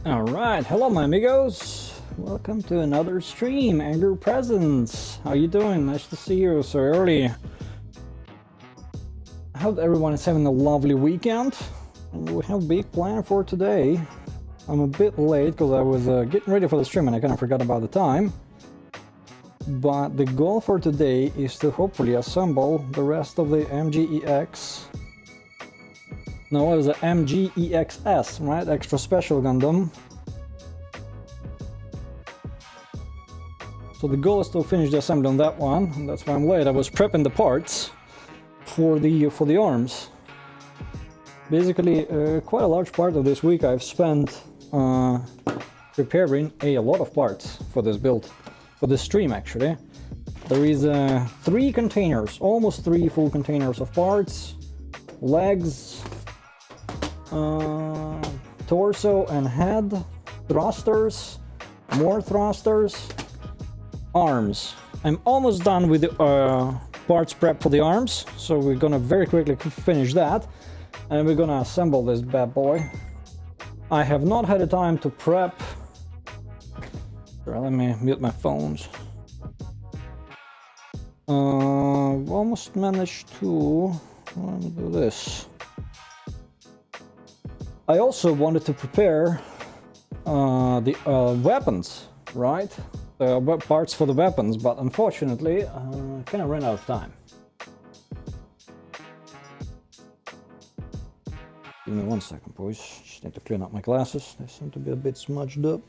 Alright, hello my amigos! Welcome to another stream, Angry Presents! How you doing? Nice to see you so early. I hope everyone is having a lovely weekend. And we have a big plan for today. I'm a bit late because I was getting ready for the stream and I kind of forgot about the time. But the goal for today is to hopefully assemble the rest of the MGEX. No, it was the MGEXS, right? Extra Special Gundam. So the goal is to finish the assembly on that one, and that's why I'm late. I was prepping the parts for the arms. Basically, quite a large part of this week I've spent preparing a lot of parts for this build, for this stream actually. There is 3 containers, almost 3 full containers of parts, legs, torso and head, thrusters, more thrusters, arms. I'm almost done with the parts prep for the arms, so we're gonna very quickly finish that and we're gonna assemble this bad boy. I have not had the time to prep. Sure, let me mute my phones. Almost managed to do this. I also wanted to prepare the weapons, right? Parts for the weapons, but unfortunately, kind of ran out of time. Give me 1 second, boys. Just need to clean up my glasses. They seem to be a bit smudged up.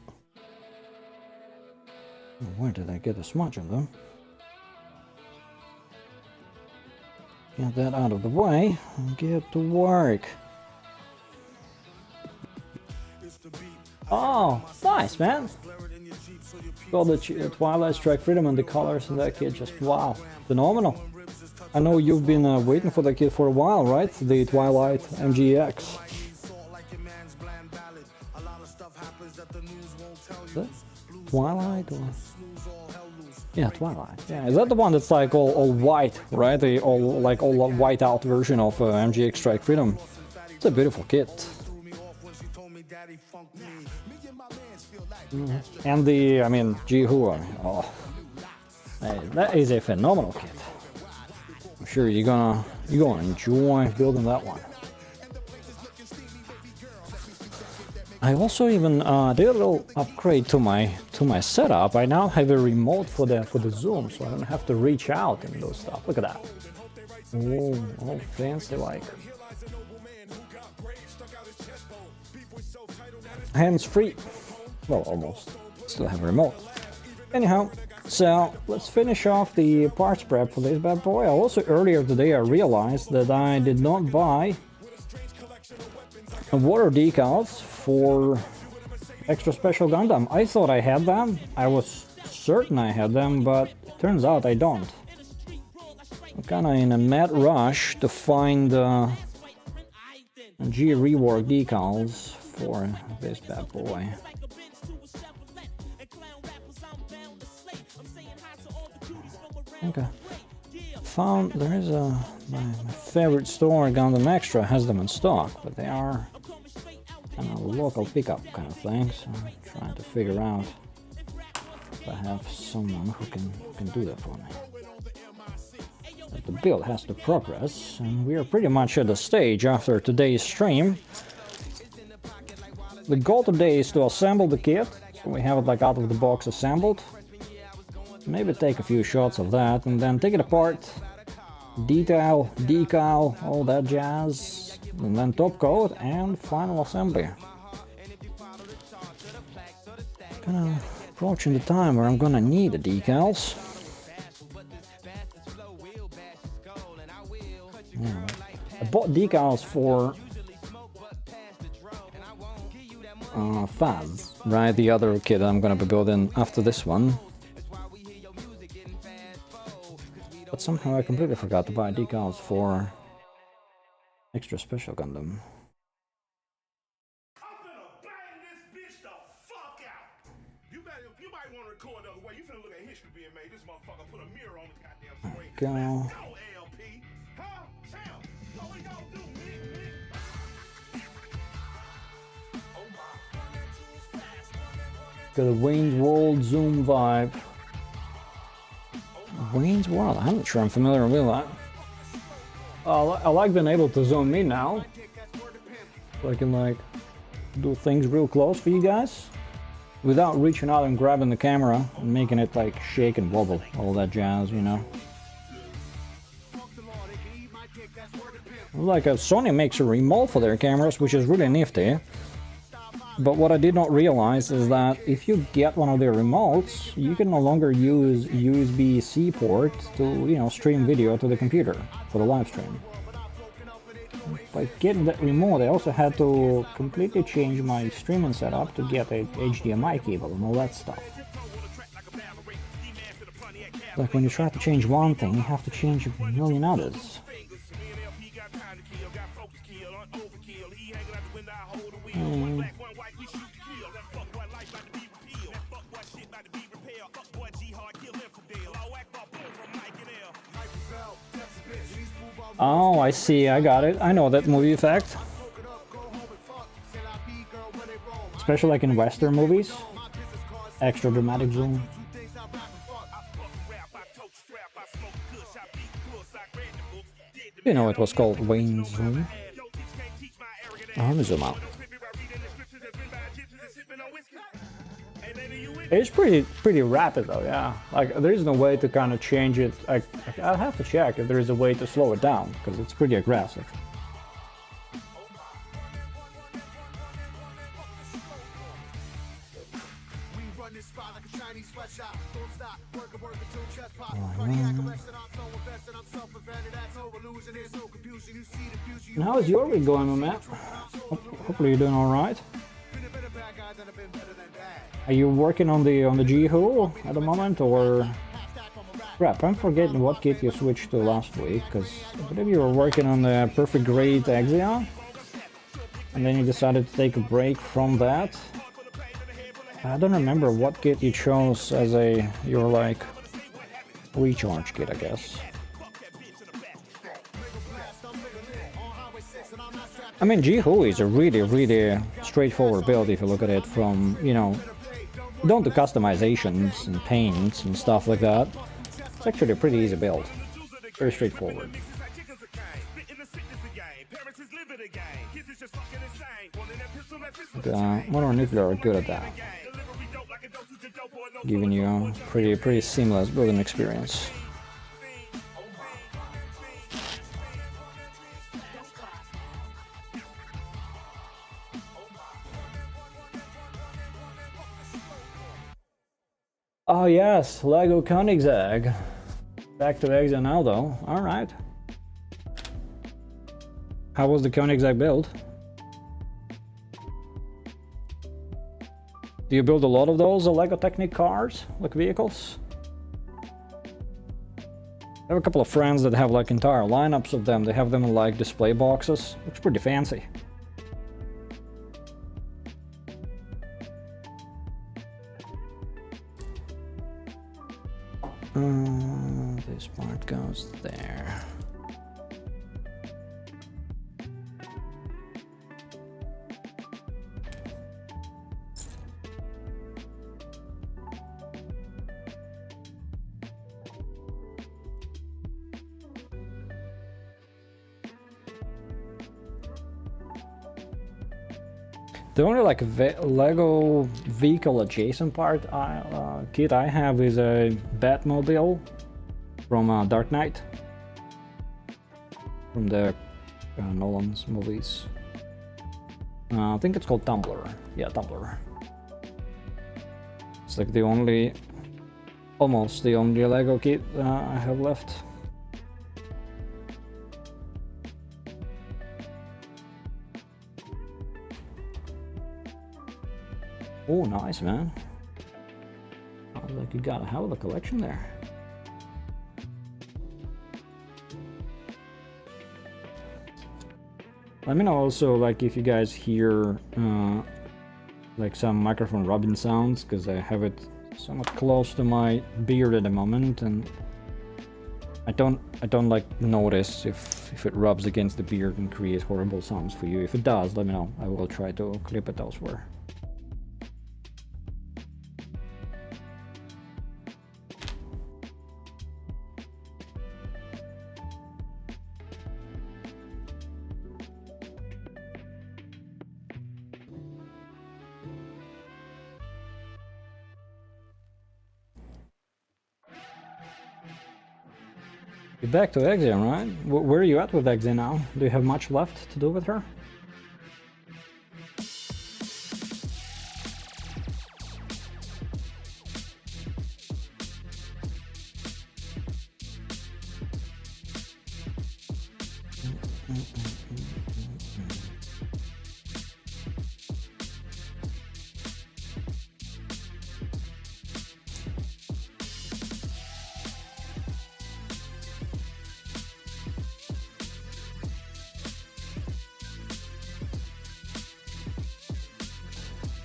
Where did I get a smudge on them? Get that out of the way and get to work. Oh, nice, man. Got the Twilight Strike Freedom and the colors in that kit, just wow, phenomenal. I know you've been waiting for that kit for a while, right? The Twilight MGX. Twilight or... Yeah, Twilight. Yeah, is that the one that's like all white, right? The all white out version of MGX Strike Freedom. It's a beautiful kit. And the, I mean, Jihu, oh, hey, that is a phenomenal kit. I'm sure you're gonna enjoy building that one. I also even did a little upgrade to my setup. I now have a remote for the zoom, so I don't have to reach out and do stuff. Look at that. Oh, all fancy like. Hands free. Well, almost. Still have a remote. Anyhow, so let's finish off the parts prep for this bad boy. Also, earlier today I realized that I did not buy water decals for Extra Special Gundam. I thought I had them. I was certain I had them, but it turns out I don't. I'm kinda in a mad rush to find G rework decals for this bad boy. Okay. Found there is my favorite store, Gundam Extra, has them in stock, but they are kind of local pickup kind of thing. So I'm trying to figure out if I have someone who can do that for me. But the build has to progress, and we are pretty much at the stage after today's stream. The goal today is to assemble the kit, so we have it like out of the box assembled. Maybe take a few shots of that and then take it apart, detail, decal, all that jazz, and then top coat and final assembly. Kind of approaching the time where I'm gonna need the decals. Yeah. I bought decals for Faz, right? The other kit I'm gonna be building after this one. But somehow I completely forgot to buy decals for Extra Special Gundam. Go. Got a Wayne's World zoom vibe. Wayne's World? I'm not sure I'm familiar with that. I like being able to zoom in now. So I can like do things real close for you guys without reaching out and grabbing the camera and making it like shake and wobble, all that jazz, you know. Like Sony makes a remote for their cameras, which is really nifty. But what I did not realize is that if you get one of their remotes, you can no longer use USB-C port to, you know, stream video to the computer for the live stream. By getting that remote, I also had to completely change my streaming setup to get a HDMI cable and all that stuff. Like when you try to change one thing, you have to change a million others. Oh, I see, I got it. I know that movie effect. Especially like in Western movies. Extra dramatic zoom. You know, it was called Wayne's Zoom. Let me zoom out. It's pretty rapid though, yeah. Like there is no way to kind of change it. I'll have to check if there is a way to slow it down because it's pretty aggressive. And how is your week going, my man? Hopefully you're doing all right. Are you working on the Jihu at the moment, or crap? I'm forgetting what kit you switched to last week, because I believe you were working on the Perfect Grade Exia, and then you decided to take a break from that. I don't remember what kit you chose as your like recharge kit, I guess. I mean, Jihu is a really straightforward build if you look at it from, you know, don't do customizations and paints and stuff like that. It's actually a pretty easy build. Very straightforward. Modern Nuclear are good at that. Giving you a pretty seamless building experience. Oh yes, Lego Koenigsegg. Back to Exia now though, alright. How was the Koenigsegg build? Do you build a lot of those Lego Technic cars, like vehicles? I have a couple of friends that have like entire lineups of them. They have them in like display boxes. Looks pretty fancy. This part goes there. The only like Lego vehicle adjacent part kit I have is a Batmobile from Dark Knight, from the Nolan's movies. I think it's called Tumbler. Yeah, Tumbler. It's like the only, almost the only Lego kit I have left. Oh, nice, man. Sounds like you got a hell of a collection there. Let me know also, like, if you guys hear like some microphone rubbing sounds, because I have it somewhat close to my beard at the moment, and I don't like notice if it rubs against the beard and creates horrible sounds for you. If it does, let me know. I will try to clip it elsewhere. You're back to Exia, right? Where are you at with Exia now? Do you have much left to do with her?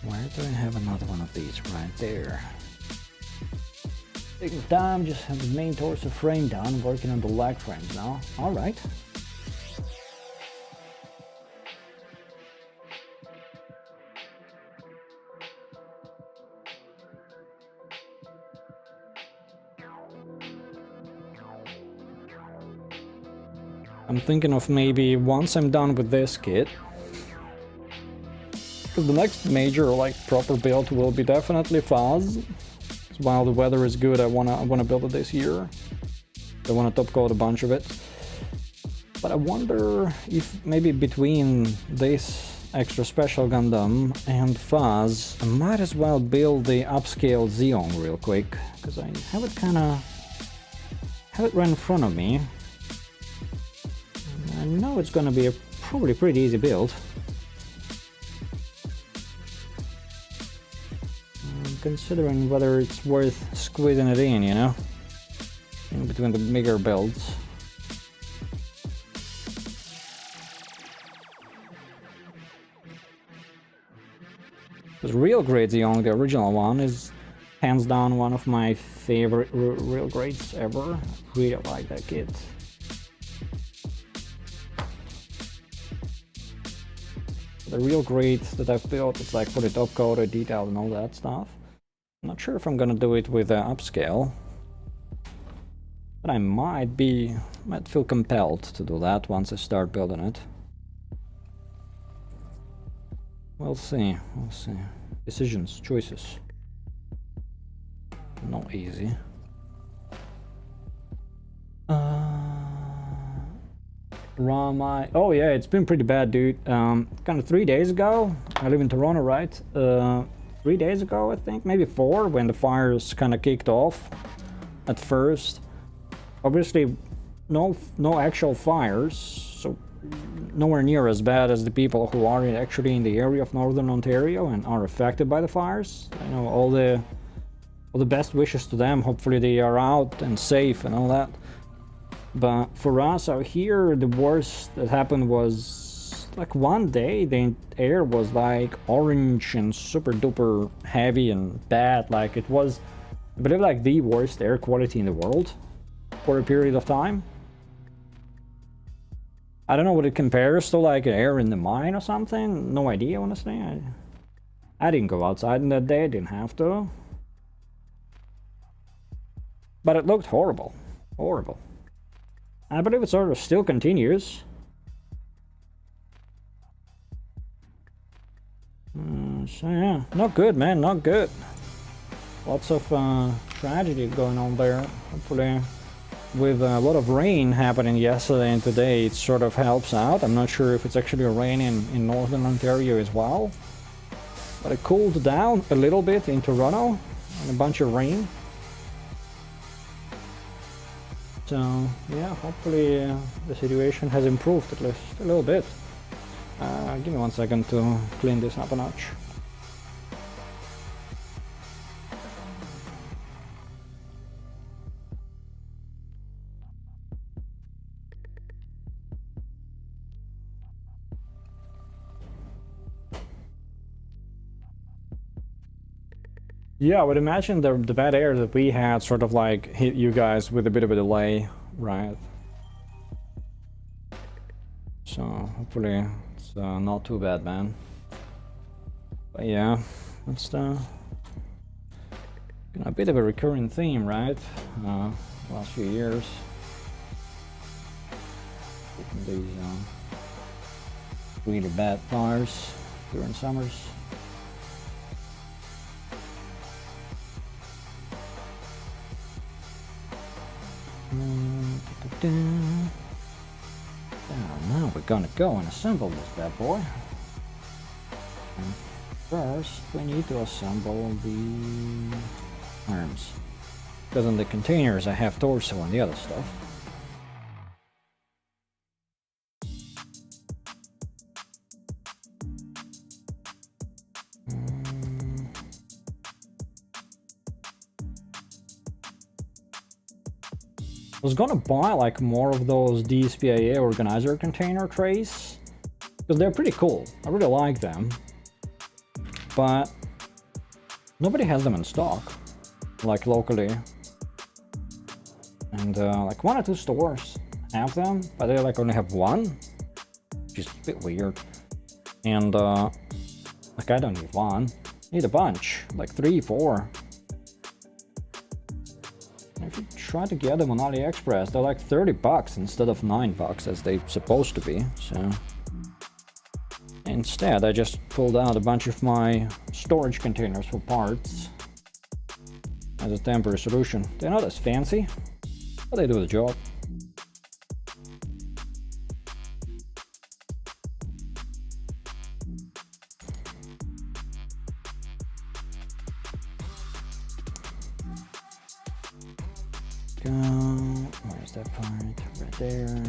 Where do I have another one of these? Right there. Taking time, just have the main torso frame done, working on the leg frames now. Alright. I'm thinking of maybe once I'm done with this kit, because the next major, like, proper build will be definitely Fuzz. While the weather is good, I wanna build it this year. I wanna top coat a bunch of it. But I wonder if maybe between this extra special Gundam and Fuzz, I might as well build the upscale Zeong real quick, because I have it right in front of me. And I know it's gonna be a probably pretty easy build. Considering whether it's worth squeezing it in, you know, in between the bigger builds. Because real grade Zeong, the original one, is hands down one of my favorite real grades ever. Really like that kit. The real grade that I've built, it's like fully top coated, detailed and all that stuff. I'm not sure if I'm gonna do it with upscale, but I might feel compelled to do that once I start building it. We'll see, we'll see. Decisions, choices. Not easy. Ramai. Oh yeah, it's been pretty bad, dude. Kind of 3 days ago. I live in Toronto, right? 3 days ago, I think, maybe 4, when the fires kind of kicked off at first. Obviously, no actual fires, so nowhere near as bad as the people who are actually in the area of Northern Ontario and are affected by the fires. I know all the best wishes to them. Hopefully they are out and safe and all that. But for us out here, the worst that happened was like one day the air was like orange and super duper heavy and bad. Like it was, I believe, like the worst air quality in the world for a period of time. I don't know what it compares to, like air in the mine or something. No idea, honestly. I didn't go outside in that day. I didn't have to. But it looked horrible. Horrible. I believe it sort of still continues. So yeah, not good, man, not good. Lots of tragedy going on there. Hopefully, with a lot of rain happening yesterday and today, it sort of helps out. I'm not sure if it's actually raining in Northern Ontario as well. But it cooled down a little bit in Toronto, and a bunch of rain. So yeah, hopefully the situation has improved at least a little bit. Give me 1 second to clean this up a notch. Yeah, I would imagine the bad air that we had sort of like hit you guys with a bit of a delay, right? So hopefully it's not too bad, man. But yeah, that's a bit of a recurring theme, right? Last few years. These really bad fires during summers. Now we're gonna go and assemble this bad boy. And first, we need to assemble the arms. Because in the containers I have torso and the other stuff. I was gonna buy like more of those DSPIAE organizer container trays because they're pretty cool. I really like them, but nobody has them in stock, like locally. And like 1 or 2 stores have them, but they like only have one, which is a bit weird. And like I don't need one, I need a bunch, like 3, 4. If you try to get them on AliExpress, they're like $30 instead of $9 as they're supposed to be. So instead, I just pulled out a bunch of my storage containers for parts as a temporary solution. They're not as fancy, but they do the job. Where's that part? Right there.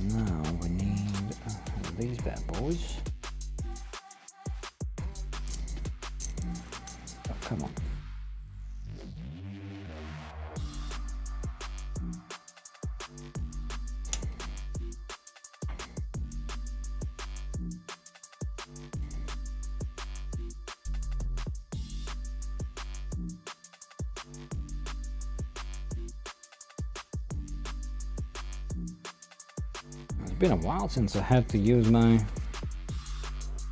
Now we need these bad boys. Oh, come on. It's been a while since I had to use my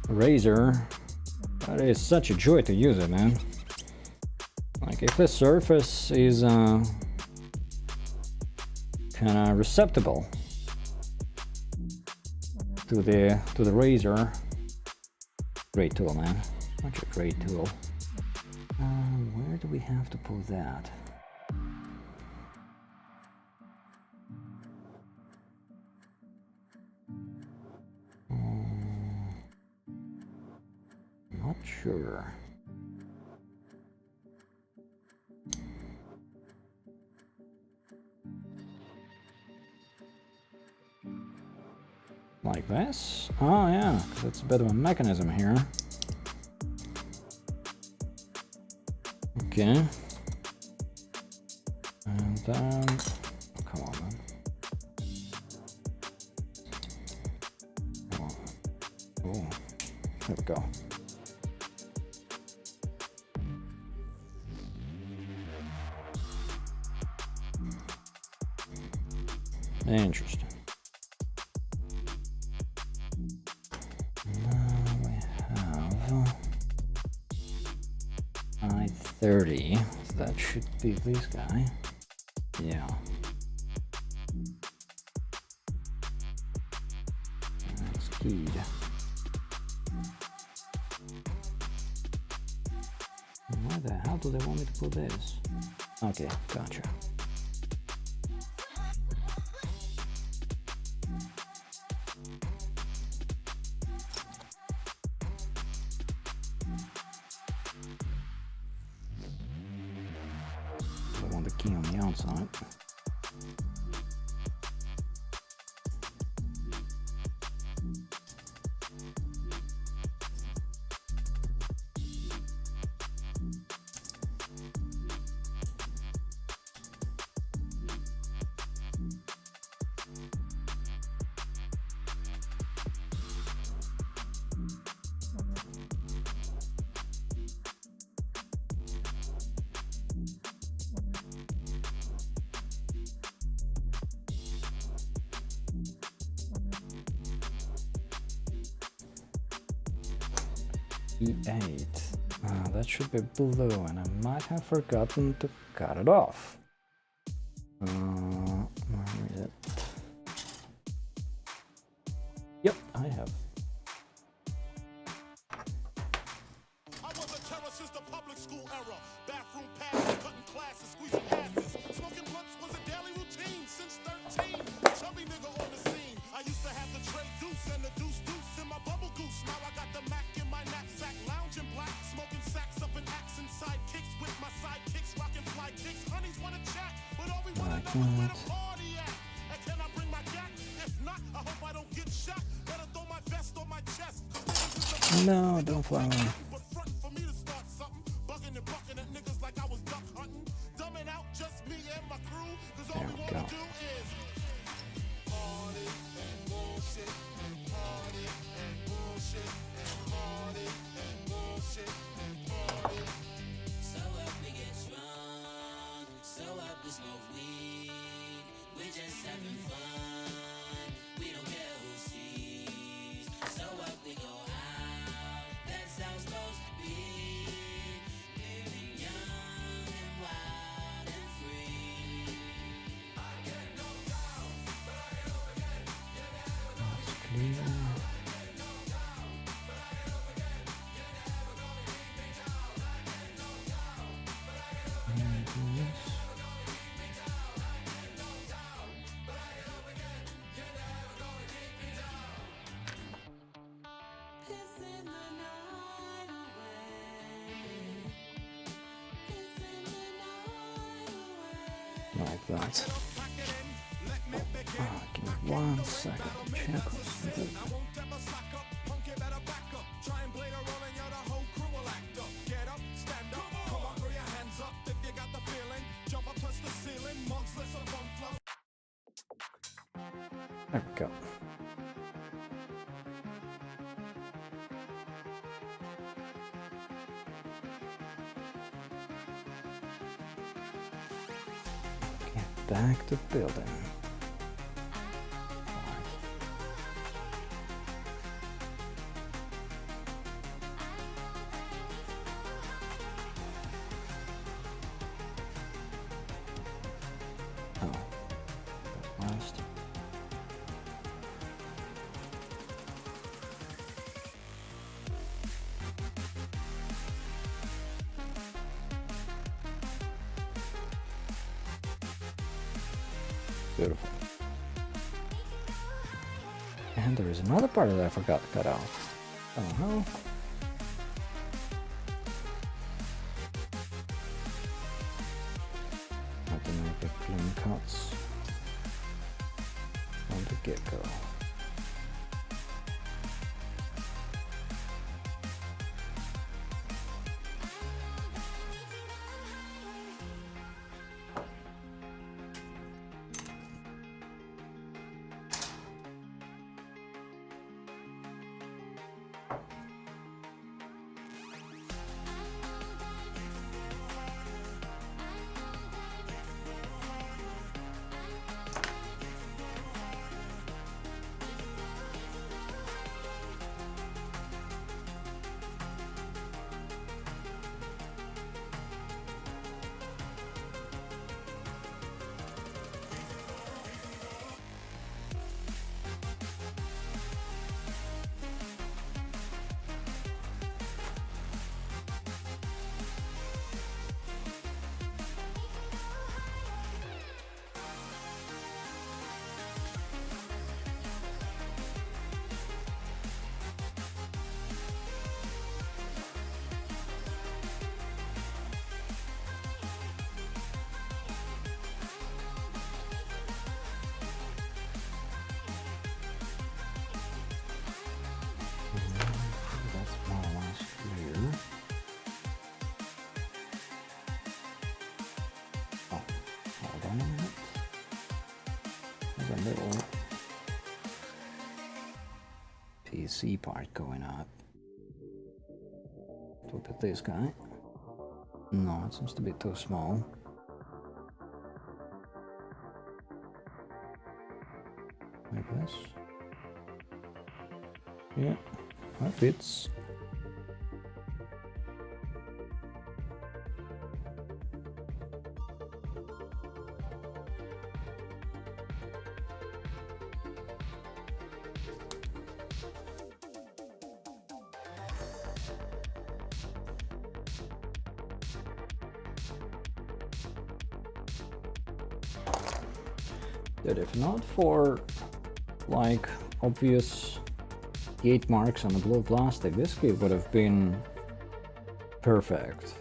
razor, but it is such a joy to use it, man. Like if the surface is kind of receptible to the razor, great tool, man. Such a great tool. Where do we have to pull that? Not sure. Like this? Oh yeah, because it's a bit of a mechanism here. Okay. And then, come on, man. Come on. Oh, there we go. Interesting. Now we have I-30. So that should be this guy. Yeah. That's keyed. Why the hell do they want me to put this? Okay, gotcha. I want the key on the outside. E8. That should be blue, and I might have forgotten to cut it off. Where is it? Yep, I have. I was a terror since the public school era. Bathroom pad. that. No, don't fly away. There we go. Like that. Oh, give me 1 second to check something. There we go. Get back to building. Oh, that's last. Beautiful. And there is another part that I forgot to cut out. Oh no. Have to make it clean cuts from the get-go. There's a little PC part going up. Look at this guy. No, it seems to be too small. Like this. Yeah, that fits. That if not for like obvious gate marks on the blue plastic, this key would have been perfect.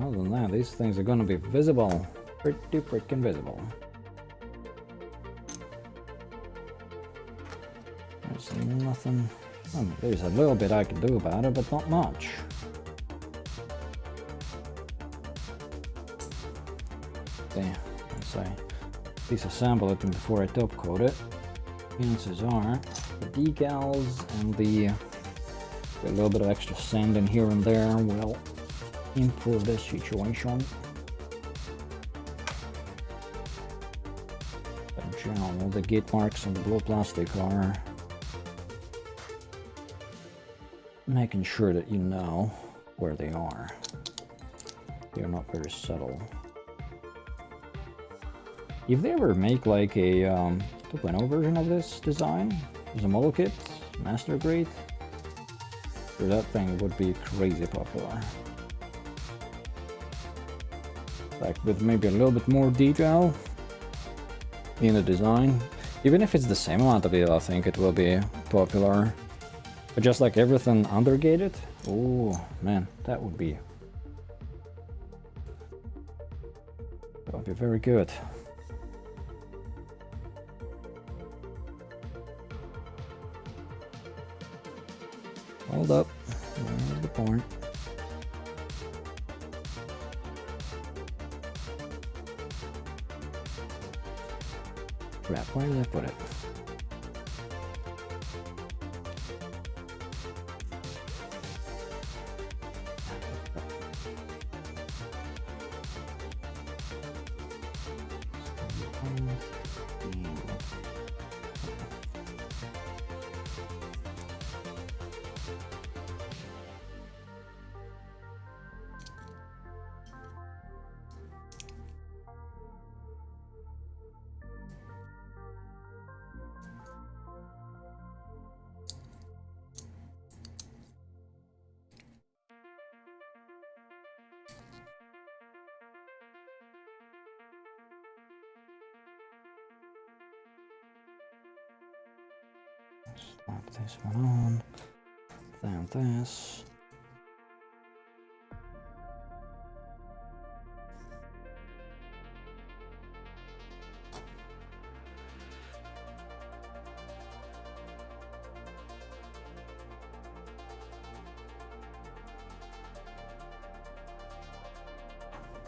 Other than that, these things are going to be visible Pretty freaking visible. There's nothing. There's a little bit I can do about it, but not much. Okay, let's disassemble it before I top coat it. Chances are the decals and a little bit of extra sand in here and there will improve this situation. But in general, the gate marks on the blue plastic are making sure that you know where they are. They're not very subtle. If they ever make like a 2.0 version of this design, as a model kit, master grade, that thing would be crazy popular. Like with maybe a little bit more detail in the design. Even if it's the same amount of detail, I think it will be popular. But just like everything undergated, oh man, that would be very good. Hold up, where's the point? Crap, where did I put it? Slap this one on, then this.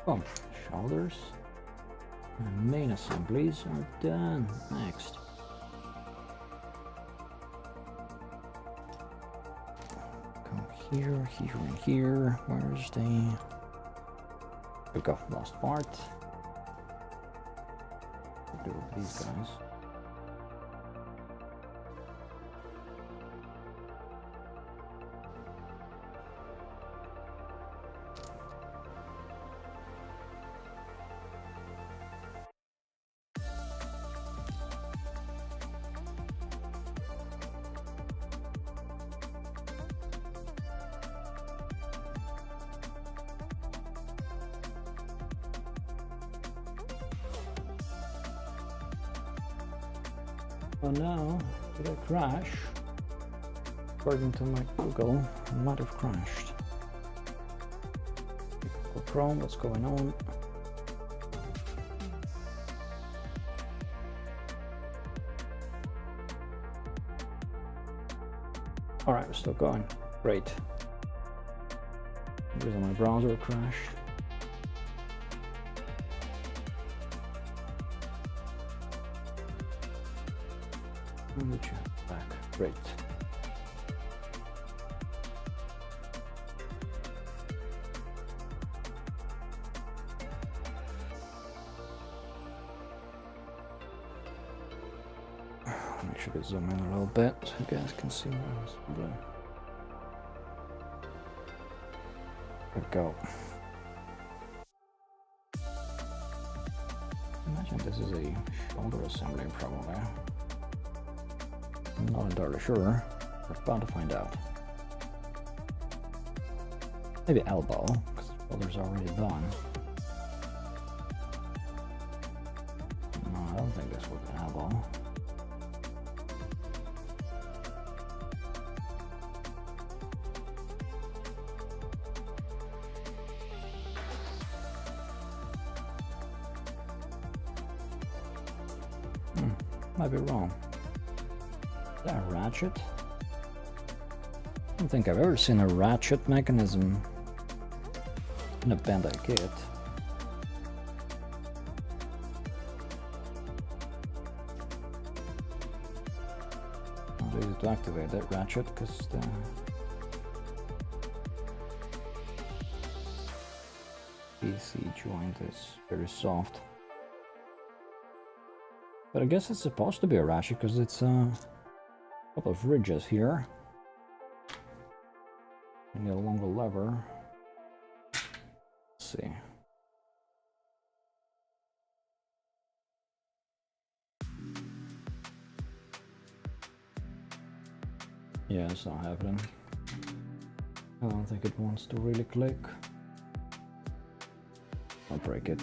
Bump shoulders. And main assemblies are done. Next. Here, here, and here. Where's the... Here we go, last part. What do with these guys? Oh no, did I crash? According to my Google, I might have crashed. Google Chrome, what's going on? Alright, we're still going. Great. The reason my browser crashed. And the chat back. Great. Make sure to zoom in a little bit so you guys can see what I was doing. There we go. Imagine this is a shoulder assembly probably. I'm not entirely sure. We're about to find out. Maybe elbow, because the shoulder's already done. No, I don't think this was an elbow. might be wrong. Is that a ratchet? I don't think I've ever seen a ratchet mechanism in a Bandai kit. Not easy to activate that ratchet because the PC joint is very soft. But I guess it's supposed to be a ratchet because it's a couple of ridges here. You need a longer lever. Let's see. Yeah, it's not happening. I don't think it wants to really click. I'll break it.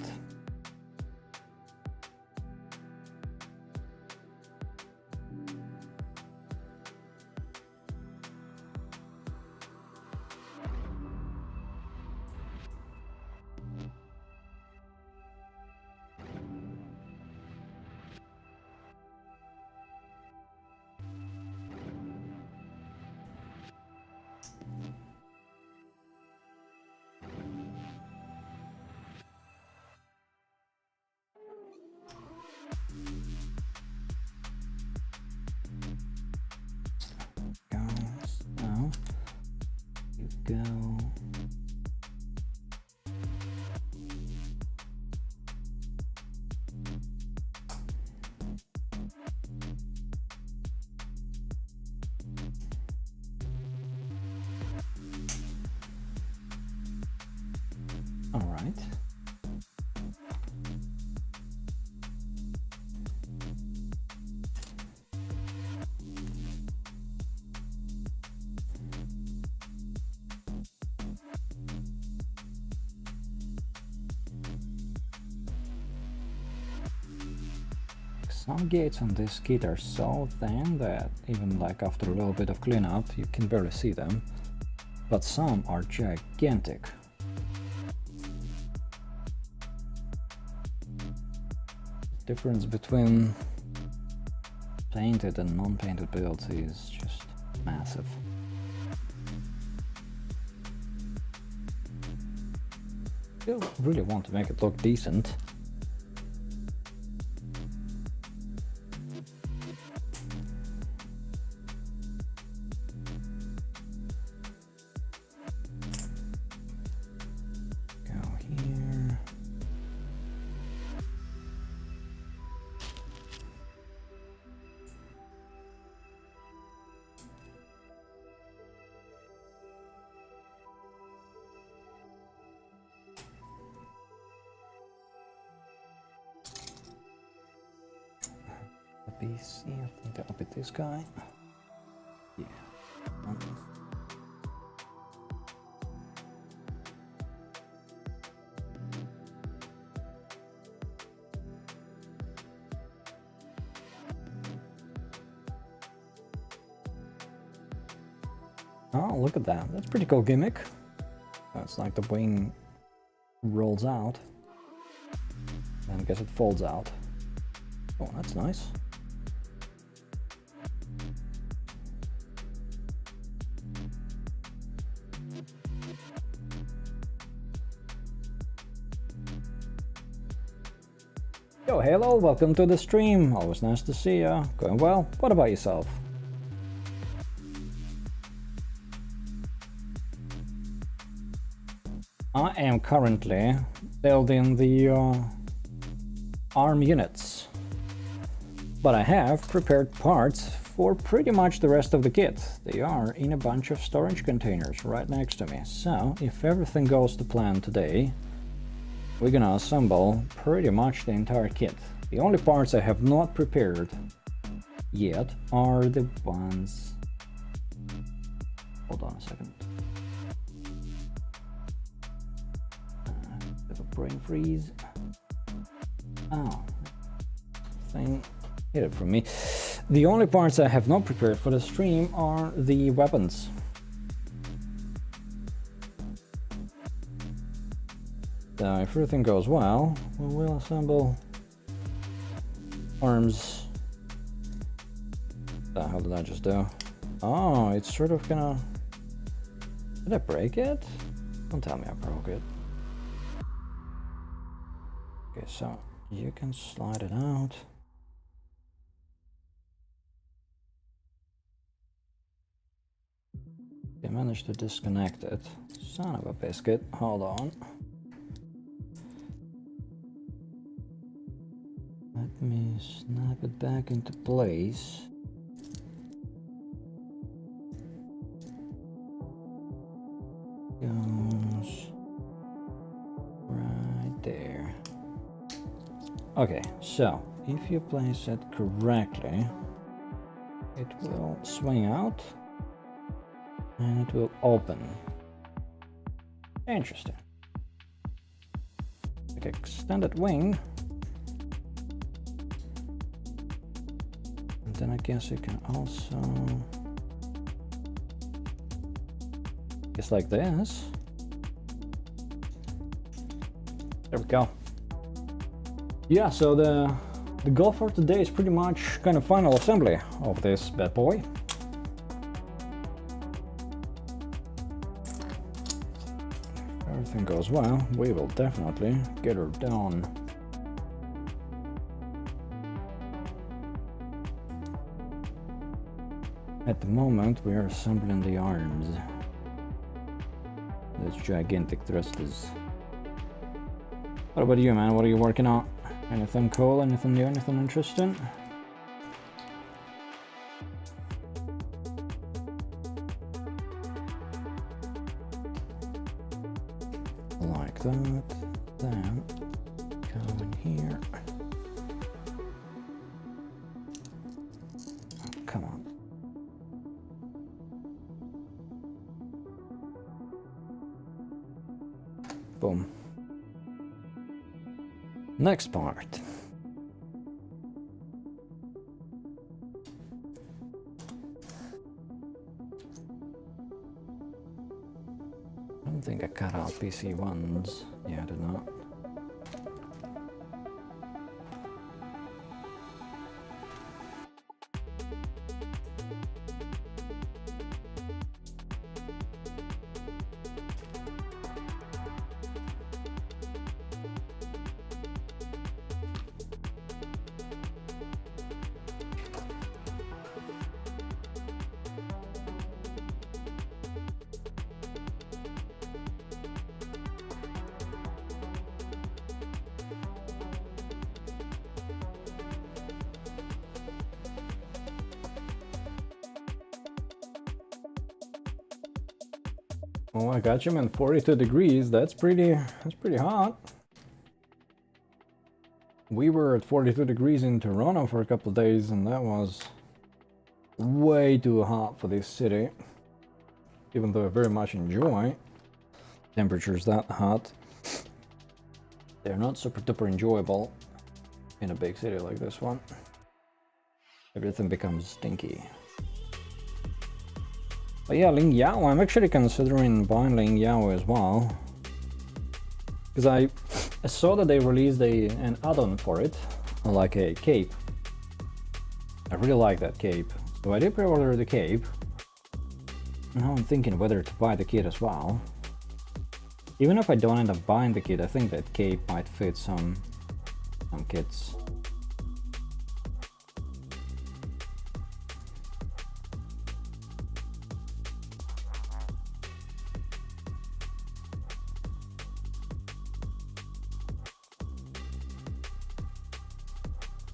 Go. All right. Some gates on this kit are so thin that even like after a little bit of cleanup you can barely see them, but some are gigantic. The difference between painted and non-painted builds is just massive. Still really want to make it look decent. PC, I think that'll be this guy. Yeah. Oh, look at that. That's a pretty cool gimmick. That's like the wing rolls out. And I guess it folds out. Oh, that's nice. Yo, hello, welcome to the stream. Always nice to see ya. Going well? What about yourself? I am currently building the ARM units, but I have prepared parts for pretty much the rest of the kit. They are in a bunch of storage containers right next to me, so if everything goes to plan today, we're gonna assemble pretty much the entire kit. The only parts I have not prepared yet are the ones... Hold on a second. Bit of a brain freeze. Oh, thing hid it from me. The only parts I have not prepared for the stream are the weapons. So if everything goes well, we will assemble arms The hell did I just do? Oh, it's sort of gonna... Did I break it? Don't tell me I broke it. Okay, so you can slide it out. I managed to disconnect it. Son of a biscuit. Hold on. Let me snap it back into place. Goes right there. Okay, so if you place it correctly, it will swing out and it will open. Interesting. Like extended wing. And then I guess you can also, just like this. There we go. Yeah, so the goal for today is pretty much kind of final assembly of this bad boy. If everything goes well, we will definitely get her done. At the moment, we are assembling the arms. Those gigantic thrusters. What about you, man? What are you working on? Anything cool? Anything new? Anything interesting? Like that. Then come in here. Oh, come on. Boom. Next part. I don't think I cut out PC ones. Yeah, I did not. Oh, I got you, man. 42 degrees. That's pretty hot. We were at 42 degrees in Toronto for a couple of days, and that was way too hot for this city. Even though I very much enjoy temperatures that hot, they're not super duper enjoyable in a big city like this one. Everything becomes stinky. But yeah, Ling Yao, I'm actually considering buying Ling Yao as well. Because I saw that they released an add-on for it, like a cape. I really like that cape. So I did pre-order the cape. Now I'm thinking whether to buy the kit as well. Even if I don't end up buying the kit, I think that cape might fit some kits.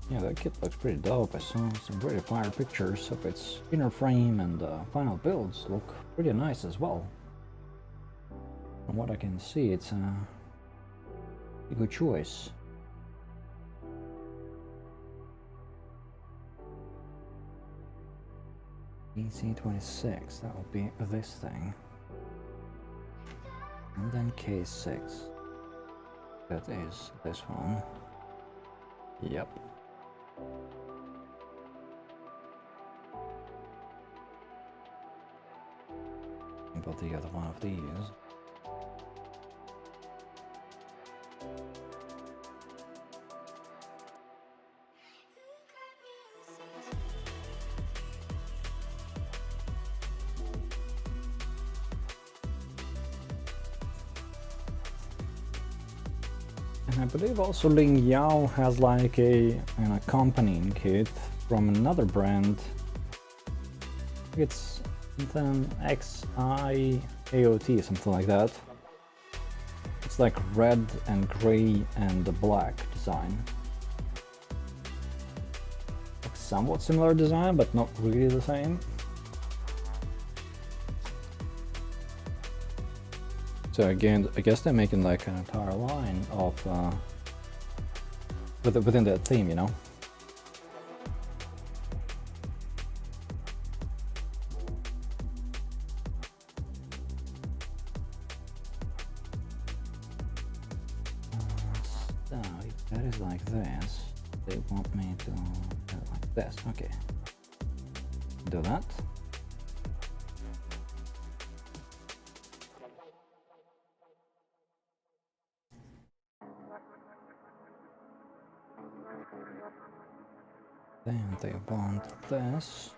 Yeah, that kit looks pretty dope. I saw some pretty fire pictures of its inner frame, and final builds look pretty nice as well. From what I can see, it's a good choice. EC26, that will be this thing. And then K6. That is this one. Yep. About the other one of these. I believe also Ling Yao has like an accompanying kit from another brand. It's something XIAOT, something like that. It's like red and gray and the black design. Like somewhat similar design, but not really the same. So again, I guess they're making like an entire line of within that theme, you know. So if that is like this, they want me to do it like this. Okay, do that. Then they want this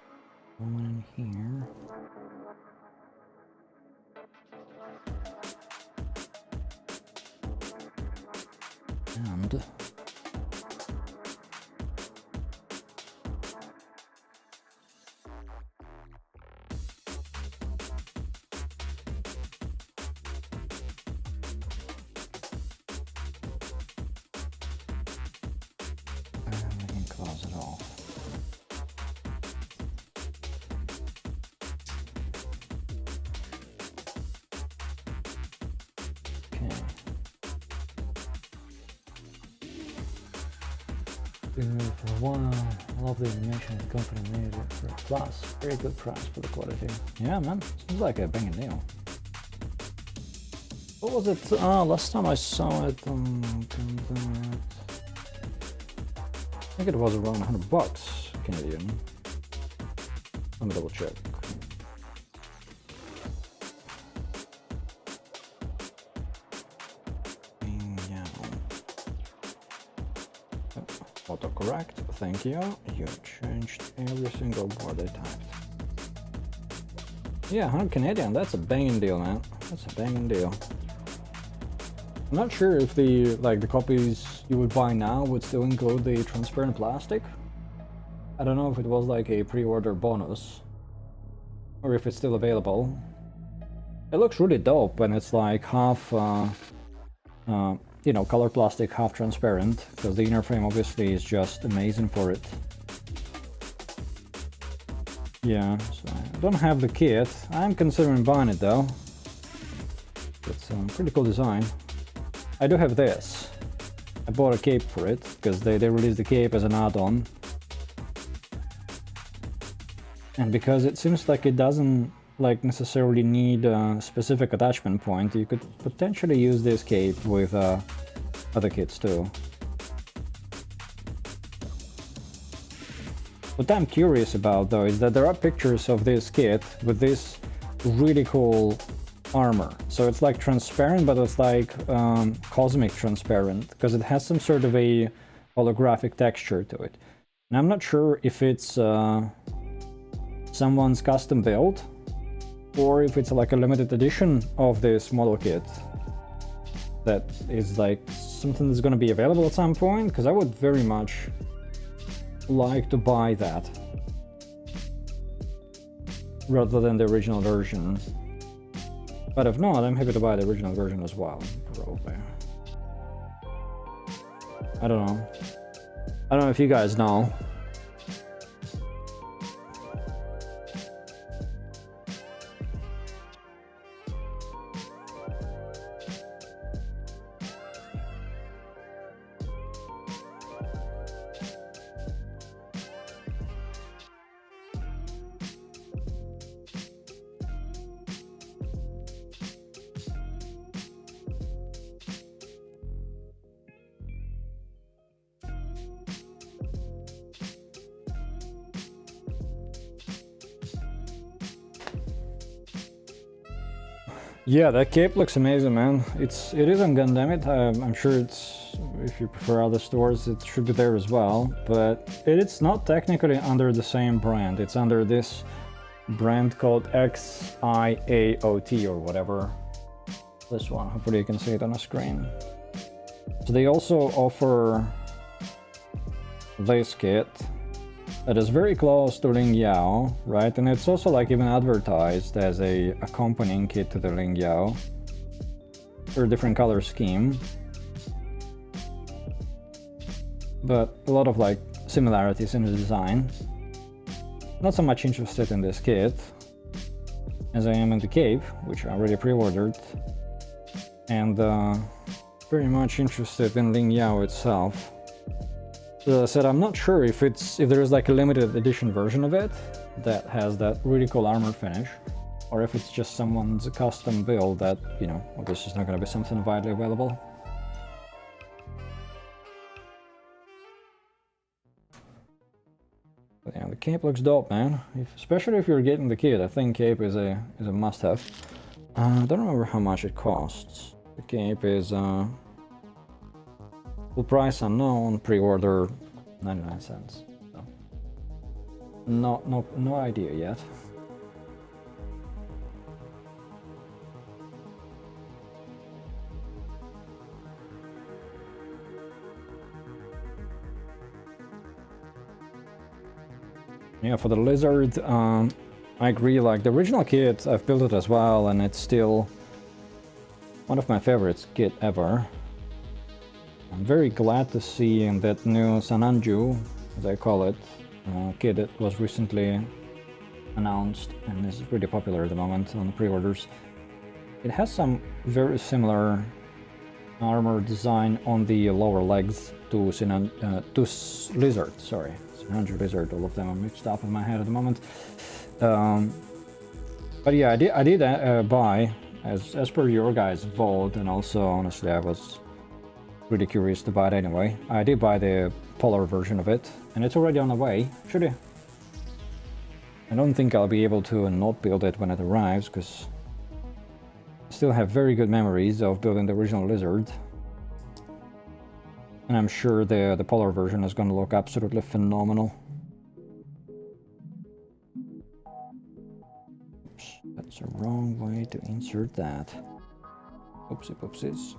one in here. And we can close it off. Okay. Been for a while. I love the animation the company made it for a plus. Very good price for the quality. Yeah, man. Seems like a banging deal. What was it? Last time I saw it, I think it was around $100 Canadian. Let me double check. Yeah. Autocorrect, thank you. You changed every single word I typed. Yeah, 100 Canadian, that's a banging deal, man. That's a banging deal. I'm not sure if the copies you would buy now would still include the transparent plastic. I don't know if it was like a pre-order bonus or if it's still available. It looks really dope when it's like half, you know, color plastic, half transparent, because the inner frame obviously is just amazing for it. Yeah, so I don't have the kit. I'm considering buying it though. It's a pretty cool design. I do have this. I bought a cape for it, because they released the cape as an add-on. And because it seems like it doesn't like necessarily need a specific attachment point, you could potentially use this cape with other kits too. What I'm curious about though is that there are pictures of this kit with this really cool armor. So it's like transparent, but it's like cosmic transparent, because it has some sort of a holographic texture to it. And I'm not sure if it's someone's custom build or if it's like a limited edition of this model kit that is like something that's going to be available at some point, because I would very much like to buy that rather than the original version. But if not, I'm happy to buy the original version as well, probably. I don't know. I don't know if you guys know. Yeah, that cape looks amazing, man. It is on Gundam. I'm sure it's, if you prefer other stores, it should be there as well. But it's not technically under the same brand. It's under this brand called XIAOT or whatever. This one. Hopefully you can see it on the screen. So they also offer this kit that is very close to Ling Yao, right? And it's also like even advertised as a accompanying kit to the Ling Yao for a different color scheme. But a lot of like similarities in the design. Not so much interested in this kit as I am in the cape, which I already pre-ordered, and very much interested in Ling Yao itself. So as I said, I'm not sure if there is like a limited edition version of it that has that really cool armor finish, or if it's just someone's custom build that, you know, well, this is not going to be something widely available. But yeah, the cape looks dope, man. Especially if you're getting the kit, I think cape is a must-have. I don't remember how much it costs. The cape is full price unknown, pre-order 99 cents. So no idea yet. Yeah, for the lizard, I agree, like the original kit, I've built it as well, and it's still one of my favorites kit ever. I'm very glad to see in that new Sananju, as I call it, kit that was recently announced and is pretty popular at the moment on the pre-orders. It has some very similar armor design on the lower legs to Lizard, sorry. Sananju Lizard, all of them are mixed up in my head at the moment. But yeah, I did buy, as per your guys' vote, and also honestly I was really curious to buy it anyway. I did buy the polar version of it, and it's already on the way. I don't think I'll be able to not build it when it arrives, because I still have very good memories of building the original Lizard. And I'm sure the polar version is going to look absolutely phenomenal. Oops, that's the wrong way to insert that. Oopsie poopsies.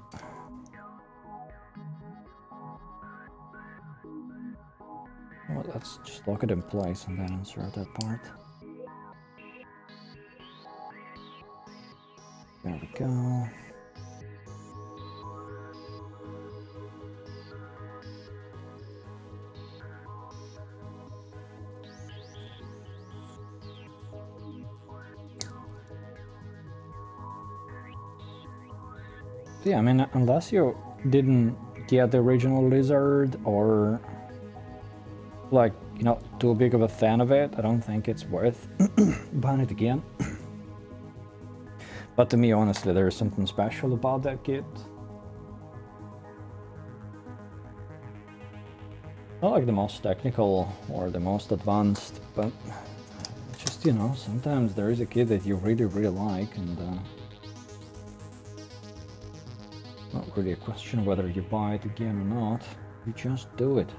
Well, let's just lock it in place and then insert that part. There we go. Yeah, I mean, unless you didn't get the original Lizard or, like, you know, too big of a fan of it, I don't think it's worth buying it again. But to me, honestly, there's something special about that kit. Not like the most technical or the most advanced, but just, you know, sometimes there is a kit that you really, really like, and not really a question whether you buy it again or not, you just do it.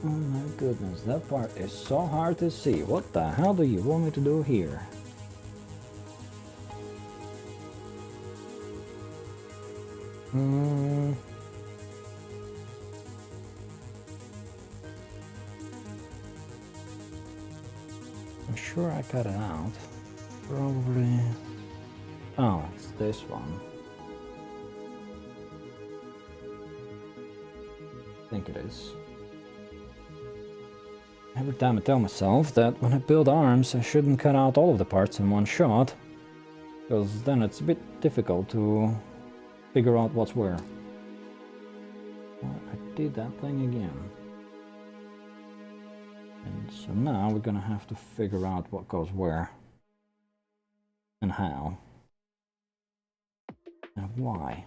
Oh my goodness, that part is so hard to see. What the hell do you want me to do here? I'm sure I cut it out. Probably... Oh, it's this one. I think it is. Every time I tell myself that when I build arms I shouldn't cut out all of the parts in one shot, because then it's a bit difficult to figure out what's where. Well, I did that thing again. And so now we're gonna have to figure out what goes where and how and why.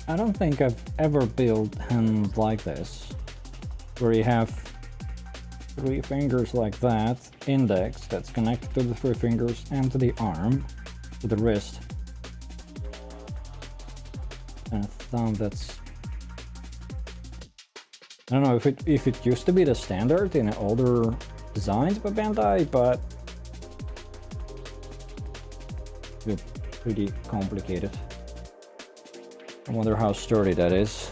I don't think I've ever built hand like this, where you have 3 fingers like that, index that's connected to the 3 fingers and to the arm, to the wrist, and a thumb that's... I don't know if it used to be the standard in older designs by Bandai, but they're pretty complicated. I wonder how sturdy that is.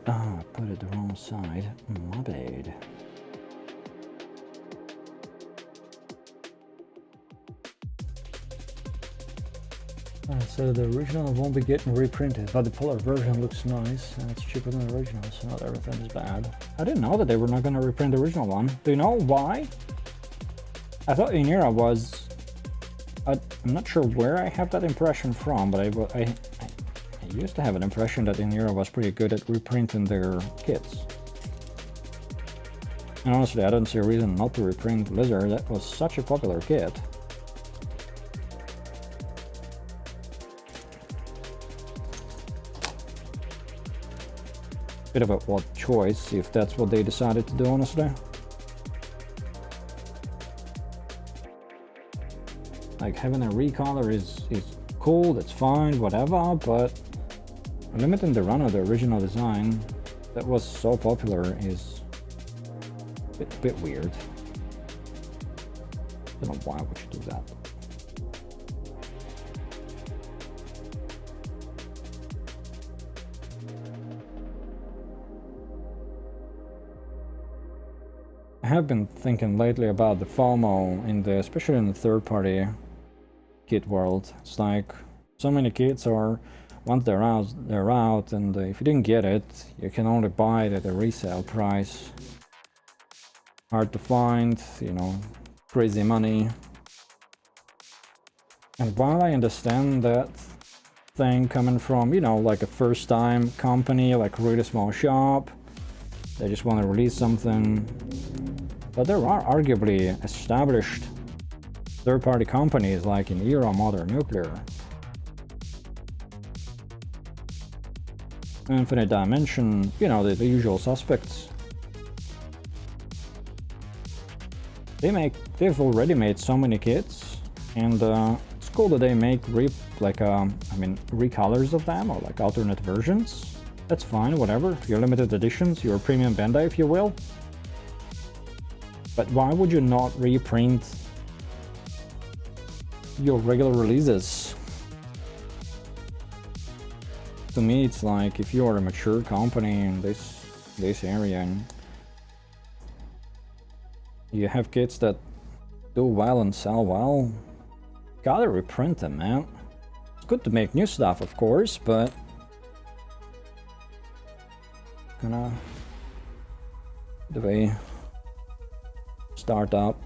Oh, I put it the wrong side. My bad. So the original won't be getting reprinted, but the polar version looks nice and it's cheaper than the original, so not everything is bad. I didn't know that they were not going to reprint the original one. Do you know why? I thought Inera was... I'm not sure where I have that impression from, but I used to have an impression that Inera was pretty good at reprinting their kits. And honestly, I don't see a reason not to reprint Lizard. That was such a popular kit. Bit of a odd choice, if that's what they decided to do, honestly. Like, having a recolor is cool, that's fine, whatever, but limiting the run of the original design that was so popular is a bit weird. I don't know why would you do that. I have been thinking lately about the FOMO especially in the third-party kit world. It's like so many kits are, once they're out, and if you didn't get it, you can only buy it at a resale price. Hard to find, you know, crazy money. And while I understand that thing coming from, you know, like a first-time company, like a really small shop, they just want to release something. But there are arguably established third-party companies like in Era, Modern Nuclear, Infinite Dimension, you know, the usual suspects. They've already made so many kits, and it's cool that they make recolors of them, or like alternate versions. That's fine, whatever. Your limited editions, your premium Bandai, if you will. But why would you not reprint your regular releases? To me, it's like, if you are a mature company in this area and you have kits that do well and sell well, gotta reprint them, man. It's good to make new stuff, of course, but gonna the way startup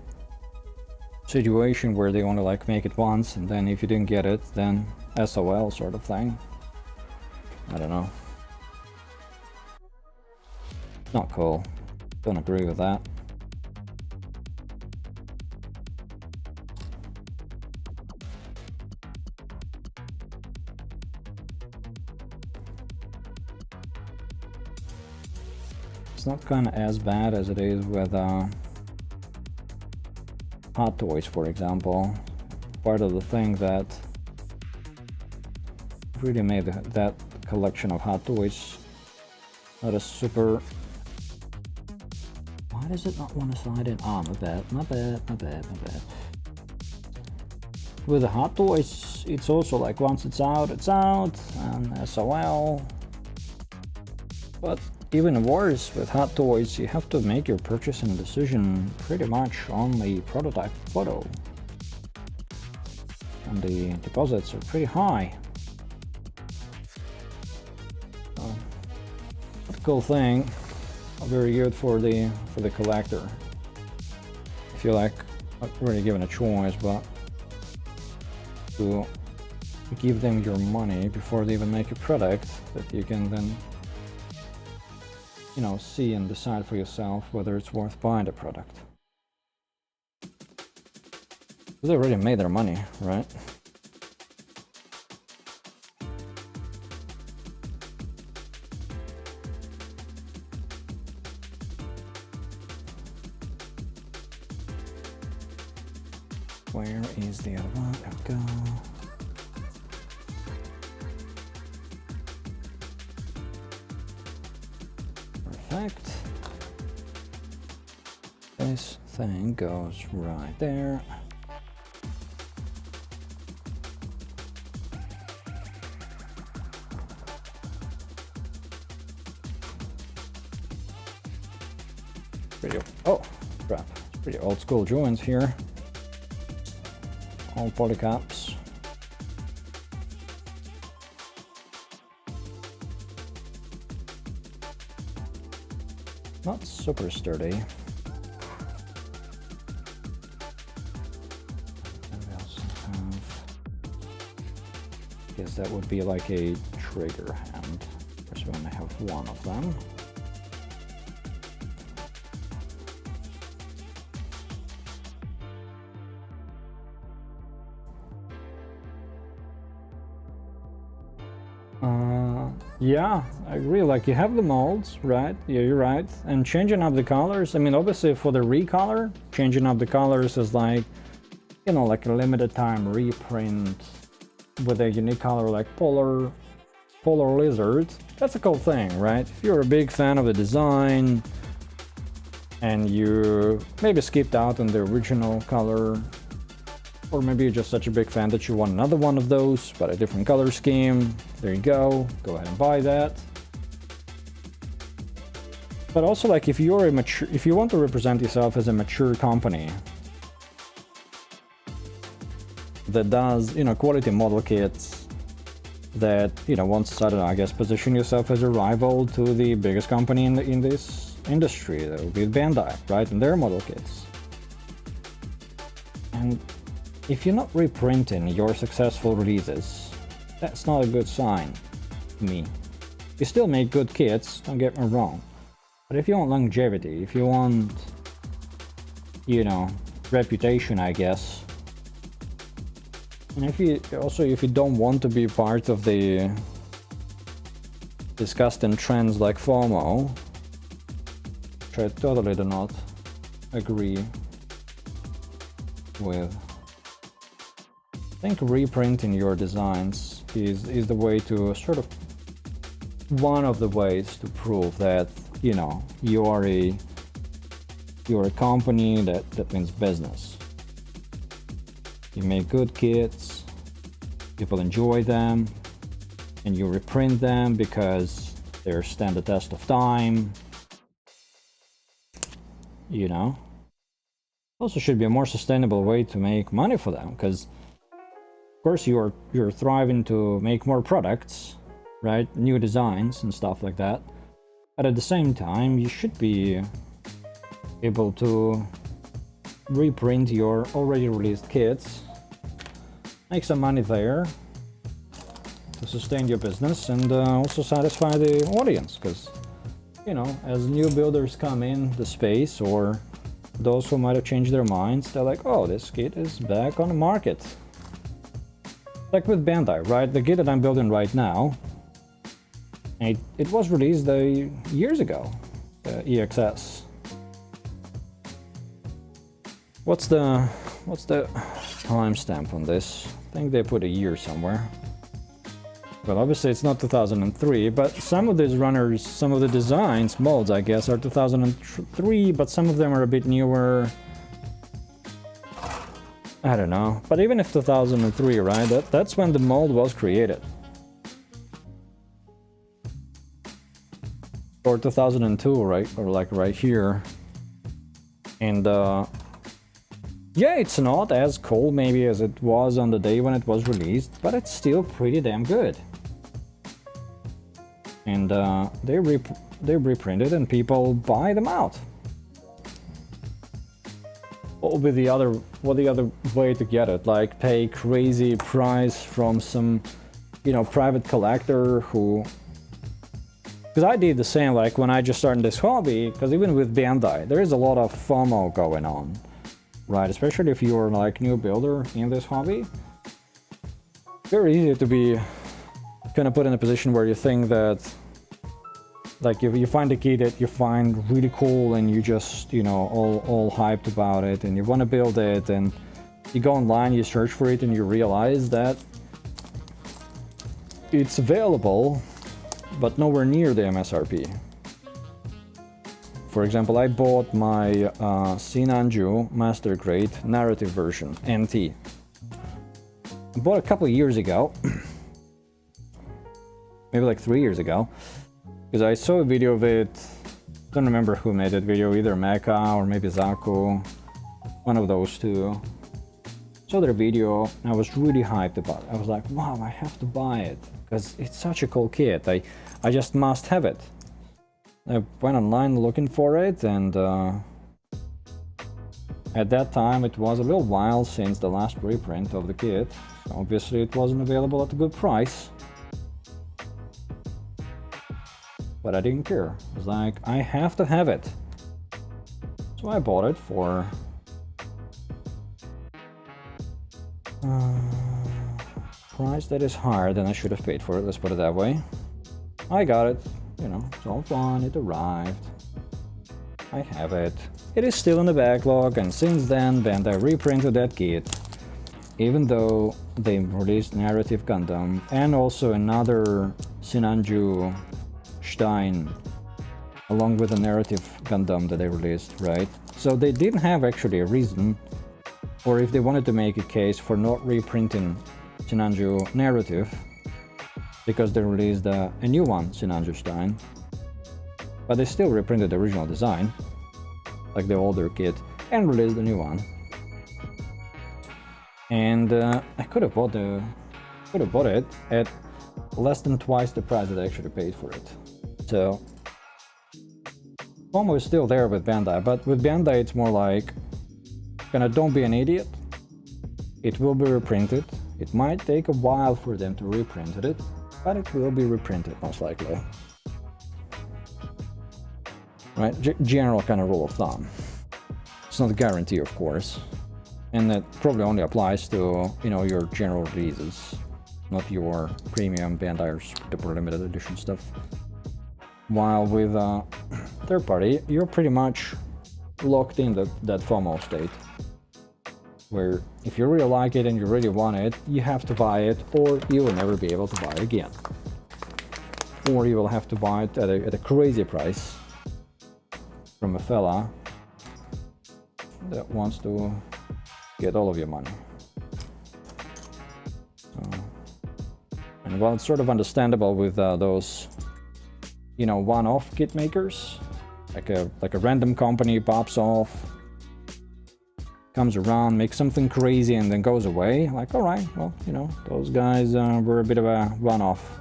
situation where they want to like make it once, and then if you didn't get it, then SOL sort of thing. I don't know. Not cool. Don't agree with that. It's not kind of as bad as it is with Hot Toys, for example. Part of the thing that really made that collection of Hot Toys not a super... Why does it not want to slide in? Ah, my bad. With the Hot Toys, it's also like once it's out, and SOL. But even worse, with Hot Toys, you have to make your purchasing decision pretty much on the prototype photo. And the deposits are pretty high. Cool thing, very good for the collector. if you like, not really given a choice, but to give them your money before they even make a product that you can then, you know, see and decide for yourself whether it's worth buying the product. They already made their money, right? Where is the other one? There we go. Perfect. This thing goes right there. Pretty, oh crap, it's pretty old school joints here. All polycaps. Not super sturdy. And we also have, I guess that would be like a trigger hand. Of course, we only have one of them. Yeah, I agree. Like, you have the molds, right? Yeah, you're right. And changing up the colors, I mean, obviously for the recolor, changing up the colors is like, you know, like a limited time reprint with a unique color like polar lizard. That's a cool thing, right? If you're a big fan of the design and you maybe skipped out on the original color, or maybe you're just such a big fan that you want another one of those, but a different color scheme. There you go. Go ahead and buy that. But also, like, if you're a mature, if you want to represent yourself as a mature company that does, you know, quality model kits, that, you know, wants to, I don't know, I guess, position yourself as a rival to the biggest company in this industry, that would be Bandai, right? And their model kits. And if you're not reprinting your successful releases, that's not a good sign to me. You still make good kits, don't get me wrong. But if you want longevity, if you want, you know, reputation, I guess. And if you don't want to be part of the disgusting trends like FOMO, which I totally do not agree with. I think reprinting your designs is the way to sort of, one of the ways to prove that, you know, you're a company that means business. You make good kits, people enjoy them, and you reprint them because they stand the test of time. You know, also should be a more sustainable way to make money for them, because of course you're thriving to make more products, right? New designs and stuff like that. But at the same time, you should be able to reprint your already released kits, make some money there to sustain your business, and also satisfy the audience, because, you know, as new builders come in the space, or those who might have changed their minds, they're like, oh, this kit is back on the market. Like with Bandai, right? The kit that I'm building right now, it was released years ago, the EXS. What's the timestamp on this? I think they put a year somewhere. Well, obviously it's not 2003, but some of these runners, some of the designs, molds, I guess, are 2003, but some of them are a bit newer. I don't know. But even if 2003, right? That's when the mold was created. Or 2002, right? Or like right here. And yeah, it's not as cool maybe as it was on the day when it was released, but it's still pretty damn good. And they reprinted and people buy them out. what would be the other way to get it? Like pay crazy price from some, you know, private collector who... Because I did the same, like when I just started this hobby, because even with Bandai, there is a lot of FOMO going on, right? Especially if you're like new builder in this hobby. Very easy to be kind of put in a position where you think that, like, if you find a key that you find really cool and you just, you know, all hyped about it and you want to build it, and you go online, you search for it, and you realize that it's available, but nowhere near the MSRP. For example, I bought my Sinanju Master Grade Narrative version, NT. I bought it a couple of years ago, maybe like 3 years ago, because I saw a video of it. Don't remember who made that video, either Mecha or maybe Zaku, one of those two. Saw their video, and I was really hyped about it. I was like, wow, I have to buy it, because it's such a cool kit. I just must have it. I went online looking for it, and at that time it was a little while since the last reprint of the kit. So obviously it wasn't available at a good price. But I didn't care. I was like, I have to have it. So I bought it for... price that is higher than I should have paid for it, let's put it that way. I got it, you know, it's all fun, it arrived. I have it. It is still in the backlog, and since then Bandai reprinted that kit. Even though they released Narrative Gundam and also another Sinanju Stein along with the Narrative Gundam that they released, right? So they didn't have actually a reason, or if they wanted to make a case for not reprinting Sinanju Narrative, because they released a new one, Sinanju Stein, but they still reprinted the original design, like the older kit, and released a new one. And I could have bought it at less than twice the price that I actually paid for it. So FOMO is still there with Bandai, but with Bandai it's more like, kinda don't be an idiot. It will be reprinted. It might take a while for them to reprint it, but it will be reprinted most likely. Right? General kind of rule of thumb. It's not a guarantee, of course, and that probably only applies to, you know, your general releases, not your premium Bandai or super limited edition stuff. While with third party, you're pretty much locked in that FOMO state, where if you really like it and you really want it, you have to buy it, or you will never be able to buy it again. Or you will have to buy it at a crazy price from a fella that wants to get all of your money. And while it's sort of understandable with those, you know, one-off kit makers, like a random company pops off, comes around, makes something crazy, and then goes away. Like, all right, well, you know, those guys were a bit of a one-off.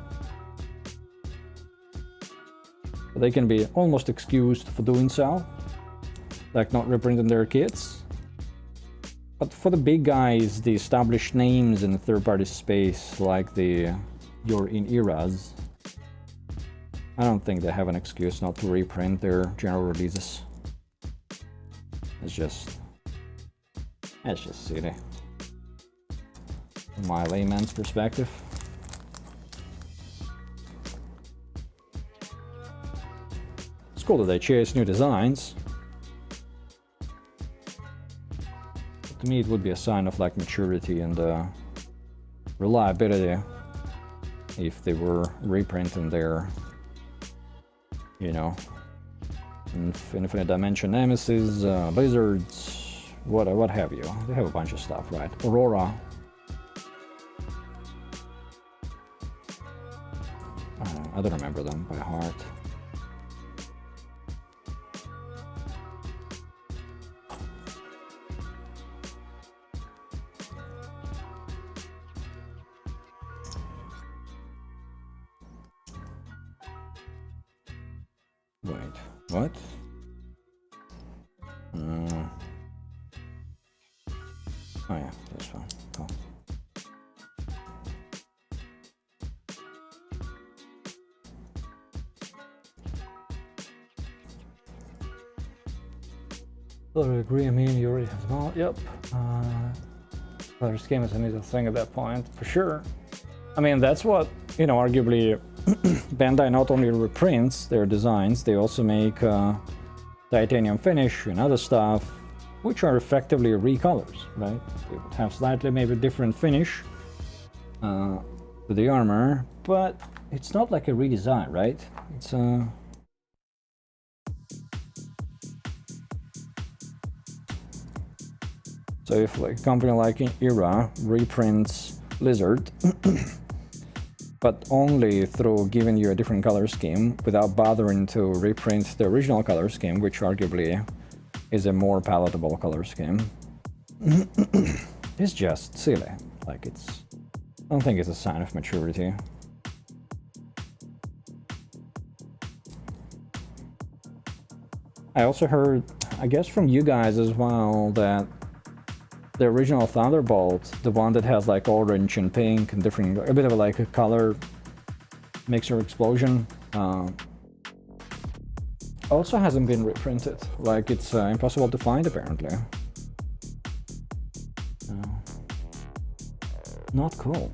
But they can be almost excused for doing so, like not reprinting their kits. But for the big guys, the established names in the third-party space, like your in eras, I don't think they have an excuse not to reprint their general releases. It's just silly, from my layman's perspective. It's cool that they chase new designs. But to me, it would be a sign of like maturity and reliability if they were reprinting their, you know, Infinite Dimension Nemesis, Lizards, what have you. They have a bunch of stuff, right? Aurora. I don't remember them by heart. Wait, what? Oh. Totally agree. I mean, you already have them all. Yep. Color scheme is a neat thing at that point, for sure. I mean, that's what, you know, arguably Bandai not only reprints their designs, they also make titanium finish and other stuff, which are effectively recolors, right? They would have slightly maybe different finish to the armor, but it's not like a redesign, right? It's so if like a company like Era reprints Blizzard, but only through giving you a different color scheme without bothering to reprint the original color scheme, which arguably is a more palatable color scheme, it's just silly. Like, it's, I don't think it's a sign of maturity. I also heard, I guess from you guys as well, that the original Thunderbolt, the one that has like orange and pink and different, a bit of like a color mixer explosion, also hasn't been reprinted. Like, it's impossible to find apparently. Not cool.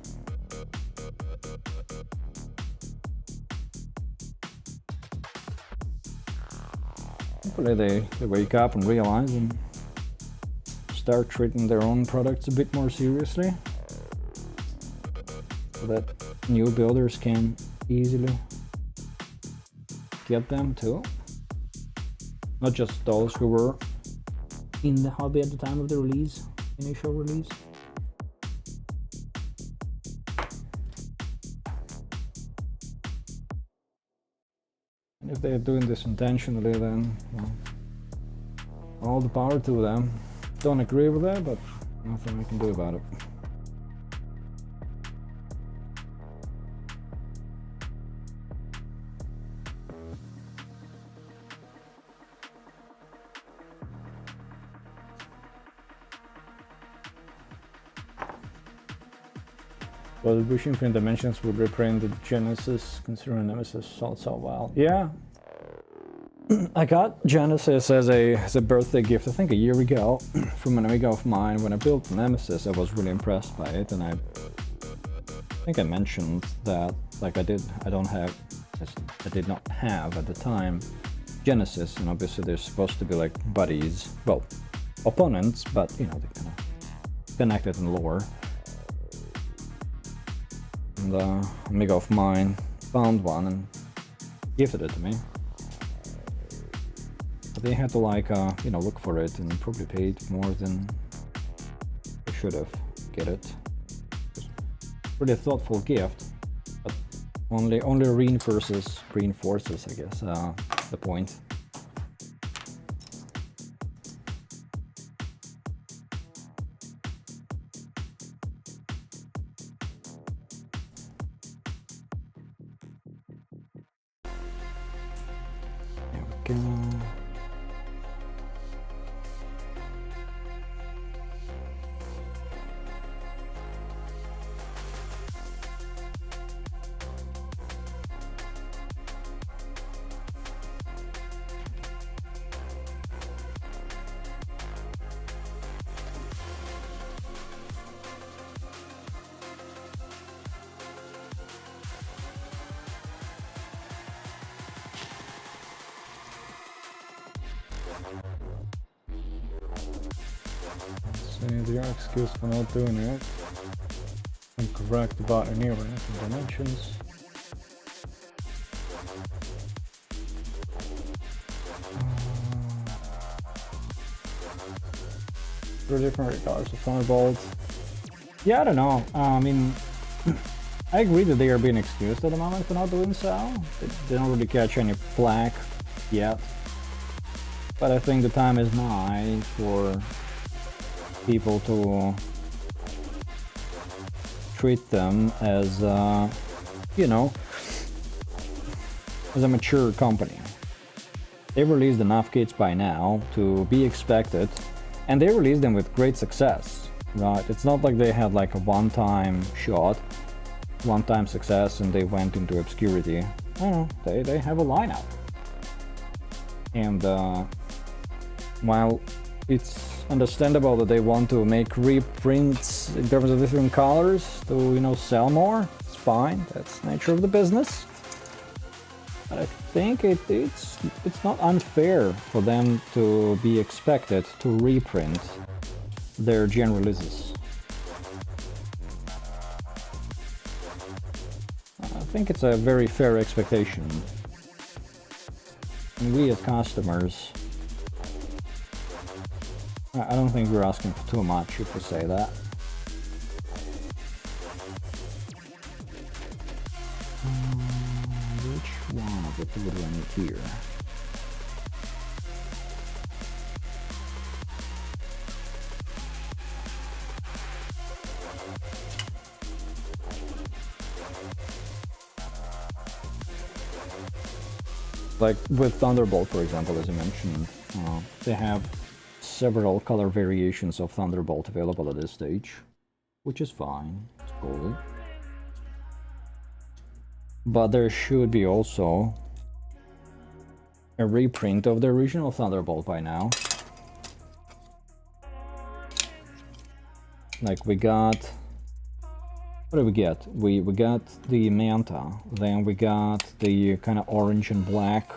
Hopefully they wake up and realize and start treating their own products a bit more seriously, so that new builders can easily get them too. Not just those who were in the hobby at the time of the release, initial release. And if they're doing this intentionally, then well, all the power to them. Don't agree with that, but nothing I can do about it. Well, the Bush Infinite Dimensions would reprint the Genesis, considering Nemesis sold so well. Yeah. I got Genesis as a birthday gift, I think a year ago, from an amigo of mine. When I built Nemesis, I was really impressed by it, and I think I mentioned that, like, I did not have at the time Genesis, and obviously they're supposed to be like buddies, well, opponents, but you know, they kind of connected in lore. And an amigo of mine found one and gifted it to me. But they had to like, you know, look for it, and probably paid more than they should have get it. Pretty thoughtful gift, but only reinforces, I guess, the point. There we go. The excuse for not doing it. Incorrect about any dimensions. Three different colors of Thunderbolt. Yeah, I don't know. I mean, I agree that they are being excused at the moment for not doing so. They don't really catch any flack yet. But I think the time is nigh for people to treat them as, you know, as a mature company. They've released enough kits by now to be expected, and they released them with great success. Right, it's not like they had like a one-time shot, one-time success, and they went into obscurity. No, they have a lineup. And while it's understandable that they want to make reprints in terms of different colors to, you know, sell more, it's fine, that's the nature of the business. But I think it's not unfair for them to be expected to reprint their gen releases. I think it's a very fair expectation. And we as customers, I don't think we're asking for too much if we say that. Which one of the two do I need here? Like with Thunderbolt, for example, as I mentioned, they have several color variations of Thunderbolt available at this stage, which is fine, it's cool. But there should be also a reprint of the original Thunderbolt by now. Like we got... What did we get? We got the Manta, then we got the kind of orange and black,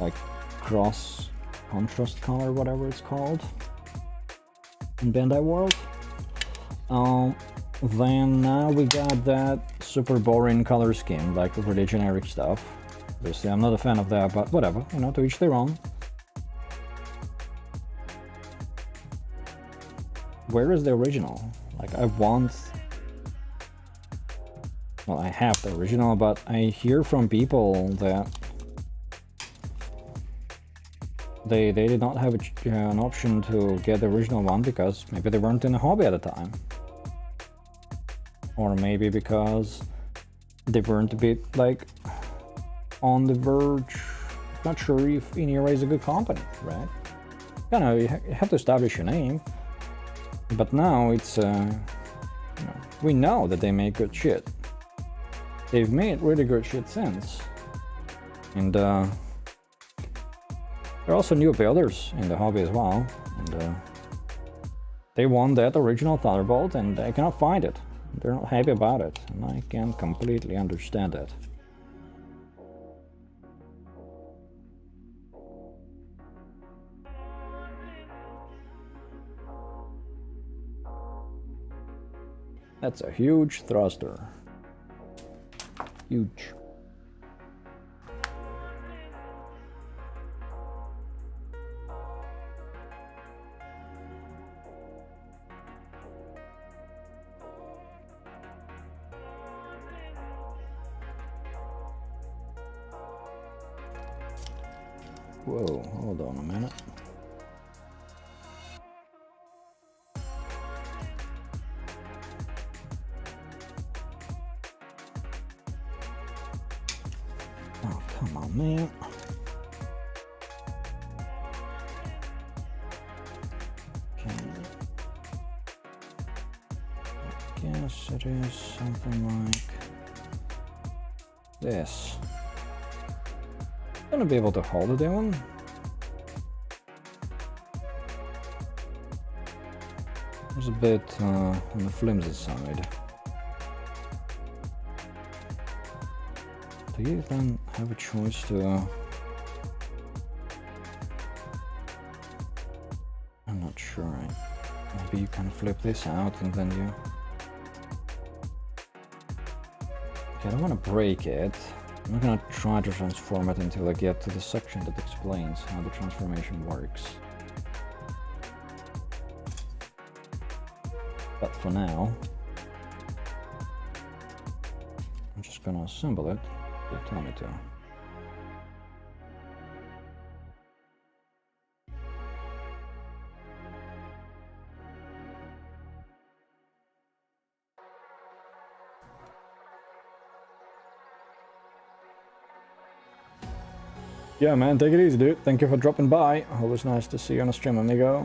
like cross contrast color, whatever it's called, in Bandai World. Then now we got that super boring color scheme, like really generic stuff. Obviously, I'm not a fan of that, but whatever, you know, to each their own. Where is the original? Like, I want... Well, I have the original, but I hear from people that they did not have an option to get the original one because maybe they weren't in a hobby at the time. Or maybe because they weren't a bit, like, on the verge. Not sure if Inera is a good company, right? You know, you have to establish your name. But now it's, you know, we know that they make good shit. They've made really good shit since. And there are also new builders in the hobby as well. And they want that original Thunderbolt and they cannot find it. They're not happy about it. And I can completely understand it. That's a huge thruster. Huge. Whoa, hold on a minute. Oh, come on, man. Okay. I guess it is something like this. I'm gonna be able to hold it down. It's a bit on the flimsy side. Do you then have a choice to... I'm not sure. Maybe you can flip this out and then you... Okay, I don't want to break it. I'm not gonna try to transform it until I get to the section that explains how the transformation works. But for now, I'm just gonna assemble it. They tell me to. Yeah, man, take it easy, dude. Thank you for dropping by. Always nice to see you on a stream, amigo.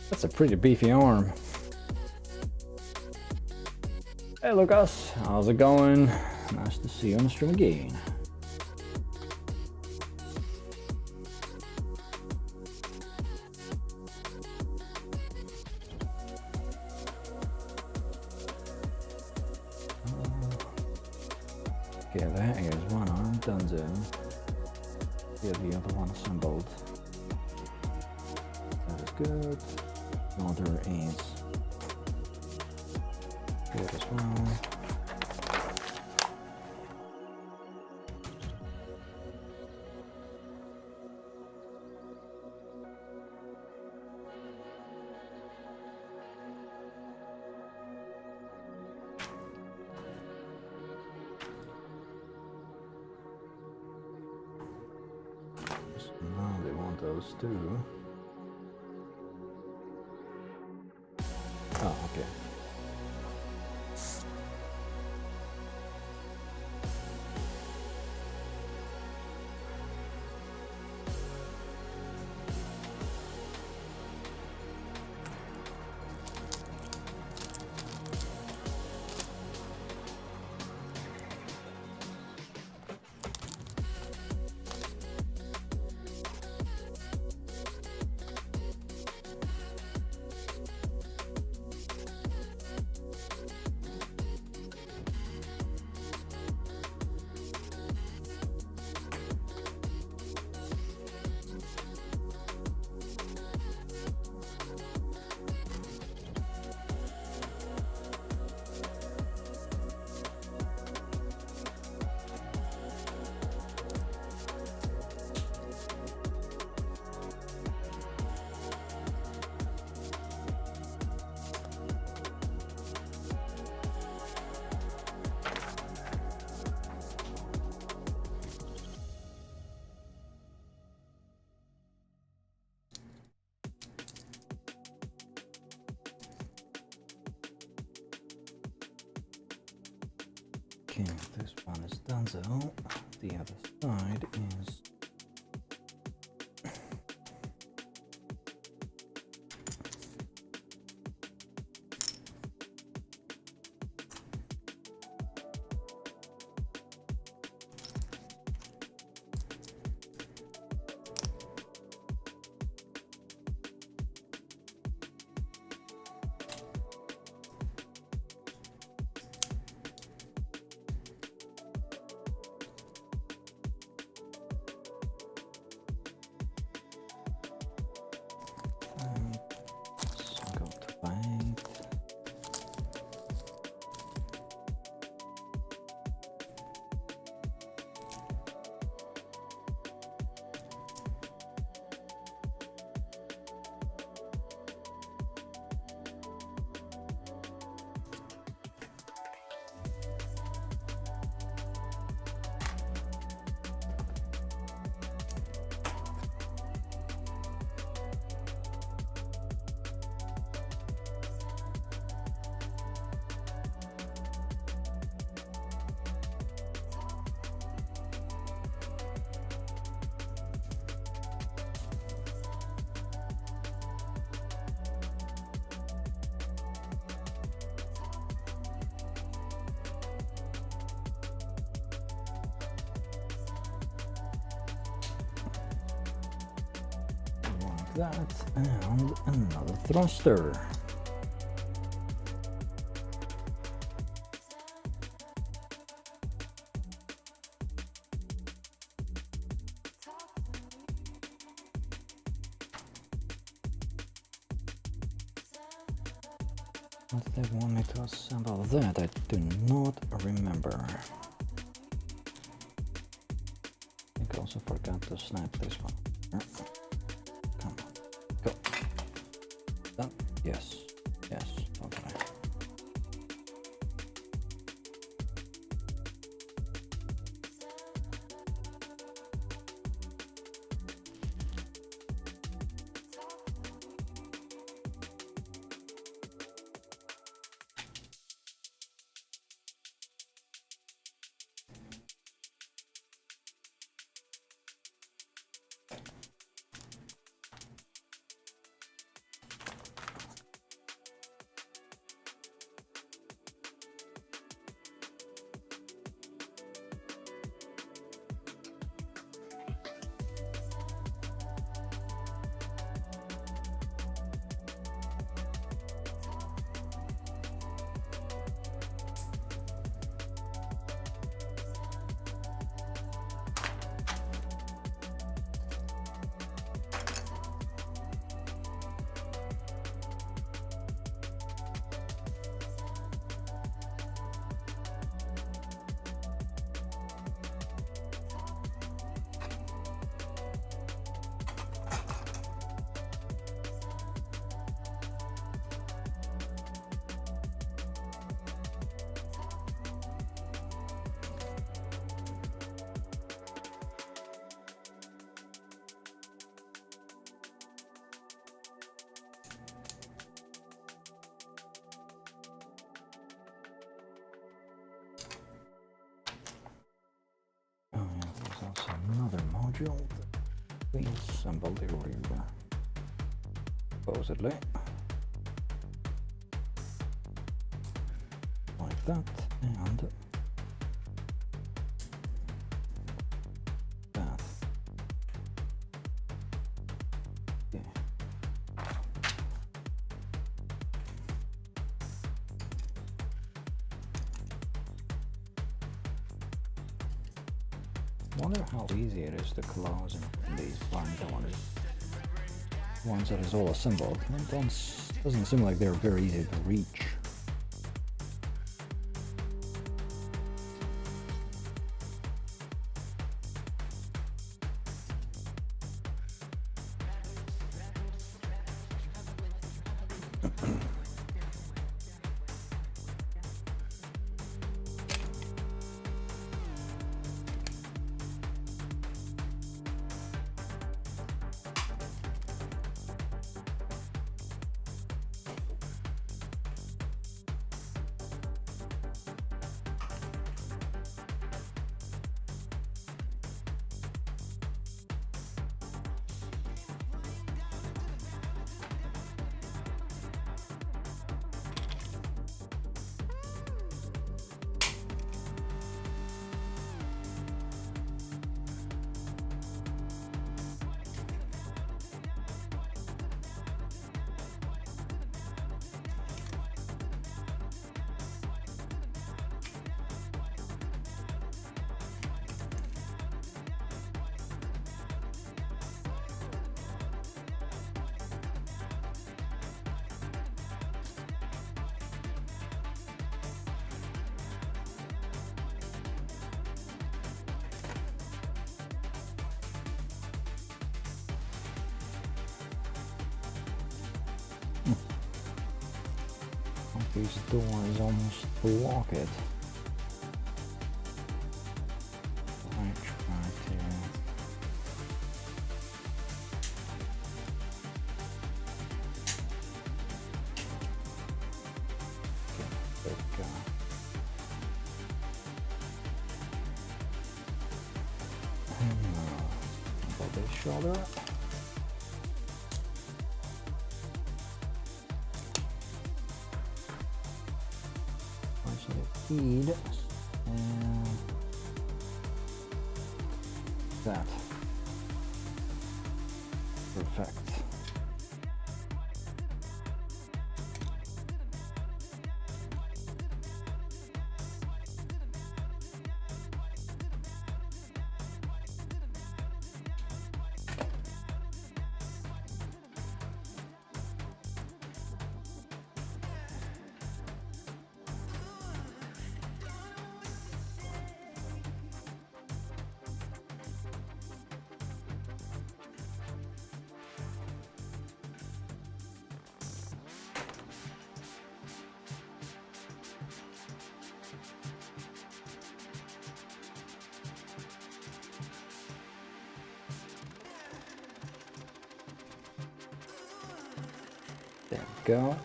That's a pretty beefy arm. Hey Lucas, how's it going? Nice to see you on the stream again. Okay, there is one arm done then. Here the other one assembled. That is good. Another is good as well. Now they want those too. Oh, okay. Okay, this one is done so. The other side is that and another thruster. What did they want me to assemble that? I do not remember. I think I also forgot to snap this one. Come on, go. Done? Yes, yes, okay. module we assembled earlier, supposedly. Like that, and that. Okay. I wonder how easy it is to close in these blind corners. Once it is all assembled, it doesn't seem like they're very easy to reach. These doors almost block it. I try to. Okay, there we go. And about this shoulder. Feed and that. Perfect. There we go.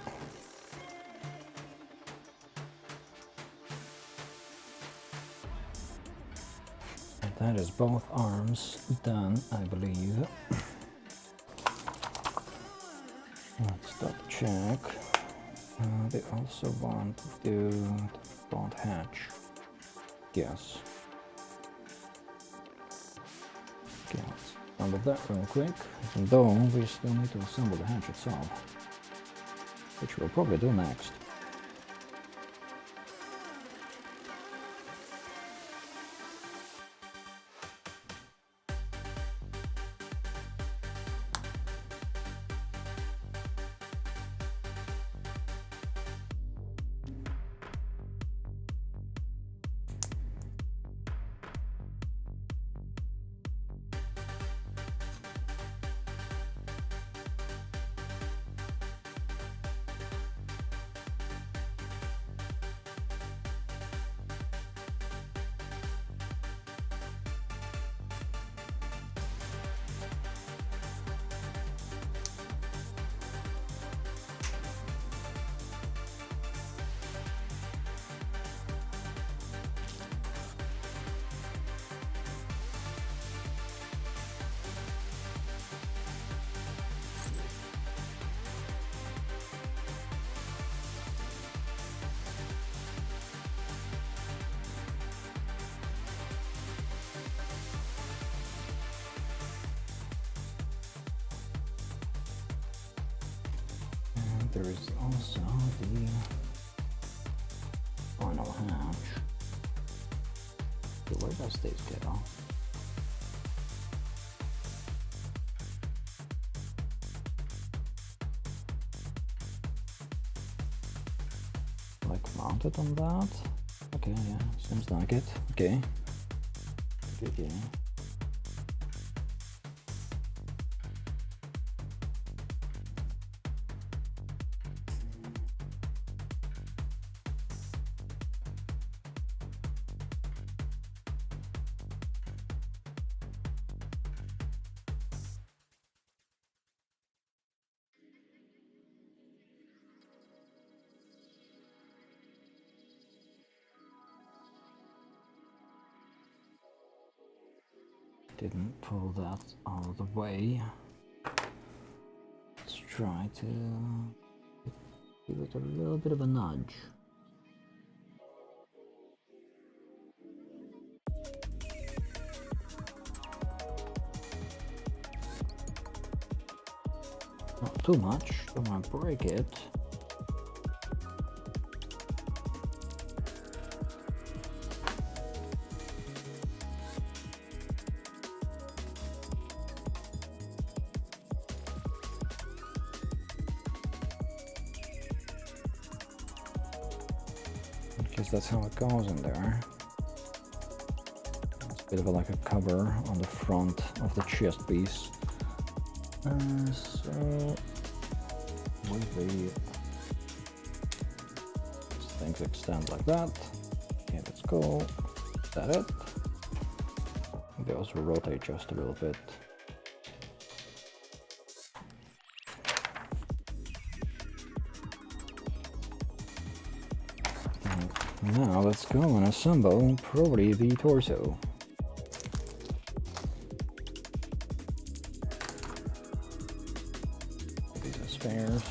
And that is both arms done, I believe. Let's double check. They also want to do the front hatch. Yes. Okay, let's assemble that real quick. Even though we still need to assemble the hatch itself, which we'll probably do next. there is also the final hatch. So where does this go? Like mounted on that? Okay, yeah, seems like it. Okay. Okay. Didn't pull that out of the way. Let's try to give it a little bit of a nudge. Not too much, don't want to break it. Because that's how it goes in there. It's a bit of like a cover on the front of the chest piece. So with these things extend like that. Okay, let's go. Is that it? They also rotate just a little bit. Now let's go and assemble probably the torso. These are spares,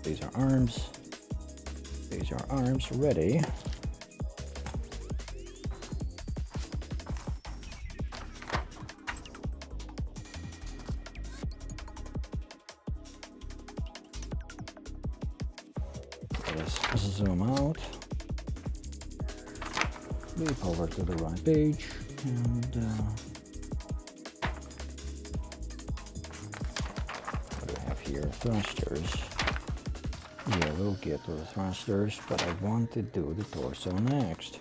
these are arms, these are arms ready. Let's zoom out. Leap over to the right page and what do we have here? Thrusters. Yeah, we'll get to the thrusters, but I want to do the torso next.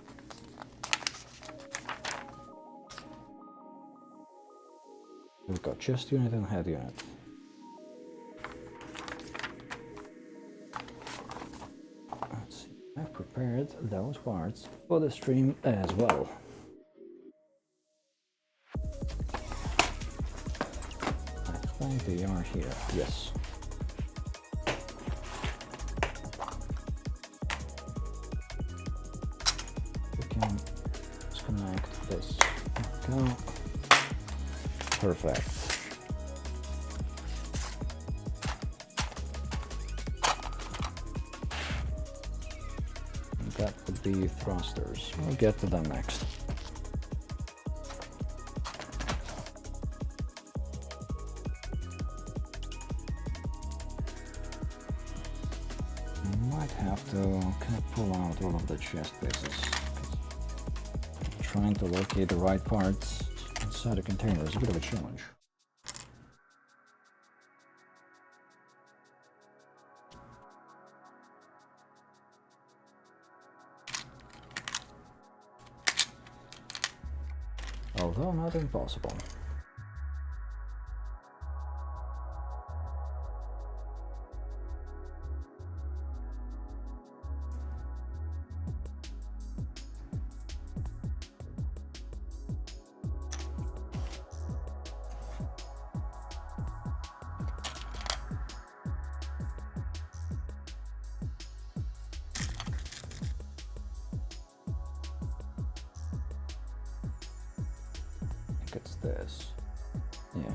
We've got chest unit and head unit. Let's see. I've prepared those parts for the stream as well. I think they are here. Yes. We can disconnect this. There we go. Perfect. That would be thrusters. We'll get to them next. Might have to kind of pull out all of the chest pieces. Trying to locate the right parts inside a container is a bit of a challenge. Although not impossible. It's this. Yeah.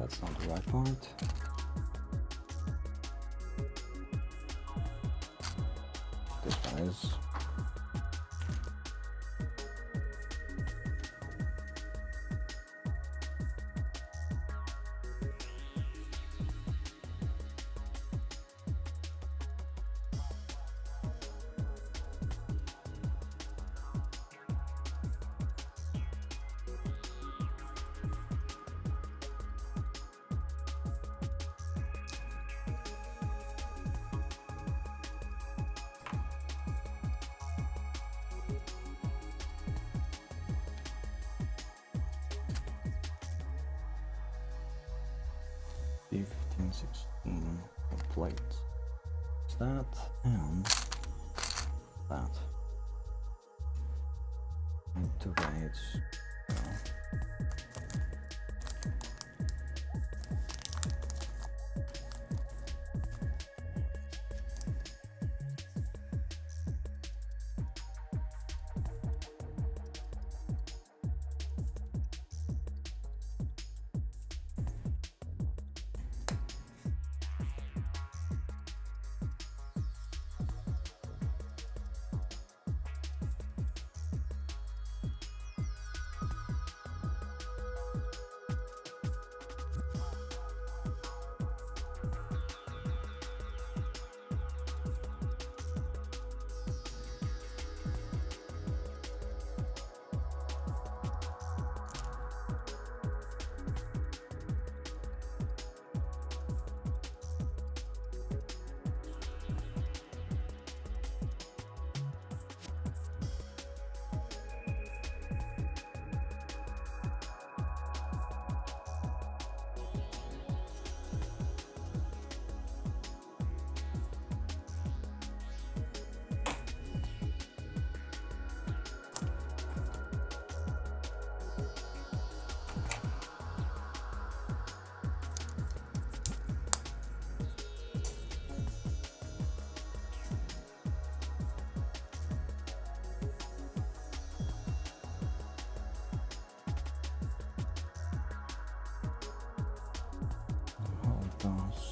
that's not the right part. This one is. B1516 plate. It's that and that. And 2 plates.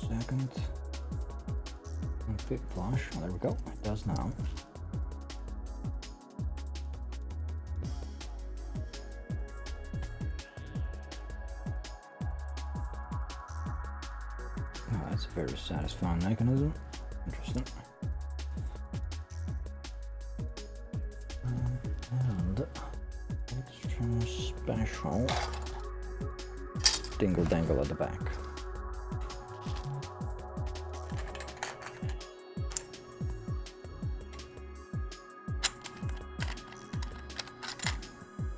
Second and fit flush. Oh, there we go. It does now. Oh, that's a very satisfying mechanism. Interesting. And extra special dingle dangle at the back.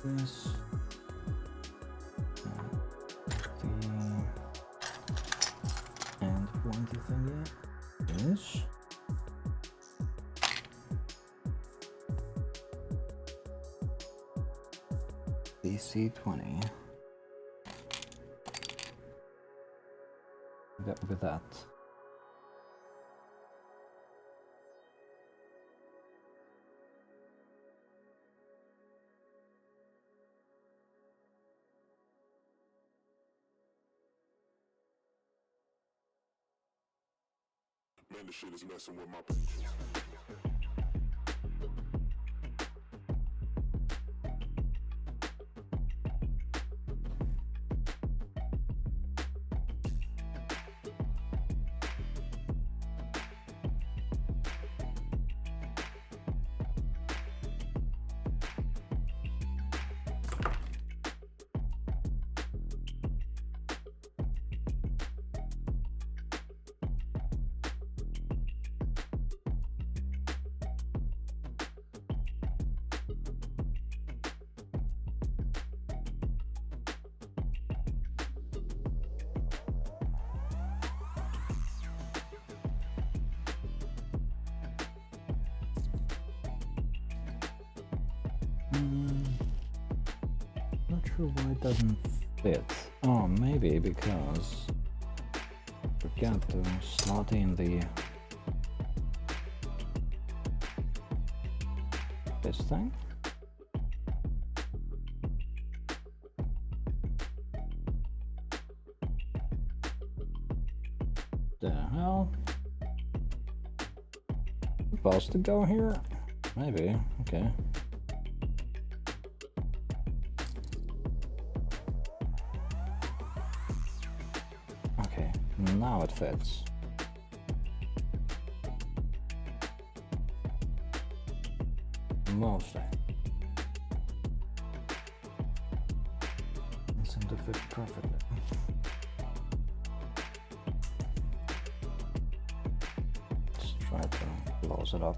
This and pointy thing here. This. DC20. Look at that. Man, this shit is messing with my patience. Not sure why it doesn't fit. Oh, maybe because I forgot to slot in this thing. The hell? Supposed to go here? Maybe. Okay. Okay, now it fits. Mostly. It seemed to fit perfectly. Let's try to close it up.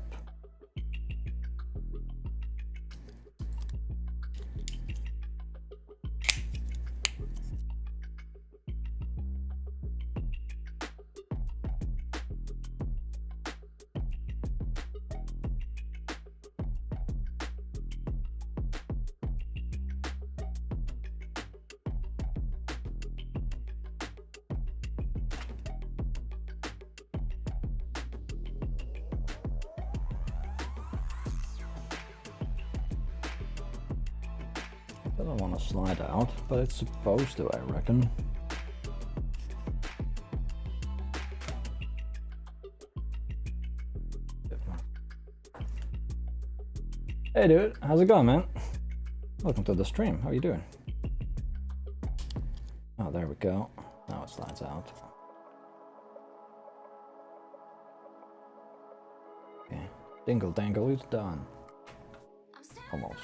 Doesn't want to slide out, but it's supposed to, I reckon. Hey dude, how's it going, man? Welcome to the stream. How are you doing? Oh, there we go. Now it slides out. Okay. Dingle dangle is done. Almost.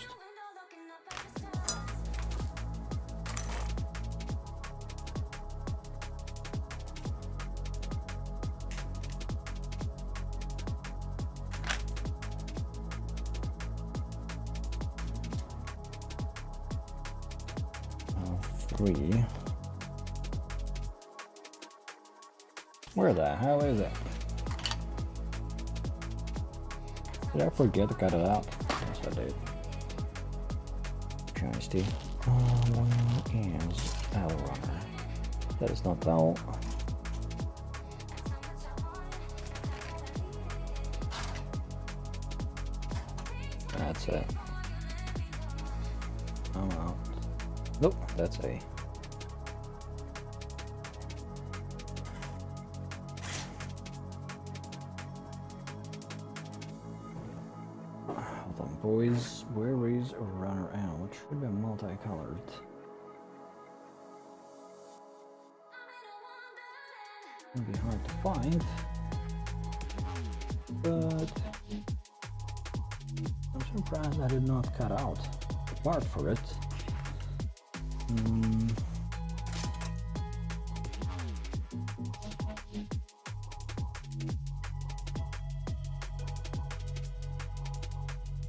Three. Where the hell is it? Did I forget to cut it out? Yes, I did. Chinese tea. Is L runner. That is not L. That's it. I'm out. Nope, that's A. Hold on, boys. Where is runner L? It should be multicolored. It'll be hard to find, but I'm surprised I did not cut out the part for it.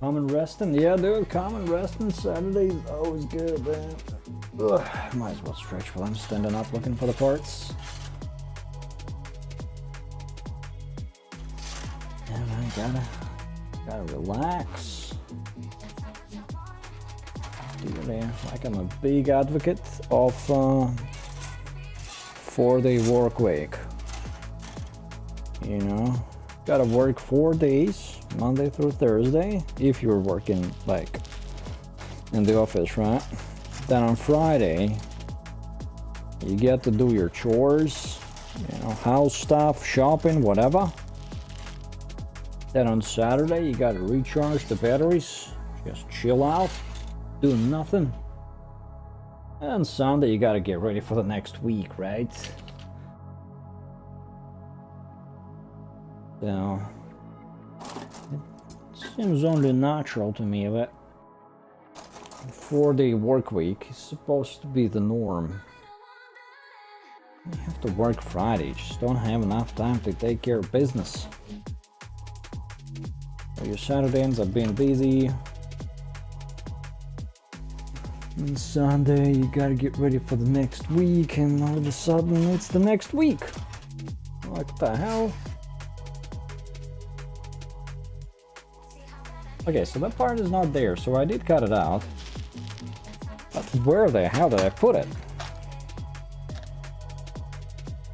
Common resting? Yeah, dude, common resting Saturday is always good, man. Ugh, might as well stretch while I'm standing up looking for the parts. And I gotta relax. Dude, like I'm a big advocate of 4-day work week. You know, gotta work 4 days, Monday through Thursday, if you're working like in the office, right? Then on Friday, you get to do your chores, you know, house stuff, shopping, whatever. Then on Saturday, you gotta recharge the batteries, just chill out, do nothing. And Sunday, you gotta get ready for the next week, right? So, it seems only natural to me that 4-day work week is supposed to be the norm. You have to work Friday, you just don't have enough time to take care of business. So your Saturday ends up being busy. And Sunday you gotta get ready for the next week, and all of a sudden it's the next week. What the hell? Okay, so that part is not there, so I did cut it out. But where the hell did I put it?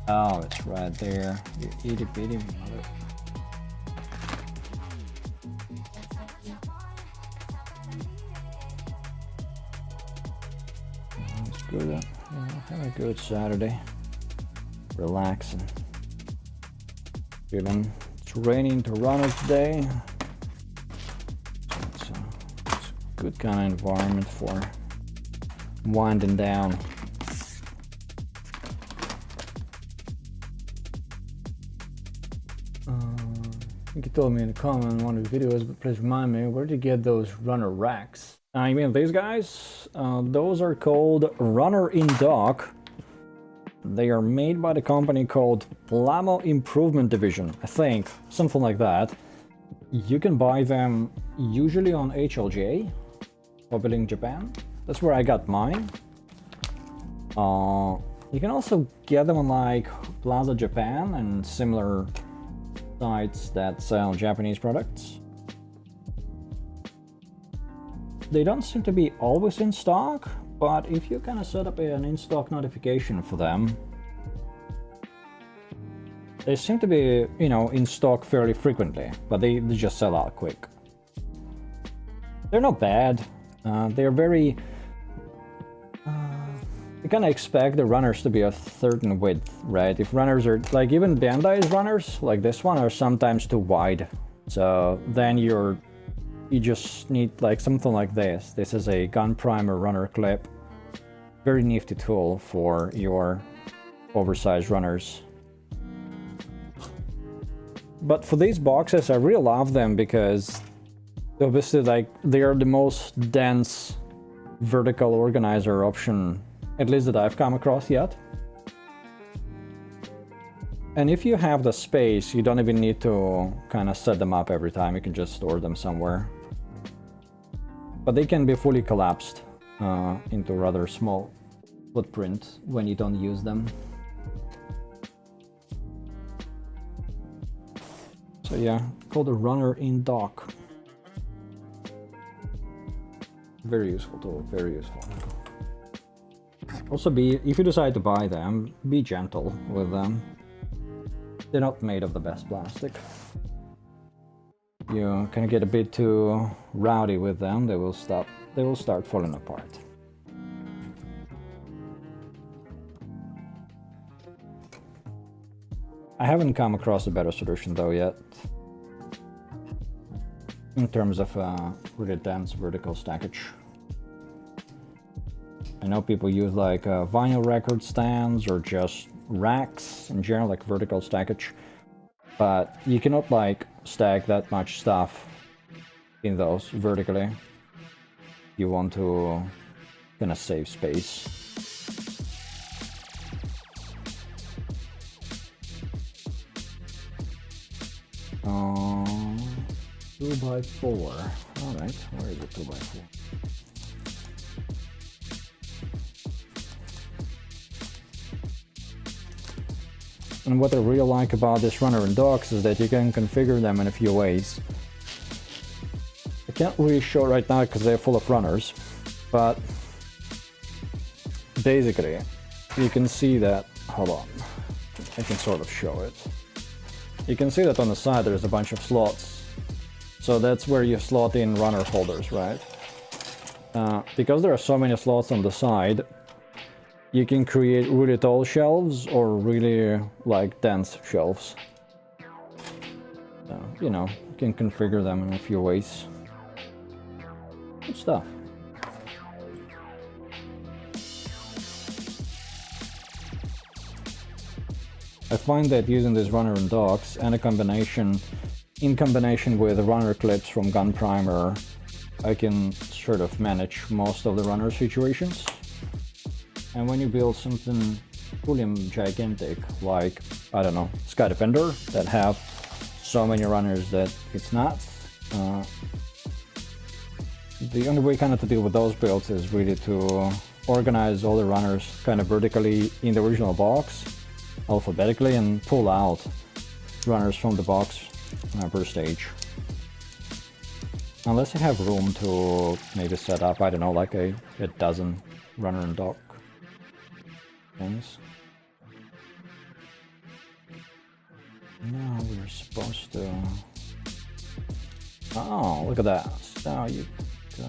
Oh, it's right there. You itty bitty mother. It's good. Have a good Saturday. Relaxing. Given it's raining to runner today, so it's a good kind of environment for winding down. I think you told me in a comment in one of the videos, but please remind me, where did you get those runner racks? I mean, these guys, those are called runner in dock. They are made by the company called Plamo Improvement Division, I think, something like that. You can buy them usually on HLJ, Hobby Japan. That's where I got mine. You can also get them on like Plaza Japan and similar sites that sell Japanese products. They don't seem to be always in stock, but if you kind of set up an in-stock notification for them, they seem to be, you know, in stock fairly frequently, but they just sell out quick. They're not bad. They're very... you kind of expect the runners to be a certain width, right? If runners are, like even Bandai's runners, like this one, are sometimes too wide. So then you just need like something like this. This is a gun primer runner clip. Very nifty tool for your oversized runners. But for these boxes, I really love them because obviously like they are the most dense vertical organizer option, at least that I've come across yet. And if you have the space, you don't even need to kind of set them up every time. You can just store them somewhere. But they can be fully collapsed into rather small footprint when you don't use them. So yeah, called a runner in dock. Very useful tool, very useful. Also if you decide to buy them, be gentle with them. They're not made of the best plastic. You can get a bit too rowdy with them, they will start falling apart. I haven't come across a better solution though yet, in terms of really dense vertical stackage. I know people use like vinyl record stands or just racks in general, like vertical stackage, but you cannot like stack that much stuff in those vertically. You want to kind of save space. Uh, 2x4. Alright, where is the 2x4? And what I really like about this runner and docks is that you can configure them in a few ways. I can't really show it right now because they're full of runners, but basically you can see that, hold on, I can sort of show it. You can see that on the side there's a bunch of slots. So that's where you slot in runner holders, right? Because there are so many slots on the side, you can create really tall shelves or really like dense shelves. So, you know, you can configure them in a few ways. Good stuff. I find that using these runner and docks and in combination with the runner clips from Gun Primer, I can sort of manage most of the runner situations. And when you build something fully gigantic, like, I don't know, Sky Defender, that have so many runners that it's nuts, the only way kind of to deal with those builds is really to organize all the runners kind of vertically in the original box, alphabetically, and pull out runners from the box per stage. Unless you have room to maybe set up, I don't know, like a dozen runner and dock things. Now we're supposed to... Oh, look at that. So you go...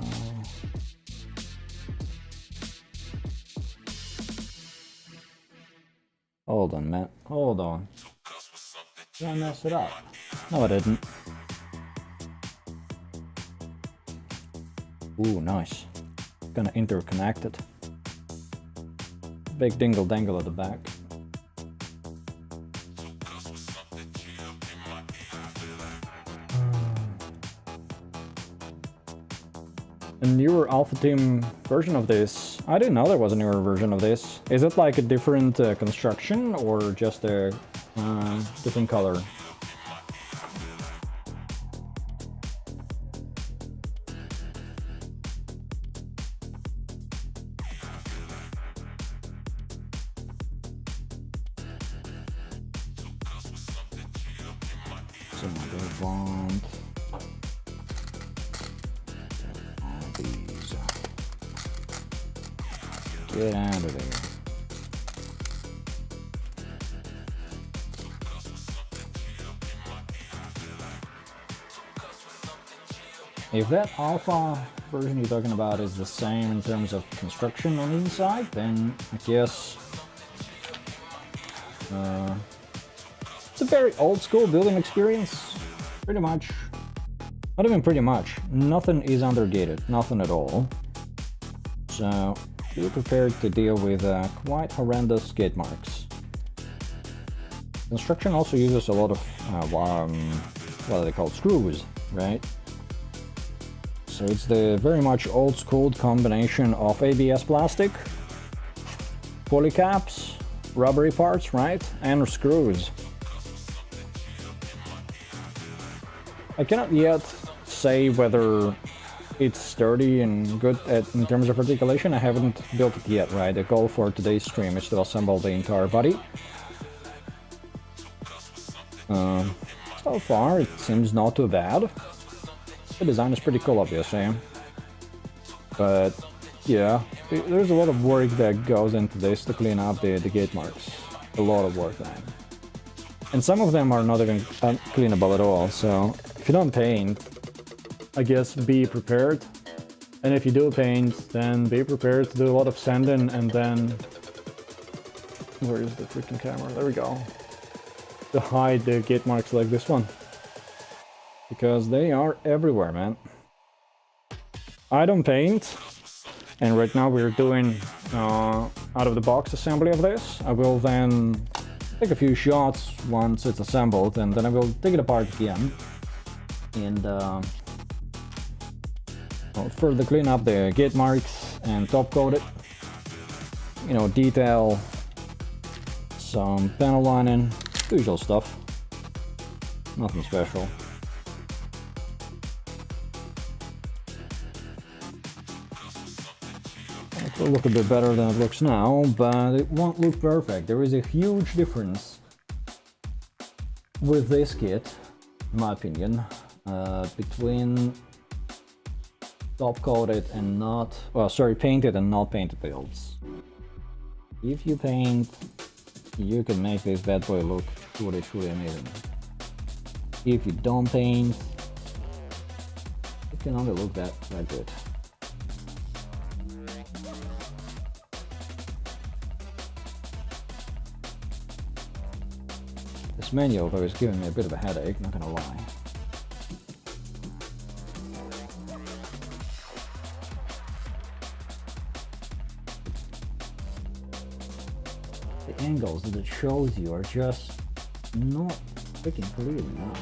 Hold on, man. Hold on. Did I mess it up? No, I didn't. Ooh, nice. Kinda interconnected. Big dingle dangle at the back. A newer Alpha Team version of this. I didn't know there was a newer version of this. Is it like a different construction or just a different color? So another bond. These. Get out of there. If that alpha version you're talking about is the same in terms of construction on the inside, then I guess it's a very old school building experience. Pretty much. Not even pretty much. Nothing is undergated. Nothing at all. So be prepared to deal with quite horrendous gate marks. Construction also uses a lot of what are they called? Screws, right? So it's the very much old school combination of ABS plastic, polycaps, rubbery parts, right? And screws. I cannot yet say whether it's sturdy and good in terms of articulation. I haven't built it yet, right? The goal for today's stream is to assemble the entire body. So far, it seems not too bad. The design is pretty cool, obviously. But, yeah, there's a lot of work that goes into this to clean up the gate marks. A lot of work, man. And some of them are not even cleanable at all, so if you don't paint, I guess be prepared. And if you do paint, then be prepared to do a lot of sanding and then... Where is the freaking camera? There we go. To hide the gate marks like this one. Because they are everywhere, man. I don't paint. And right now we're doing out-of-the-box assembly of this. I will then take a few shots once it's assembled, and then I will take it apart again. And I'll further clean up the gate marks and top coat it. You know, detail some panel lining, usual stuff. Nothing special. It will look a bit better than it looks now, but it won't look perfect. There is a huge difference with this kit, in my opinion, between top coated and not, well, sorry, painted and not painted builds. If you paint, you can make this bad boy look truly, truly amazing. If you don't paint, it can only look that good. This manual, though, is giving me a bit of a headache, not gonna lie. The angles that it shows you are just not freaking clear enough.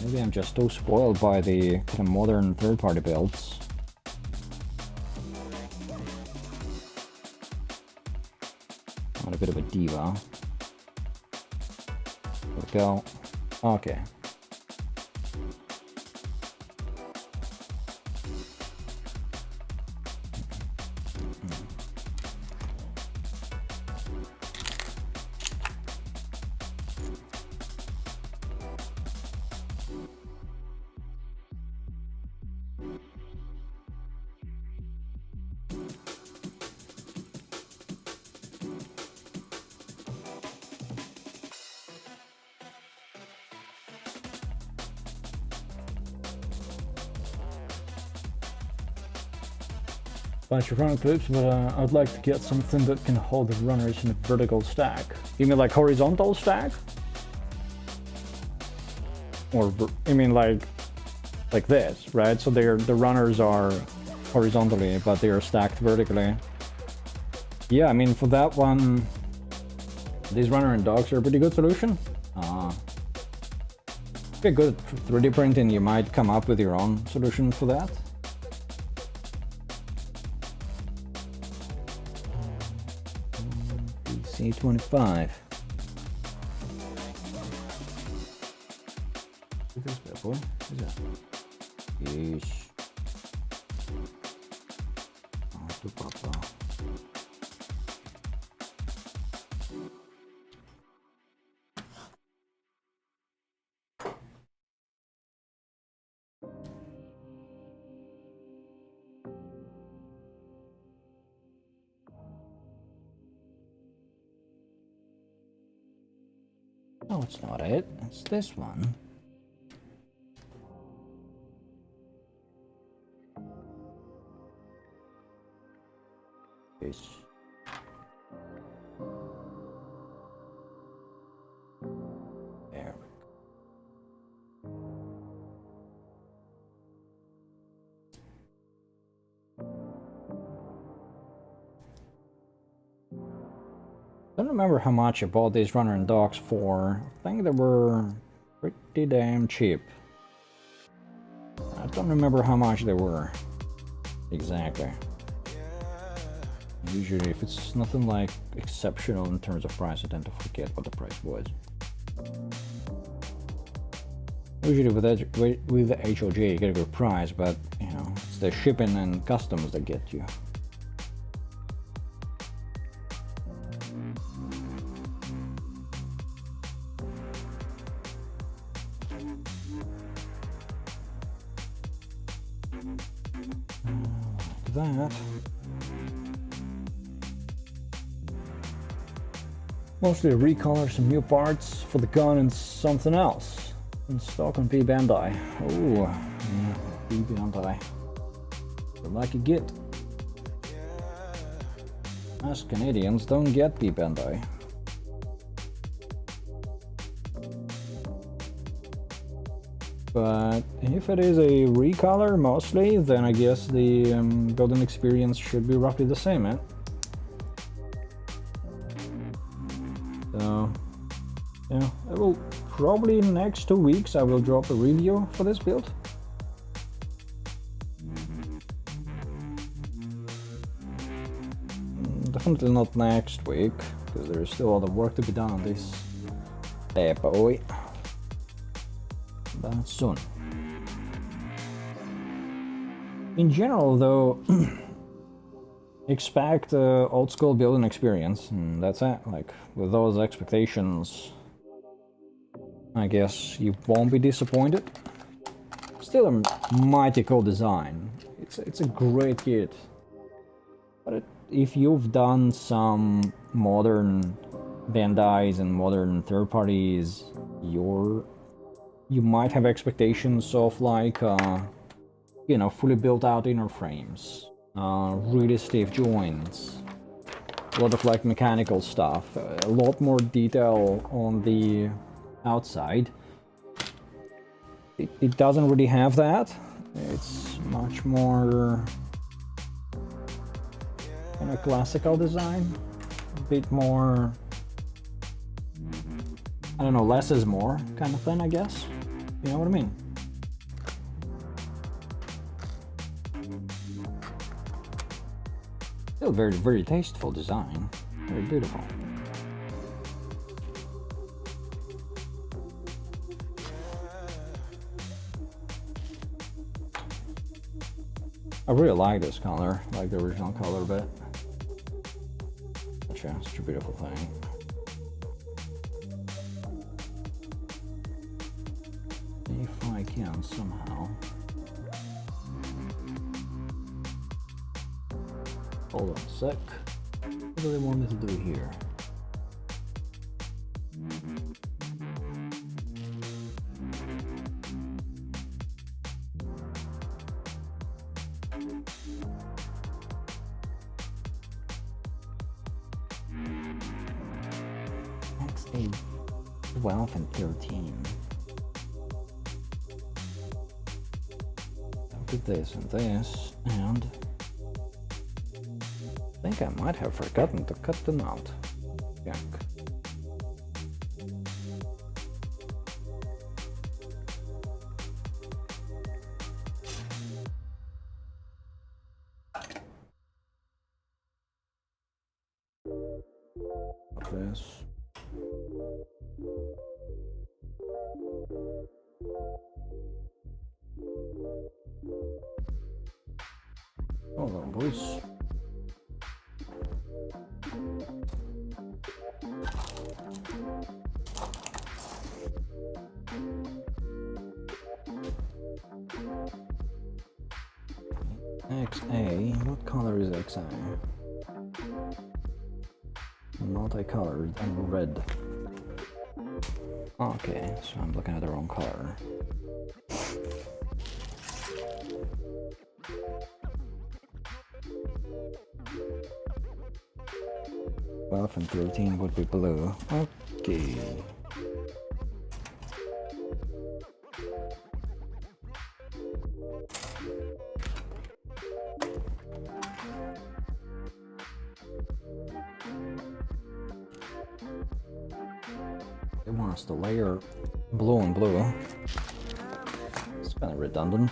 Maybe I'm just too spoiled by the kind of modern third-party builds. I'm a bit of a diva. There we go. Okay. bunch of runner clips, but I'd like to get something that can hold the runners in a vertical stack. You mean like horizontal stack? Or you mean like this, right? So the runners are horizontally, but they are stacked vertically. Yeah, I mean for that one, these runner and dogs are a pretty good solution. If you're good at 3D printing, you might come up with your own solution for that. PC25. This bad boy. Who's that? Yeesh. Oh, to Papa. No, it's not it. It's this one. Yes. There we I don't remember how much I bought these runner and dogs for. I think they were pretty damn cheap. I don't remember how much they were exactly. Usually if it's nothing like exceptional in terms of price, I tend to forget what the price was. Usually with the HOG you get a good price, but you know, it's the shipping and customs that get you. That. Mostly recolor some new parts for the gun and something else. In stock on bandai. Oh, yeah, bandai. The lucky git. Us Canadians don't get bandai. But if it is a recolor mostly, then I guess the building experience should be roughly the same, eh? So, yeah, I will probably in the next 2 weeks I will drop a review for this build. Definitely not next week, because there is still other work to be done on this boy. But soon. In general, though, expect old school building experience, and that's it. Like with those expectations, I guess you won't be disappointed. Still a mighty cool design. It's a great kit, but if you've done some modern Bandais and modern third parties, you might have expectations of like, you know, fully built out inner frames, really stiff joints, a lot of like mechanical stuff, a lot more detail on the outside. It doesn't really have that. It's much more kind of classical design, a bit more, I don't know, less is more kind of thing, I guess. You know what I mean? Still very, very tasteful design. Very beautiful. I really like this color, like the original color a bit. Such a beautiful thing. If I can somehow. Hold on a sec. What do they want me to do here? a 12 and 13. Look at this and this, and I think I might have forgotten to cut them out. Yuck. This. Hold on, boys. XA, what color is XA? Multicolored and red. Okay, so I'm looking at the wrong color. Well, and 13 would be blue. Okay. They want us to layer blue and blue. It's kind of redundant.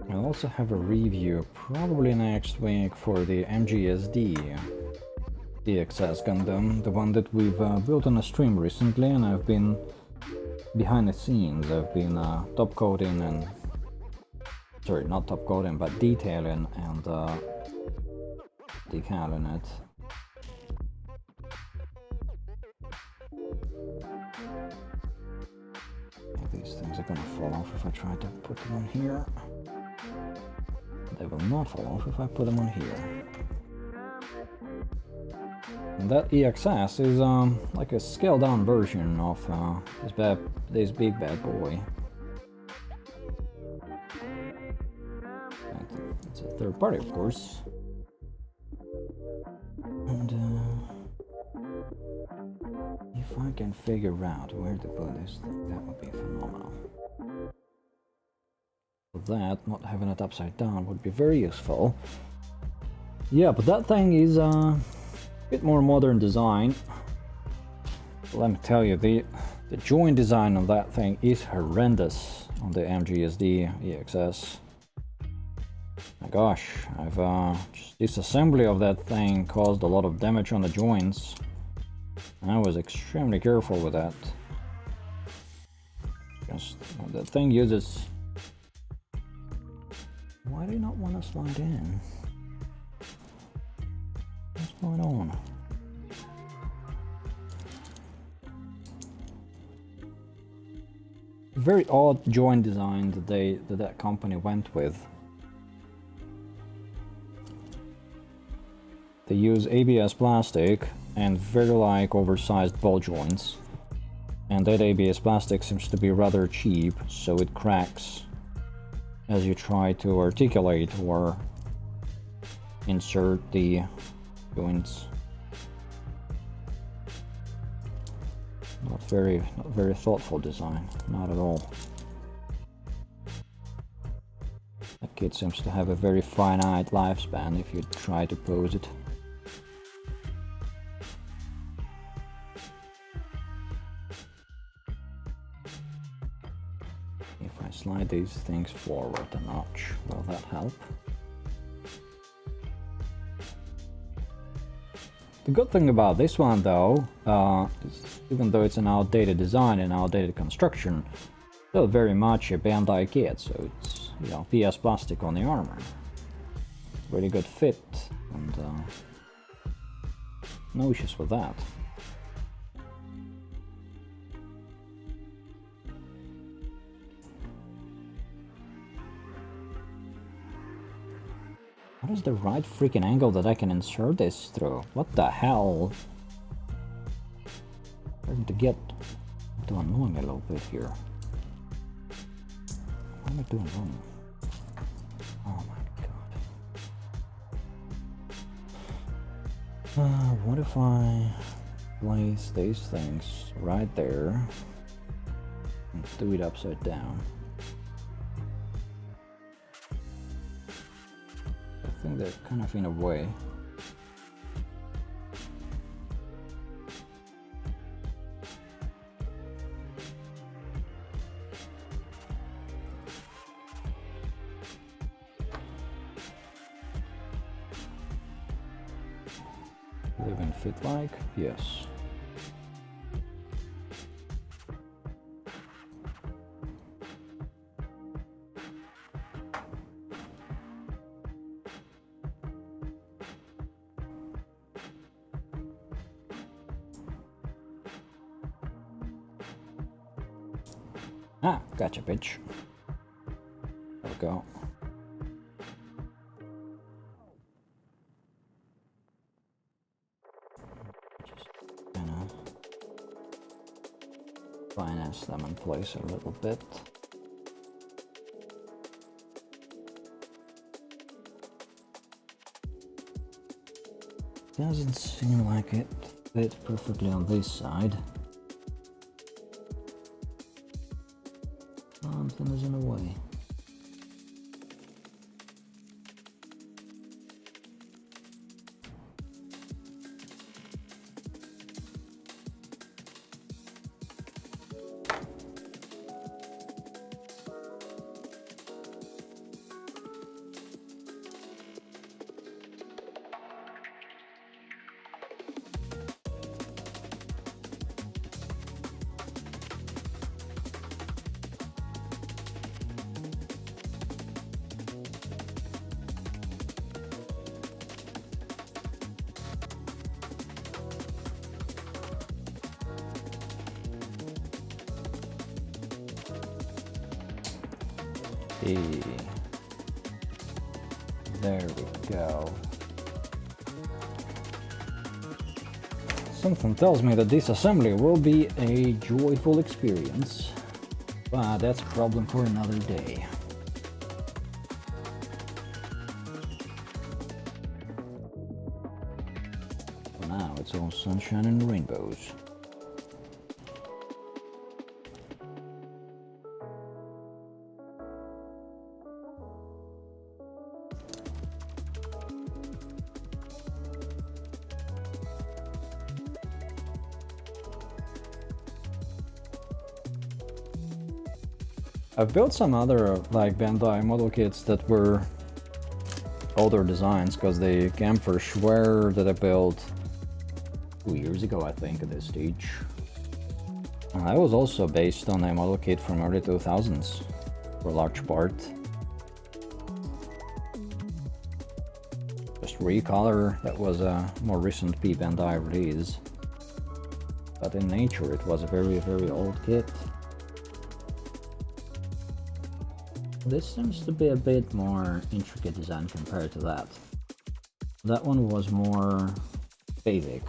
I'll also have a review probably next week for the MGSD DXS Gundam, the one that we've built on a stream recently, and I've been behind the scenes. I've been top coating and sorry, not top coating, but detailing and decaling it. These things are gonna fall off if I try to put them on here. They will not fall off if I put them on here. And that EXS is like a scaled down version of this big bad boy. It's a third party, of course. And if I can figure out where to put this thing, that would be phenomenal. For that, not having it upside down would be very useful. Yeah, but that thing is a bit more modern design. Let me tell you, the joint design on that thing is horrendous on the MGSD EXS. My gosh, just disassembly of that thing caused a lot of damage on the joints. I was extremely careful with that. Just that thing uses. Why do you not want to slide in? What's going on? Very odd joint design that that company went with. They use ABS plastic and very like oversized ball joints, and that ABS plastic seems to be rather cheap, so it cracks as you try to articulate or insert the joints. Not very thoughtful design, not at all. That kit seems to have a very finite lifespan if you try to pose it. If I slide these things forward a notch, will that help? The good thing about this one, though, is even though it's an outdated design and outdated construction, still very much a Bandai kit, so it's, you know, PS plastic on the armor. Really good fit, and no issues with that. What is the right freaking angle that I can insert this through? What the hell? Starting to get to annoy me a little bit here. What am I doing wrong? Oh my god. What if I place these things right there and do it upside down? I think they're kind of in a way. Will even fit like? Yes. Ah, gotcha, bitch. There we go. Just kinda finesse them in place a little bit. Doesn't seem like it fit perfectly on this side. Something is in the way. There we go. Something tells me that this assembly will be a joyful experience, but that's a problem for another day. For now, it's all sunshine and rainbows. I've built some other like Bandai model kits that were older designs, because the camphor Schwer that I built 2 years ago, I think, at this stage, that was also based on a model kit from early 2000s for a large part. Just recolor, that was a more recent P Bandai release, but in nature it was a very, very old kit. This seems to be a bit more intricate design compared to that. That one was more basic.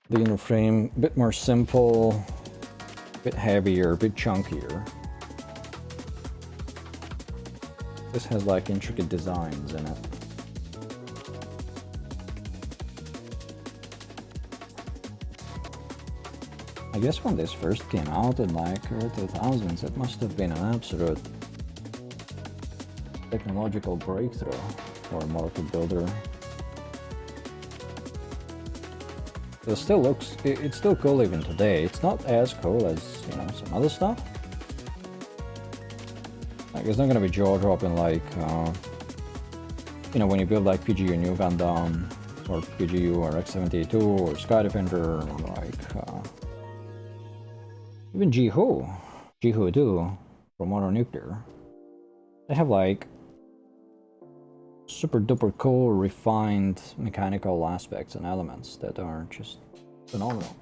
The inner frame, a bit more simple, a bit heavier, a bit chunkier. This has like intricate designs in it. I guess when this first came out in like early 2000s, it must have been an absolute technological breakthrough for a model kit builder. It still looks, it's still cool even today. It's not as cool as, you know, some other stuff. Like, it's not gonna be jaw-dropping like, you know, when you build like PGU New Gundam, or PGU or X-72 or Sky Defender, or like, even Jihu 2 from Modern Nuclear. They have like super duper cool, refined mechanical aspects and elements that are just phenomenal.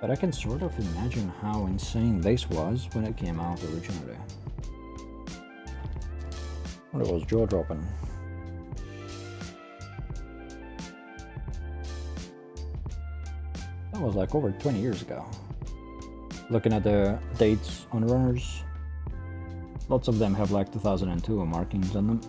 But I can sort of imagine how insane this was when it came out originally. Well, it was jaw-dropping. That was like over 20 years ago. Looking at the dates on runners, lots of them have like 2002 markings on them.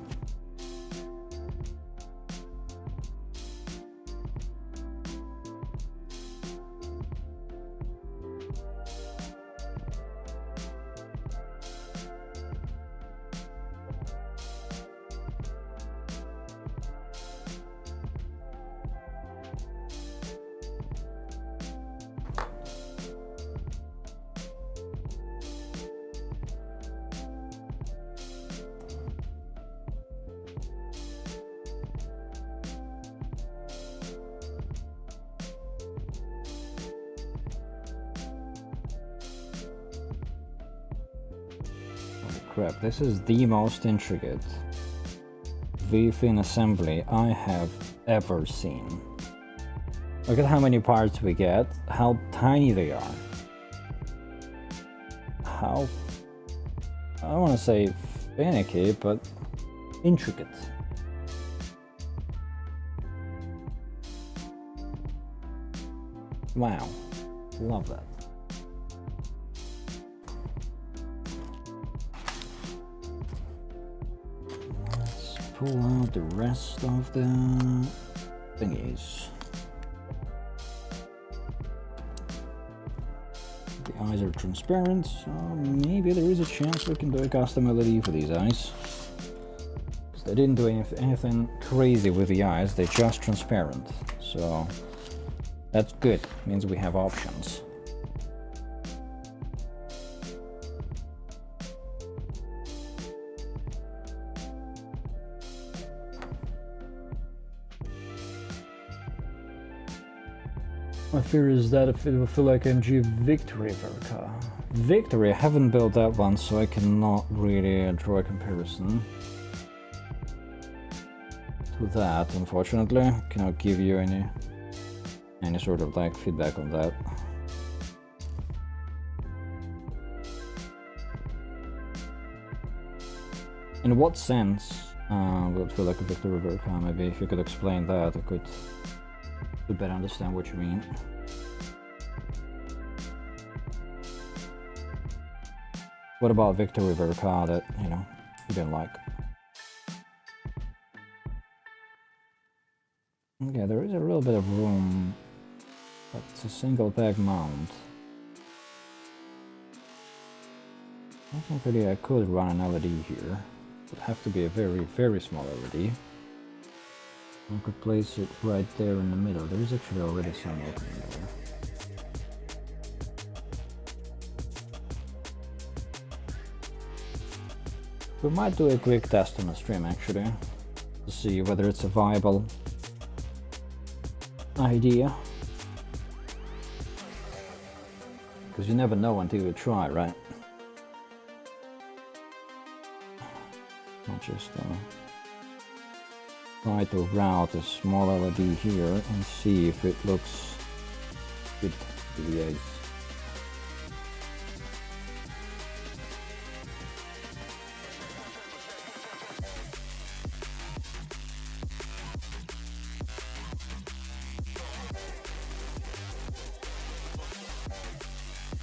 Crap, this is the most intricate V-fin assembly I have ever seen. Look at how many parts we get, how tiny they are. How, I don't want to say finicky, but intricate. Wow, love that. Pull out the rest of the thingies. The eyes are transparent, so maybe there is a chance we can do a custom LED for these eyes. Because they didn't do anything crazy with the eyes, they're just transparent. So that's good, means we have options. My fear is that if it will feel like MG Victory Verca. Victory, I haven't built that one, so I cannot really draw a comparison to that, unfortunately. Cannot give you any sort of like feedback on that. In what sense will it feel like a Victory Verca? Maybe if you could explain that, I could better understand what you mean. What about Victory Verca that, you know, you don't like? Okay, there is a little bit of room, but it's a single peg mount. I think really I could run an LED here. It would have to be a very, very small LED. I could place it right there in the middle. There is actually already some opening there. We might do a quick test on the stream actually, to see whether it's a viable idea. Because you never know until you try, right? Not just try to route a small LED here and see if it looks good to the eyes.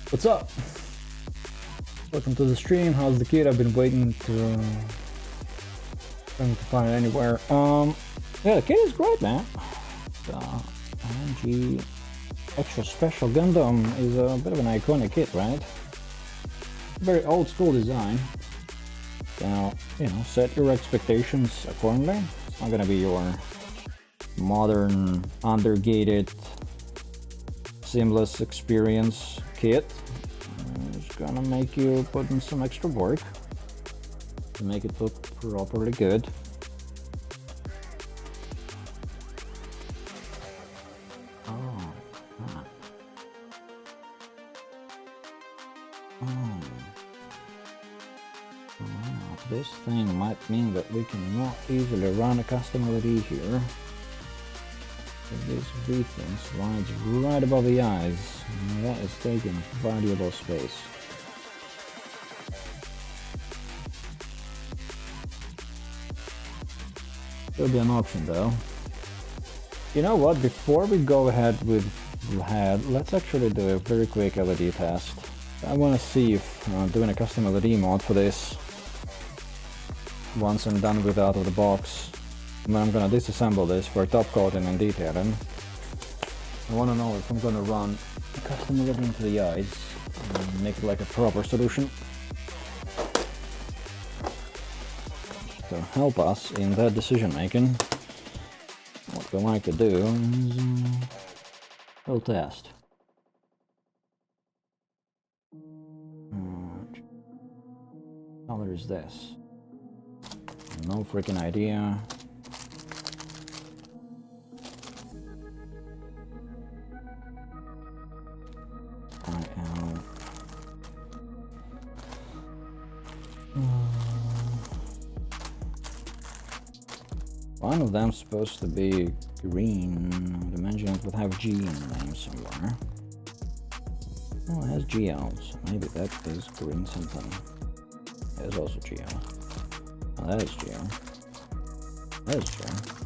What's up? Welcome to the stream. How's the kid? I've been waiting to find it anywhere. Yeah, the kit is great, man. The MG Extra Special Gundam is a bit of an iconic kit, right? Very old school design. So, you know, set your expectations accordingly. It's not gonna be your modern, undergated, seamless experience kit. It's gonna make you put in some extra work to make it look properly good. This thing might mean that we cannot easily run a custom LED here. This V thing slides right above the eyes. And that is taking valuable space. Could be an option though. You know what? Before we go ahead with head, let's actually do a very quick LED test. I want to see if doing a custom LED mod for this, once I'm done with out of the box, when I'm gonna disassemble this for top coating and detailing, I want to know if I'm gonna run a custom LED into the eyes and make it like a proper solution. To help us in that decision making, what we like to do is we'll test. What color is this? No freaking idea. One of them's supposed to be green. The mentioned would have G in the name somewhere. Oh, it has GL, so maybe that is green something. There's also GL. Oh, that is GL. That is GL.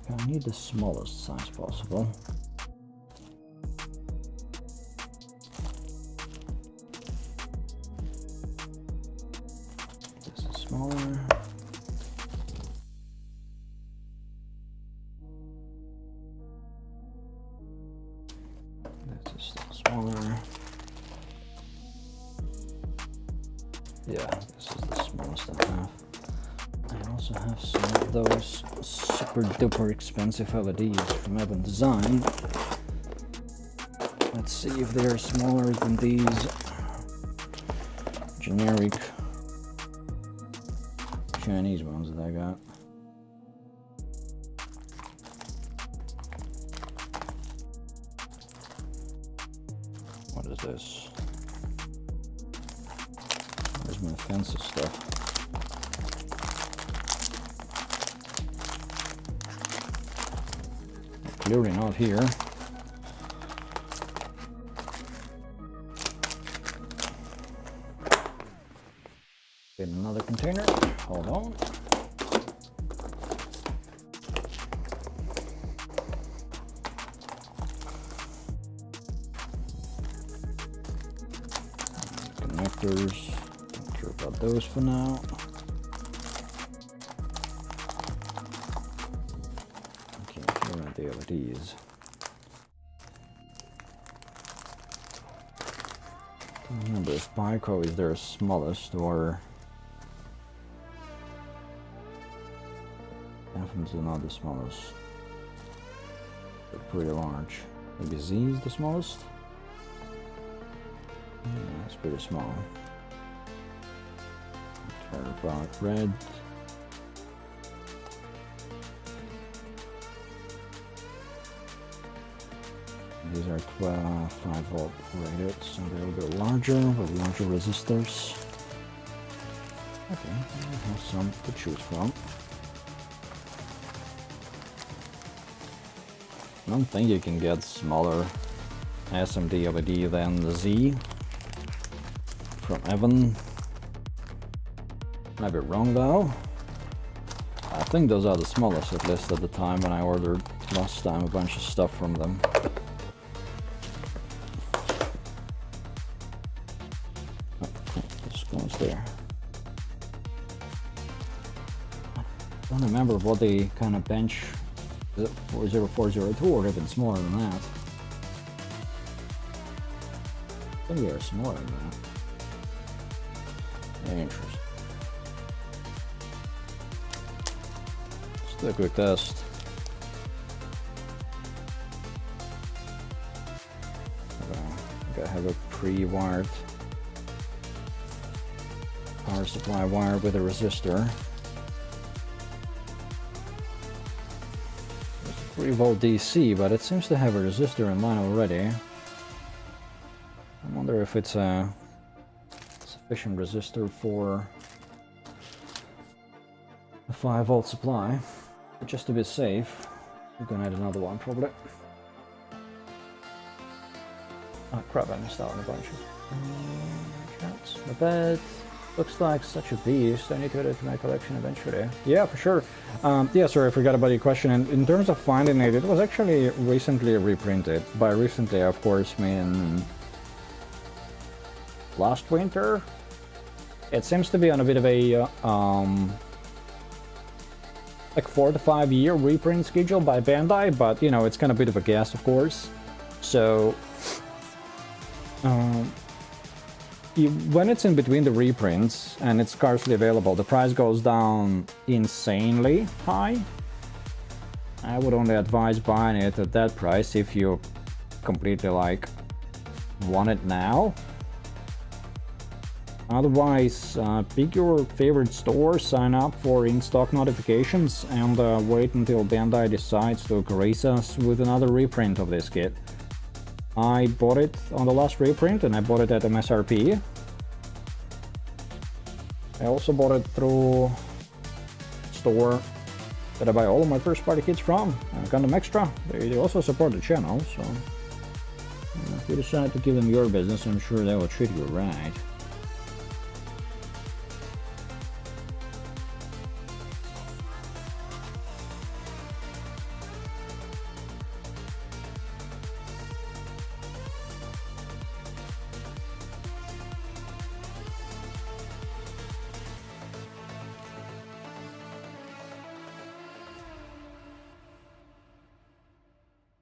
I need the smallest size possible. This is smaller. This is still smaller. Yeah, this is the smallest I have. I also have some of those super duper expensive LEDs from Evan Design. Let's see if they are smaller than these generic Chinese ones that I got. What is this? Where's my fancy stuff? Clearly not here. Get another container. Hold on. Connectors. Don't care about those for now. The LEDs. I don't remember if Pico is their smallest or definitely not the smallest. They're pretty large. Maybe Z is the smallest? Yeah, it's pretty small. Care about red. These are 5-volt rated, so they're a little bit larger with larger resistors. Okay, we have some to choose from. I don't think you can get smaller SMD LED than the Z from Evan. Might be wrong though. I think those are the smallest, at least at the time when I ordered last time a bunch of stuff from them. There. I don't remember what the kind of bench is it 40402 or even smaller than that. I think they are smaller than that. Very interesting. Let's do a quick test. I think I have a pre-wired power supply wire with a resistor. It's a 3-volt DC, but it seems to have a resistor in line already. I wonder if it's a sufficient resistor for a 5-volt supply, but just to be safe, we're gonna add another one probably. Oh crap, I missed out on a bunch of chats. My bad. Looks like such a beast. I need to add it to my collection eventually. Yeah, for sure. Yeah, sorry, I forgot about your question. And in terms of finding it, it was actually recently reprinted. By recently, of course, mean last winter. It seems to be on a bit of a like 4 to 5 year reprint schedule by Bandai, but you know, it's kind of a bit of a guess, of course. So when it's in between the reprints and it's scarcely available, the price goes down insanely high. I would only advise buying it at that price if you completely like want it now. Otherwise, pick your favorite store, sign up for in-stock notifications, and wait until Bandai decides to grace us with another reprint of this kit. I bought it on the last reprint, and I bought it at MSRP. I also bought it through a store that I buy all of my first-party kits from, Gundam Extra. They also support the channel, so if you decide to give them your business, I'm sure they will treat you right.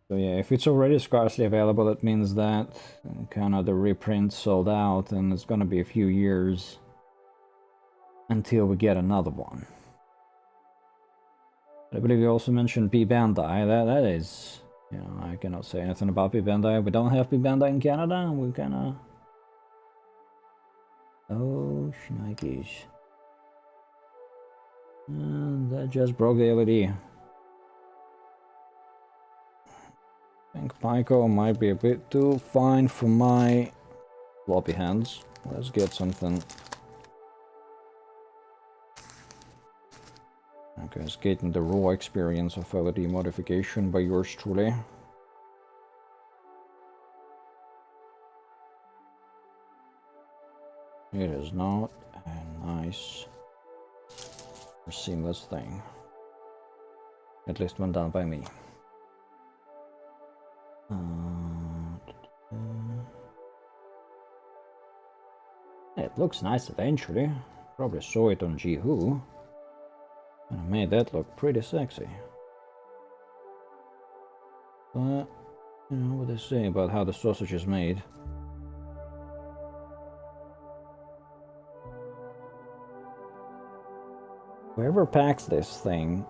So yeah, if it's already scarcely available, it means that kind of the reprint sold out, and it's gonna be a few years until we get another one. I believe you also mentioned P Bandai. That is, you know, I cannot say anything about P Bandai. We don't have P Bandai in Canada, and we kinda... Oh, shnikes. And that just broke the LED. I think Pico might be a bit too fine for my floppy hands. Let's get something. Okay, it's getting the raw experience of LED modification by yours truly. It is not a nice or seamless thing. At least when done by me. It looks nice eventually. Probably saw it on Jihu. And I made that look pretty sexy. But, you know what they say about how the sausage is made. Whoever packs this thing,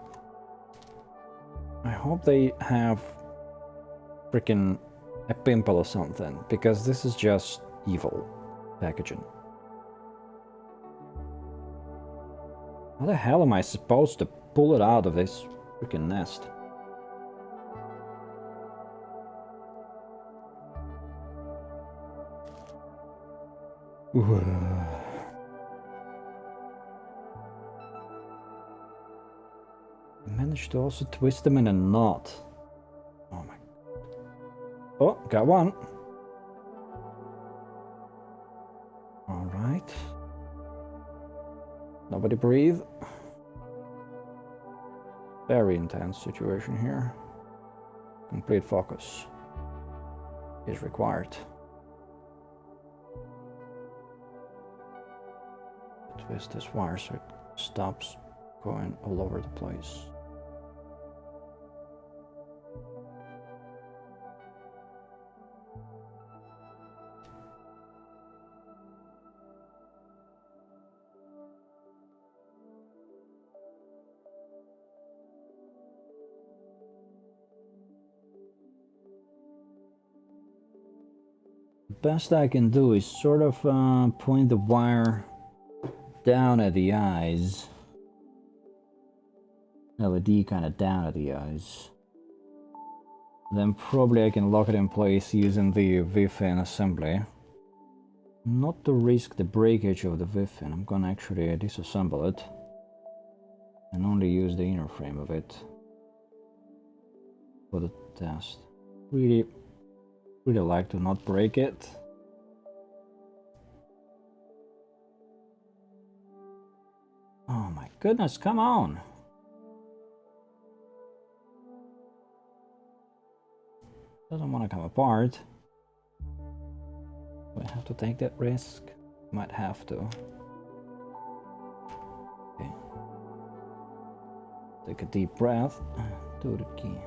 I hope they have freaking a pimple or something, because this is just evil packaging. How the hell am I supposed to pull it out of this freaking nest? I managed to also twist them in a knot. Oh my... Oh, got one. All right. Nobody breathe. Very intense situation here. Complete focus is required. Twist this wire so it stops going all over the place. Best I can do is sort of point the wire down at the eyes. LED kind of down at the eyes. Then probably I can lock it in place using the VFIN assembly. Not to risk the breakage of the VFIN, I'm gonna actually disassemble it. and only use the inner frame of it for the test. Really like to not break it. Oh my goodness, come on! Doesn't want to come apart. Do I have to take that risk? Might have to. Okay. Take a deep breath. Do the key.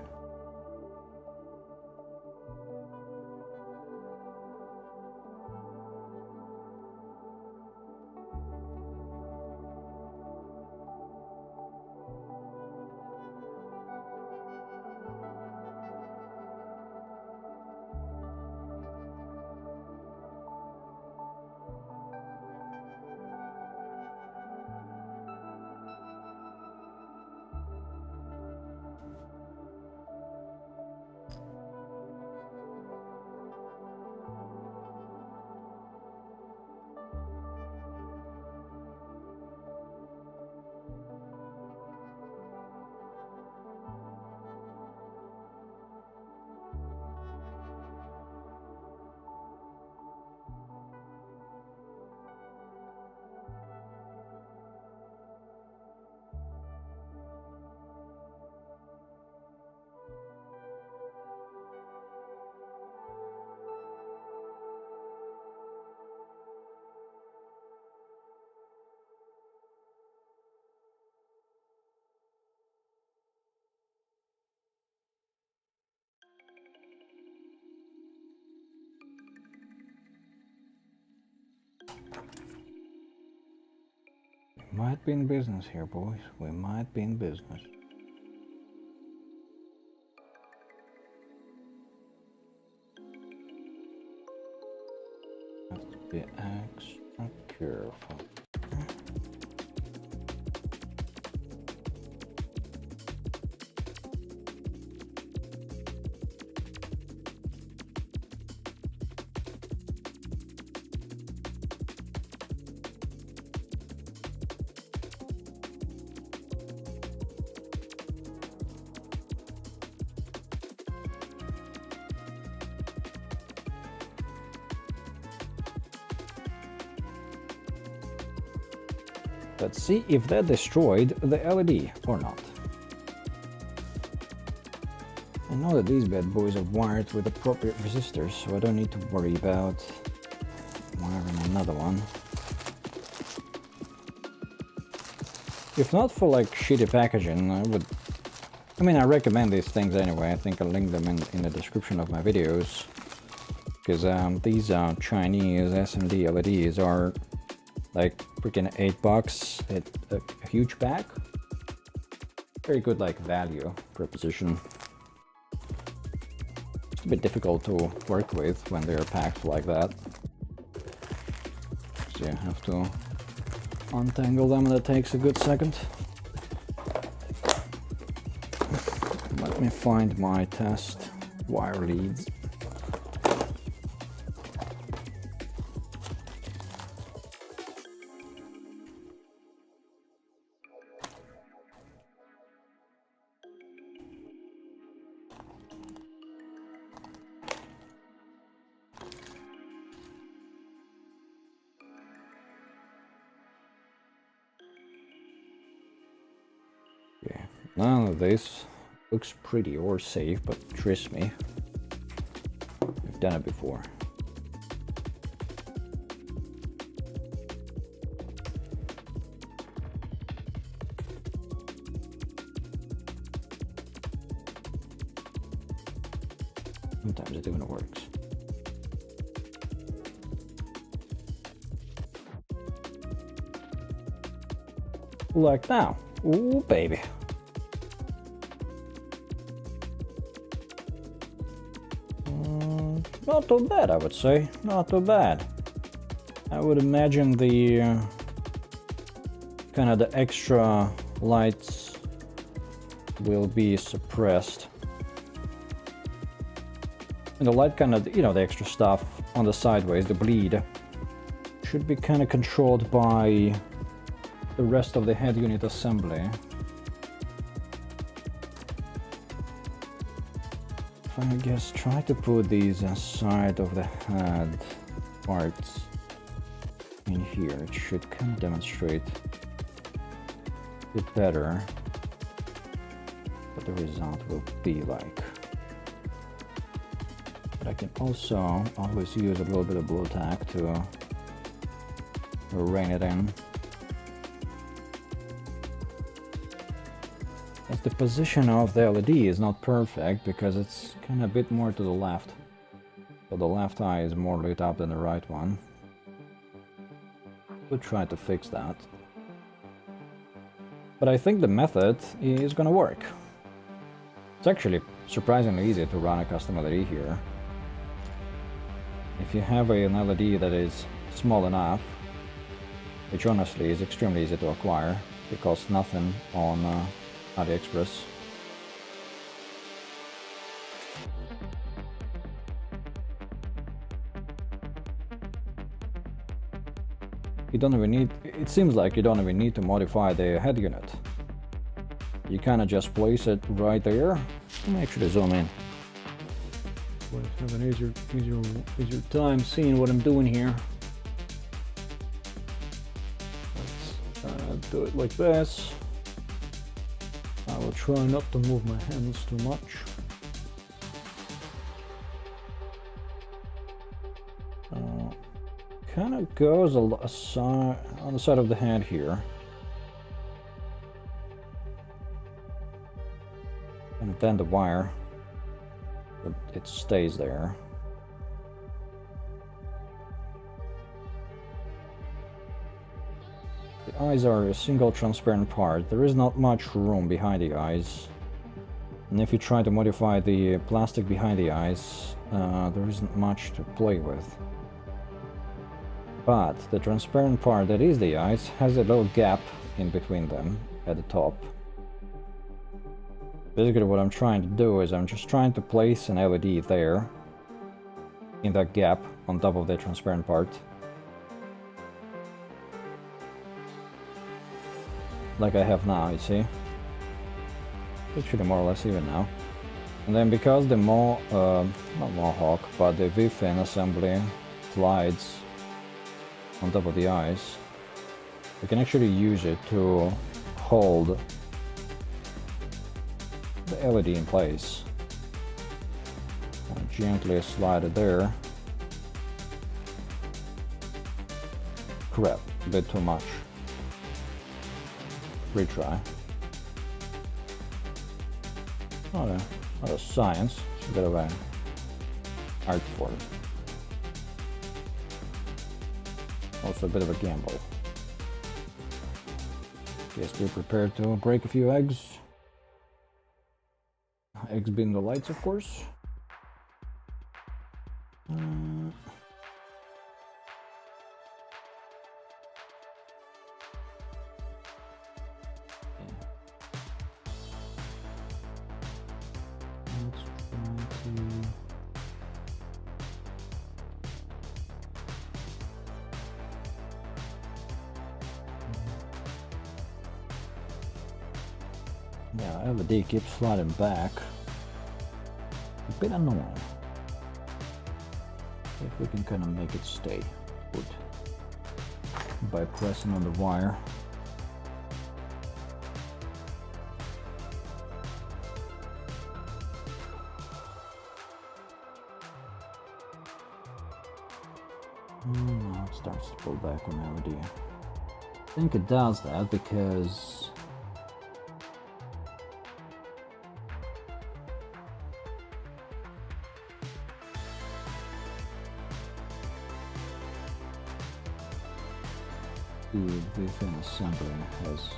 We might be in business here, boys. We might be in business. Have to be extra careful. Let's see if that destroyed the LED or not. I know that these bad boys are wired with appropriate resistors, so I don't need to worry about wiring another one. If not for like shitty packaging, I recommend these things anyway. I think I'll link them in the description of my videos. Because these Chinese SMD LEDs are like freaking $8 at a huge pack. Very good like value proposition. It's a bit difficult to work with when they're packed like that. So you have to untangle them, and that takes a good second. Let me find my test wire leads. Okay, none of this looks pretty or safe, but trust me, I've done it before. Sometimes it even works. Like now. Ooh, baby. Not too bad, I would say. Not too bad. I would imagine the kind of the extra lights will be suppressed. And the light kind of, you know, the extra stuff on the sideways, the bleed, should be kind of controlled by the rest of the head unit assembly. if I guess try to put these side of the head parts in here, it should kind of demonstrate a bit better what the result will be like. But I can also always use a little bit of blue tack to rein it in. As the position of the LED is not perfect because it's kind of a bit more to the left. So the left eye is more lit up than the right one. We'll try to fix that. But I think the method is gonna work. It's actually surprisingly easy to run a custom LED here. If you have an LED that is small enough, which honestly is extremely easy to acquire, it costs nothing on AliExpress. You don't even need, it seems like you don't even need to modify the head unit. You kind of just place it right there. Let me actually zoom in. Have an easier time seeing what I'm doing here. Let's do it like this. I will try not to move my hands too much. Kind of goes on the side of the head here. And then the wire, but it stays there. The eyes are a single transparent part. There is not much room behind the eyes. And if you try to modify the plastic behind the eyes, there isn't much to play with. But the transparent part that is the eyes has a little gap in between them at the top. Basically what I'm trying to do is I'm just trying to place an LED there in that gap on top of the transparent part. Like I have now, you see? Actually more or less even now. And then because the not Mohawk, but the V-fin assembly slides on top of the eyes, we can actually use it to hold the LED in place. And gently slide it there. Crap, a bit too much. Retry. Not a science, it's a bit of an art form. Also a bit of a gamble. Yes, be prepared to break a few eggs. Eggs being the lights, of course. Yeah, LED keeps sliding back. A bit annoying. If we can kind of make it stay put by pressing on the wire. Now it starts to pull back on LED. I think it does that because the V-fin assembly has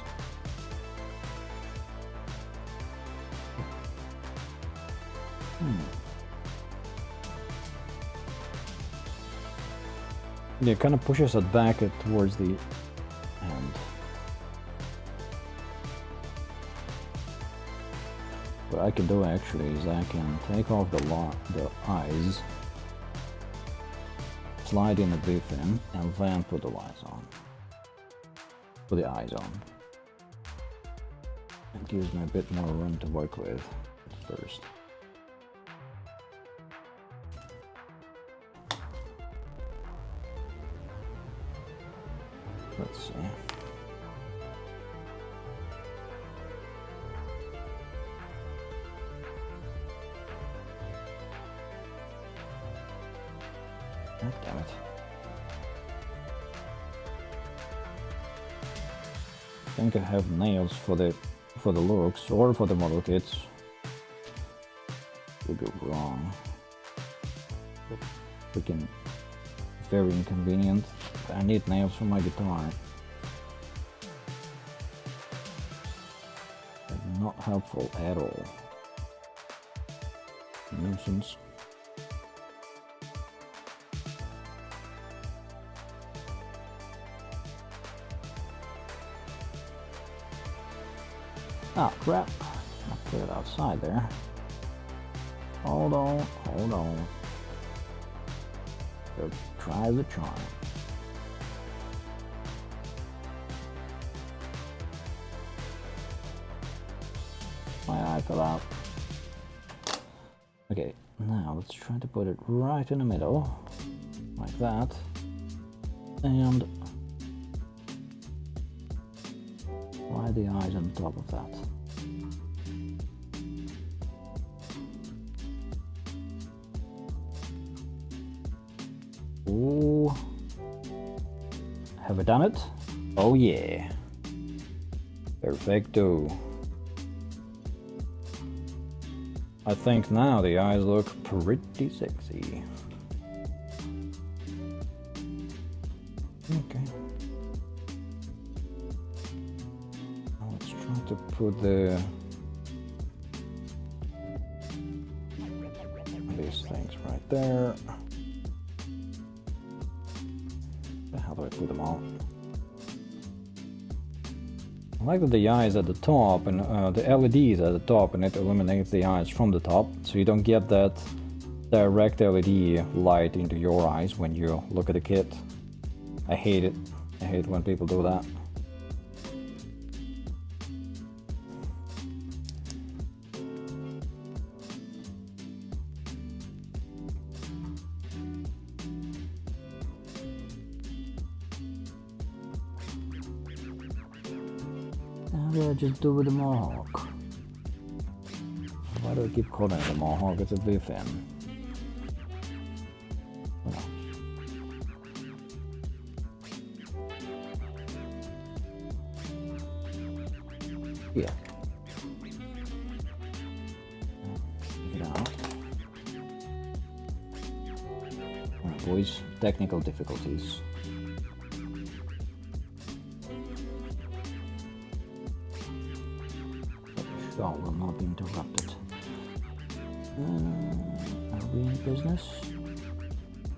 yeah, it kind of pushes it back towards the end. What I can do actually is I can take off the eyes, slide in the V-fin, and then put the lights on. Put the eyes on. It gives me a bit more room to work with at first. Let's see. God damn it. I think I have nails for the looks or for the model kits. Would go wrong. Freaking very inconvenient. I need nails for my guitar. They're not helpful at all. Nuisance. Oh crap, I'll put it outside there. Hold on, hold on. So try the charm. My eye fell out. Okay, now let's try to put it right in the middle, like that. And why the eyes on top of that? Ooh. Have I done it? Oh yeah. Perfecto. I think now the eyes look pretty sexy. Okay. Now let's try to put these things right there. How do I put them all? I like that the eye is at the top and the LED is at the top, and it illuminates the eyes from the top, so you don't get that direct LED light into your eyes when you look at the kit. I hate it. I hate when people do that. How do I just do with the mohawk? Why do I keep calling it a mohawk? It's a V-fin. Oh. Yeah. Take it out. Alright, boys. Technical difficulties. Show will not be interrupted. Are we in business?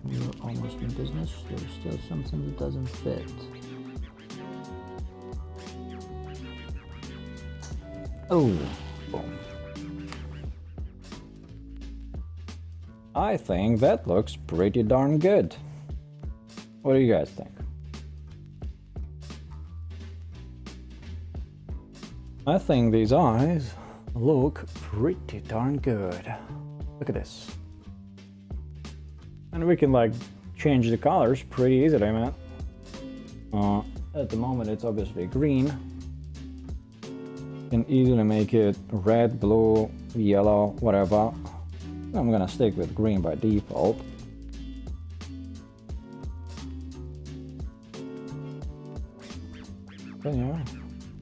We're almost in business. There's still something that doesn't fit. Oh, boom. I think that looks pretty darn good. What do you guys think? I think these eyes look pretty darn good. Look at this. And we can like change the colors pretty easily, man. At the moment it's obviously green. Can easily make it red, blue, yellow, whatever. I'm gonna stick with green by default. But yeah.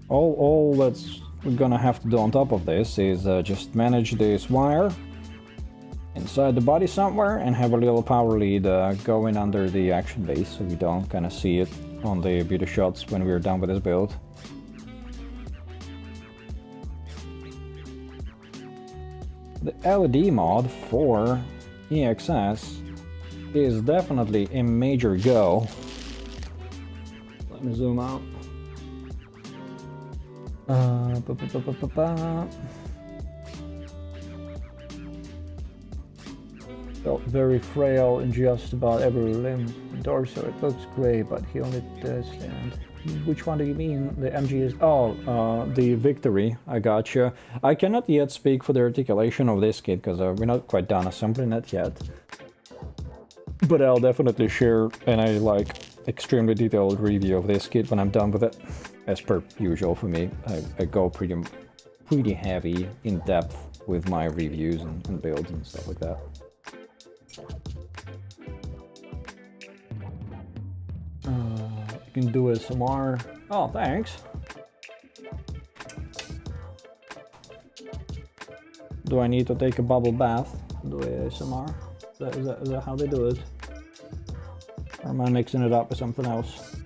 All that's we're gonna have to do on top of this is just manage this wire inside the body somewhere and have a little power lead going under the action base so we don't kind of see it on the beauty shots when we're done with this build. The LED mod for EXS is definitely a major go. Let me zoom out. Felt very frail in just about every limb and torso. It looks great, but he only does stand. Which one do you mean? The MG is... Oh, the Victory. I gotcha. I cannot yet speak for the articulation of this kit because we're not quite done assembling it yet. But I'll definitely share any like extremely detailed review of this kit when I'm done with it. As per usual for me, I go pretty heavy, in depth with my reviews and builds and stuff like that. You can do ASMR. Oh, thanks. Do I need to take a bubble bath? Do ASMR? Is that how they do it? Or am I mixing it up with something else?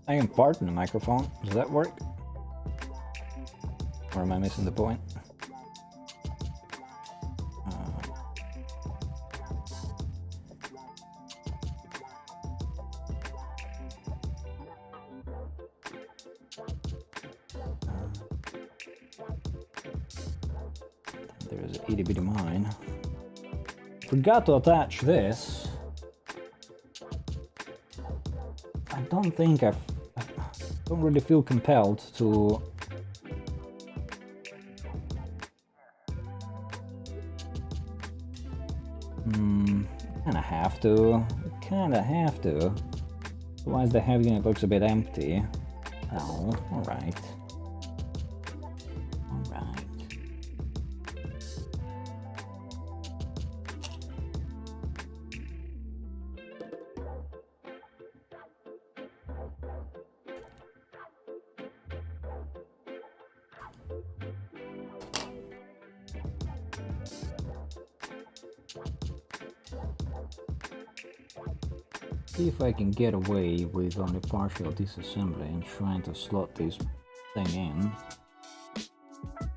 I can fart in the microphone. Does that work? Or am I missing the point? There's an itty bitty mine. Forgot to attach this. I don't think I don't really feel compelled to kinda have to. Otherwise the heavy unit looks a bit empty. Oh, alright. Alright. See if I can get away with only partial disassembly and trying to slot this thing in.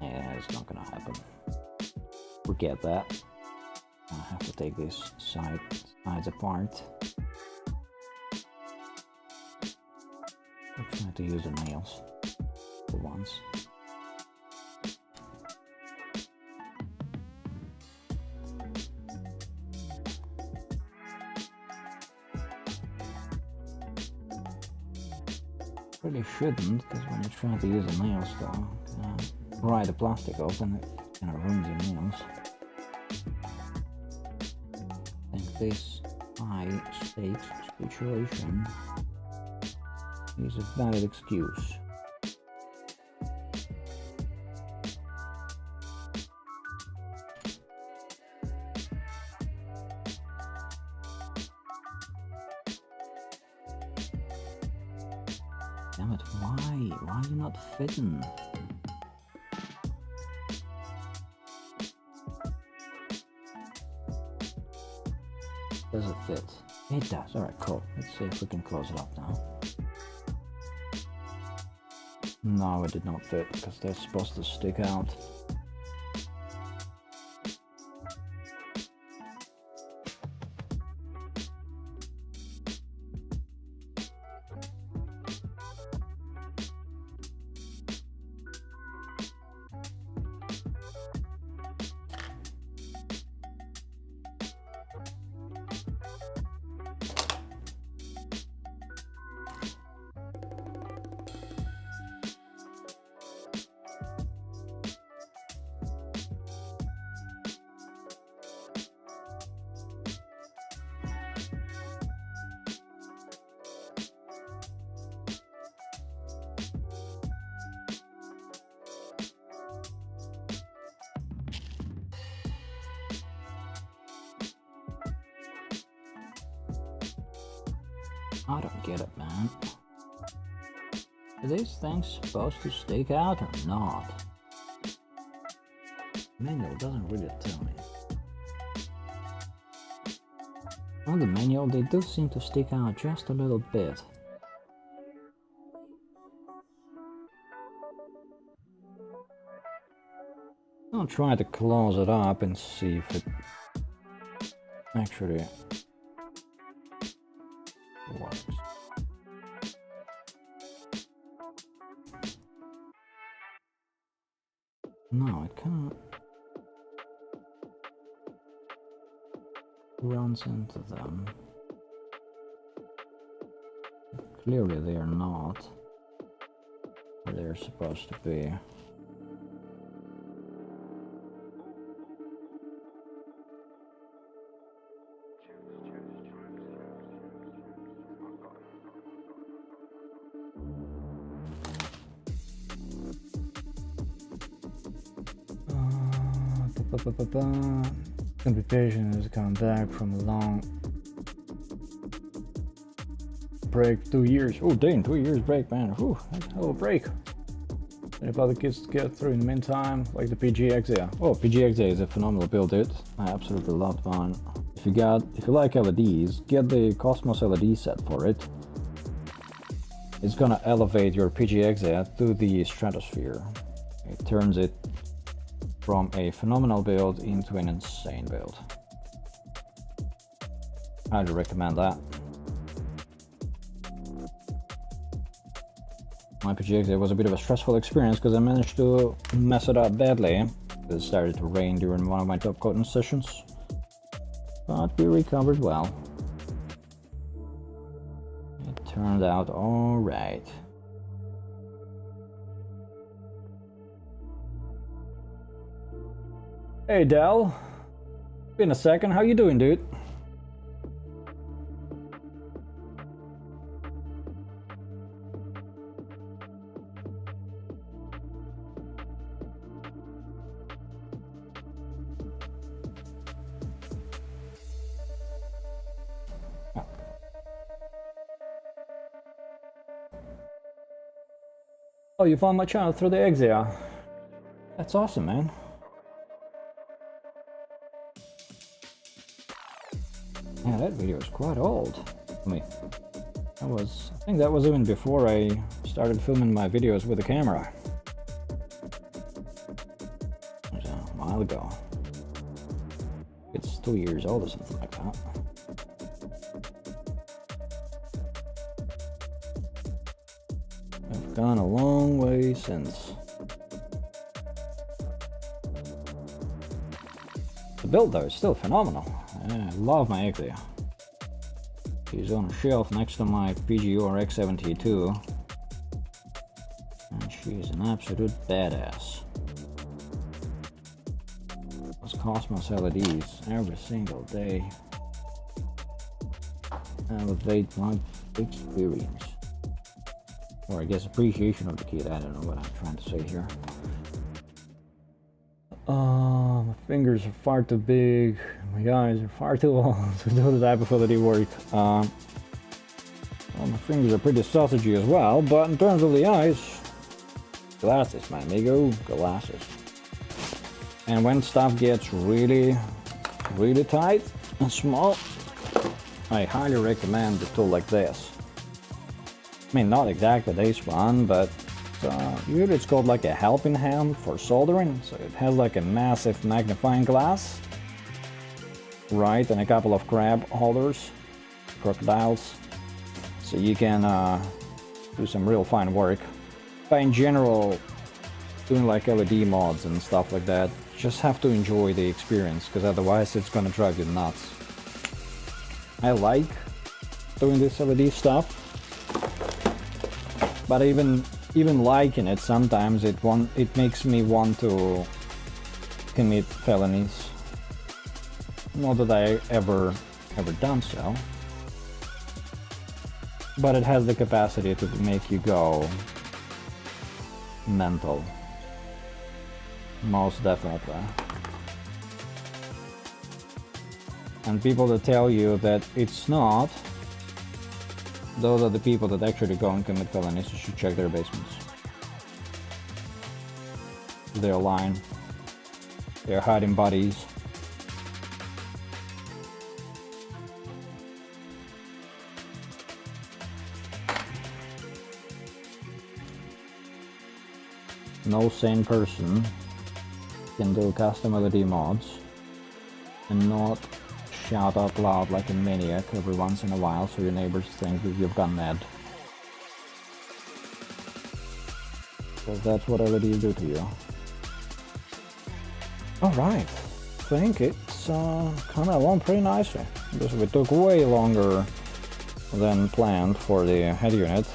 Yeah, it's not gonna happen. Forget that. I have to take these sides apart. I'm trying to use the nails for once. Really shouldn't, because when you try to use a nail style, pry the plastic off and it kind of ruins your nails. I think this high stakes situation is a valid excuse. Damn it, why? Why are you not fitting? Does it fit? It does. Alright, cool. Let's see if we can close it up now. No, it did not fit because they're supposed to stick out. I don't get it, man. Are these things supposed to stick out or not? Manual doesn't really tell me. On the manual, they do seem to stick out just a little bit. I'll try to close it up and see if it actually works. No, it kind of runs into them. Clearly they are not. Or they're supposed to be. Computation has come back from a long break, 2 years. Oh dang, 2 years break, man. Whew, that's a hell of a break. Any other kids to get through in the meantime, like the PGXA. Oh, PGXA is a phenomenal build, dude. I absolutely loved mine. If you like LEDs, get the Cosmos LED set for it. It's gonna elevate your PGXA to the stratosphere. It turns it from a phenomenal build into an insane build. Highly recommend that. My PGXA was a bit of a stressful experience because I managed to mess it up badly. It started to rain during one of my top coating sessions, but we recovered well. It turned out all right. Hey Del, been a second. How you doing, dude? Oh, you found my channel through the Exia. That's awesome, man. Yeah, that video is quite old. I mean, I think that was even before I started filming my videos with a camera. It was a while ago. It's 2 years old or something like that. I've gone a long way since. The build though is still phenomenal. I love my Exia. She's on a shelf next to my PGR X72, and she's an absolute badass. Those Cosmos LEDs every single day elevate my experience, or I guess appreciation of the kit. I don't know what I'm trying to say here. My fingers are far too big, my eyes are far too long to do the type of LED work. Well, my fingers are pretty sausagey as well, but in terms of the eyes, glasses, my amigo, glasses. And when stuff gets really tight and small, I highly recommend a tool like this. I mean, not exactly this one, but usually it's called like a helping hand for soldering. So it has like a massive magnifying glass, right, and a couple of crab holders, crocodiles, so you can do some real fine work. But in general, doing like LED mods and stuff like that, just have to enjoy the experience, because otherwise it's gonna drive you nuts. I like doing this LED stuff, but even liking it, sometimes it makes me want to commit felonies. Not that I ever done so, but it has the capacity to make you go mental. Most definitely. And people that tell you that it's not, those are the people that actually go and commit felonies. You should check their basements. They're lying. They're hiding bodies. No sane person can do custom LED mods and not shout out loud like a maniac every once in a while so your neighbors think that you've gone mad. Because that's what LEDs do to you. Alright, I think it's coming along pretty nicely. Because we took way longer than planned for the head unit.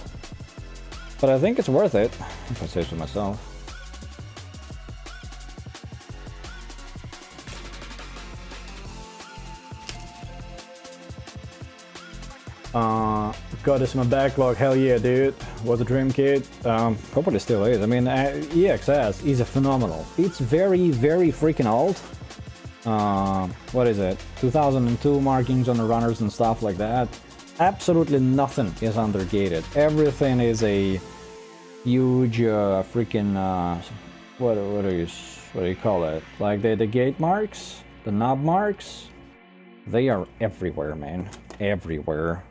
But I think it's worth it, if I say so myself. Goddess my backlog, hell yeah, dude. Was a dream kit. Hopefully still is. I mean, EXS is a phenomenal. It's very, very freaking old. What is it? 2002 markings on the runners and stuff like that. Absolutely nothing is undergated. Everything is a huge freaking what do you call it? Like the gate marks, the knob marks. They are everywhere, man. Everywhere.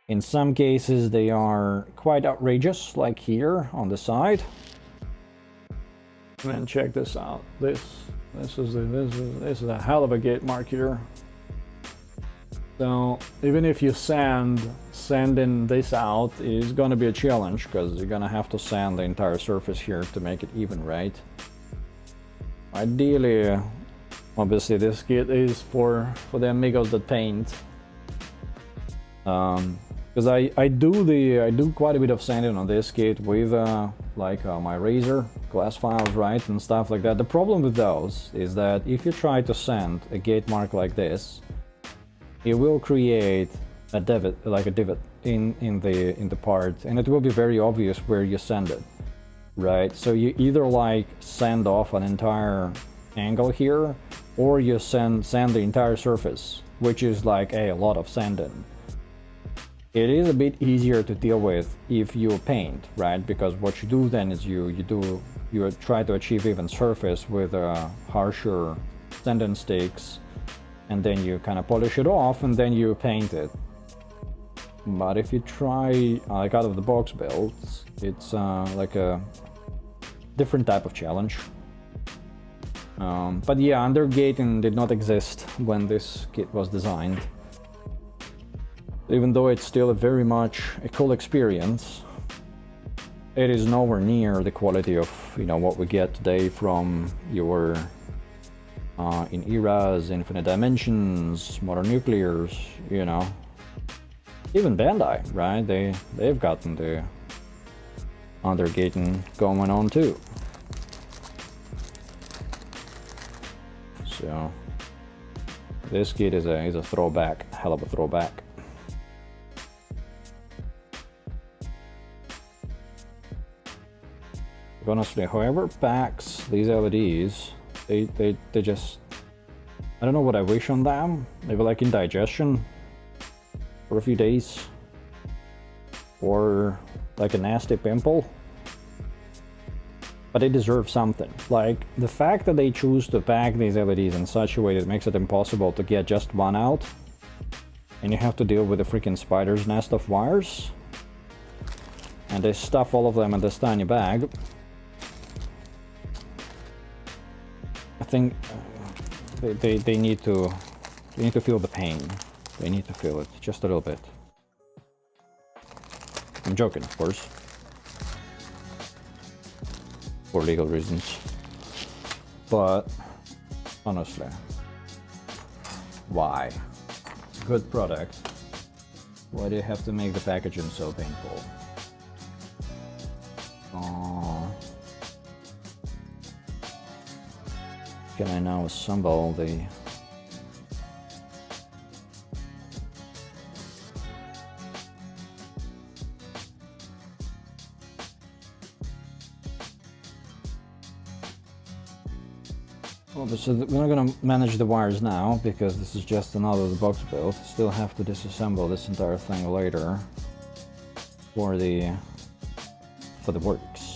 In some cases, they are quite outrageous, like here on the side. And then check this out. This is a hell of a gate mark here. So even if you sanding this out is gonna be a challenge, because you're gonna have to sand the entire surface here to make it even, right? Ideally, obviously this kit is for the amigos that paint. Because I do quite a bit of sanding on this kit with my razor glass files, right, and stuff like that. The problem with those is that if you try to sand a gate mark like this, it will create a divot in the part, and it will be very obvious where you sand it, right? So you either like sand off an entire angle here, or you sand the entire surface, which is like a lot of sanding. It is a bit easier to deal with if you paint, right? Because what you do then is you try to achieve even surface with harsher sanding sticks, and then you kind of polish it off and then you paint it. But if you try like out of the box builds, it's like a different type of challenge. But yeah, undergating did not exist when this kit was designed. Even though it's still very much a cool experience, it is nowhere near the quality of, you know, what we get today from your in eras, infinite dimensions, modern nuclears, you know. Even Bandai, right? They've gotten the undergating going on too. So this kit is a throwback, hell of a throwback. Honestly, whoever packs these LEDs, they just, I don't know what I wish on them. Maybe like indigestion for a few days, or like a nasty pimple. But they deserve something. Like the fact that they choose to pack these LEDs in such a way that makes it impossible to get just one out, and you have to deal with a freaking spider's nest of wires, and they stuff all of them in this tiny bag. I think they need to feel the pain. They need to feel it just a little bit. I'm joking, of course, for legal reasons. But honestly, why? Good product. Why do you have to make the packaging so painful? Can I now assemble the... Obviously, we're not gonna manage the wires now, because this is just another box build. Still have to disassemble this entire thing later for the works.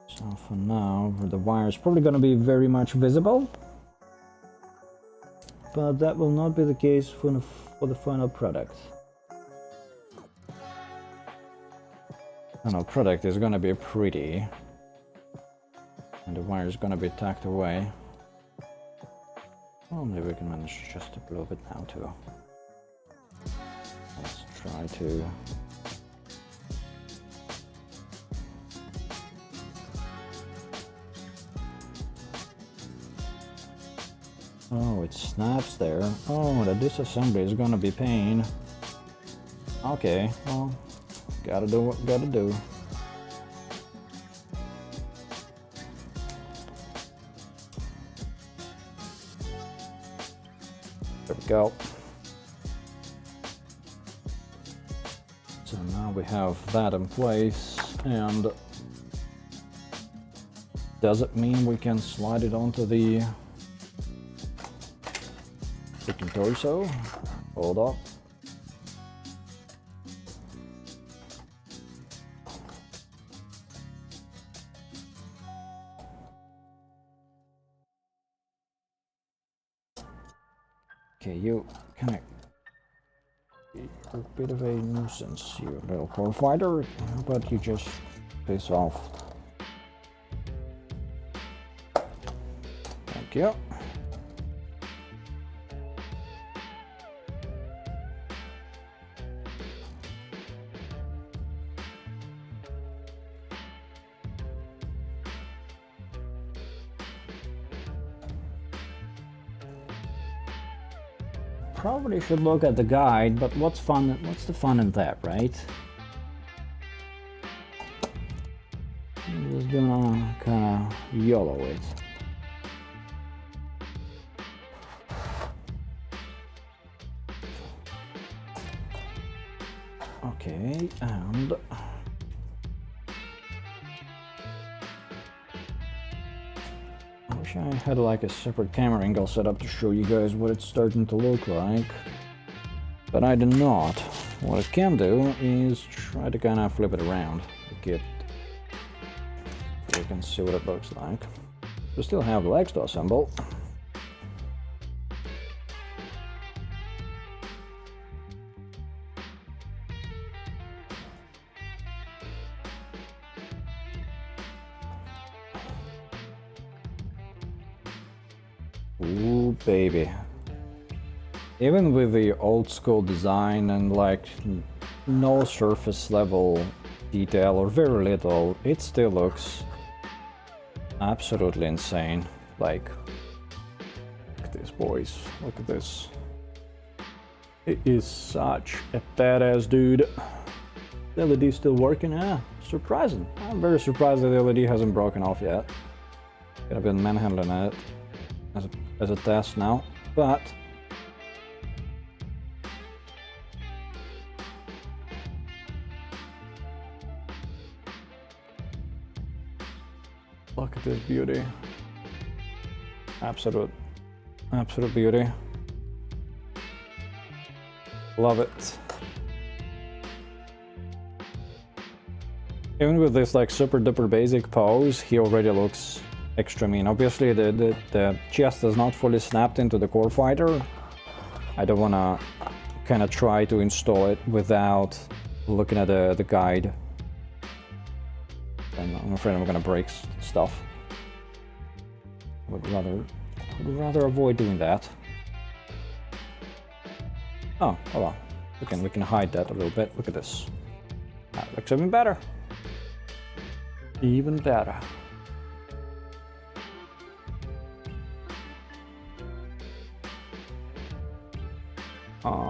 So for now, the wire is probably going to be very much visible, but that will not be the case for the final product. Final product is going to be pretty, and the wire is going to be tucked away. Well, maybe we can manage just a little bit now too. Let's try to... Oh, it snaps there. Oh, the disassembly is gonna be pain. Okay, well, gotta do what gotta do. There we go. So now we have that in place, and does it mean we can slide it onto the freaking torso? Hold up. Okay, you kind of a bit of a nuisance, you little core fighter. How about you just piss off? Thank you. Probably should look at the guide, but what's fun? What's the fun in that, right? I'm just gonna kind of YOLO it. Okay, and I wish I had like a separate camera angle set up to show you guys what it's starting to look like, but I do not. What I can do is try to kind of flip it around to get so you can see what it looks like. We still have the legs to assemble. Ooh, baby. Even with the old school design and like no surface level detail or very little, it still looks absolutely insane. Like, look at this, boys. Look at this. It is such a badass dude. The LED's still working? Ah, surprising. I'm very surprised that the LED hasn't broken off yet. I've been manhandling it as a test now, but look at this beauty. Absolute beauty. Love it. Even with this like super duper basic pose, he already looks extra mean. Obviously the chest is not fully snapped into the core fighter. I don't want to kind of try to install it without looking at the guide. And I'm afraid I'm gonna break stuff. Would rather avoid doing that. Oh, hold on. We can hide that a little bit. Look at this. That looks even better. Even better.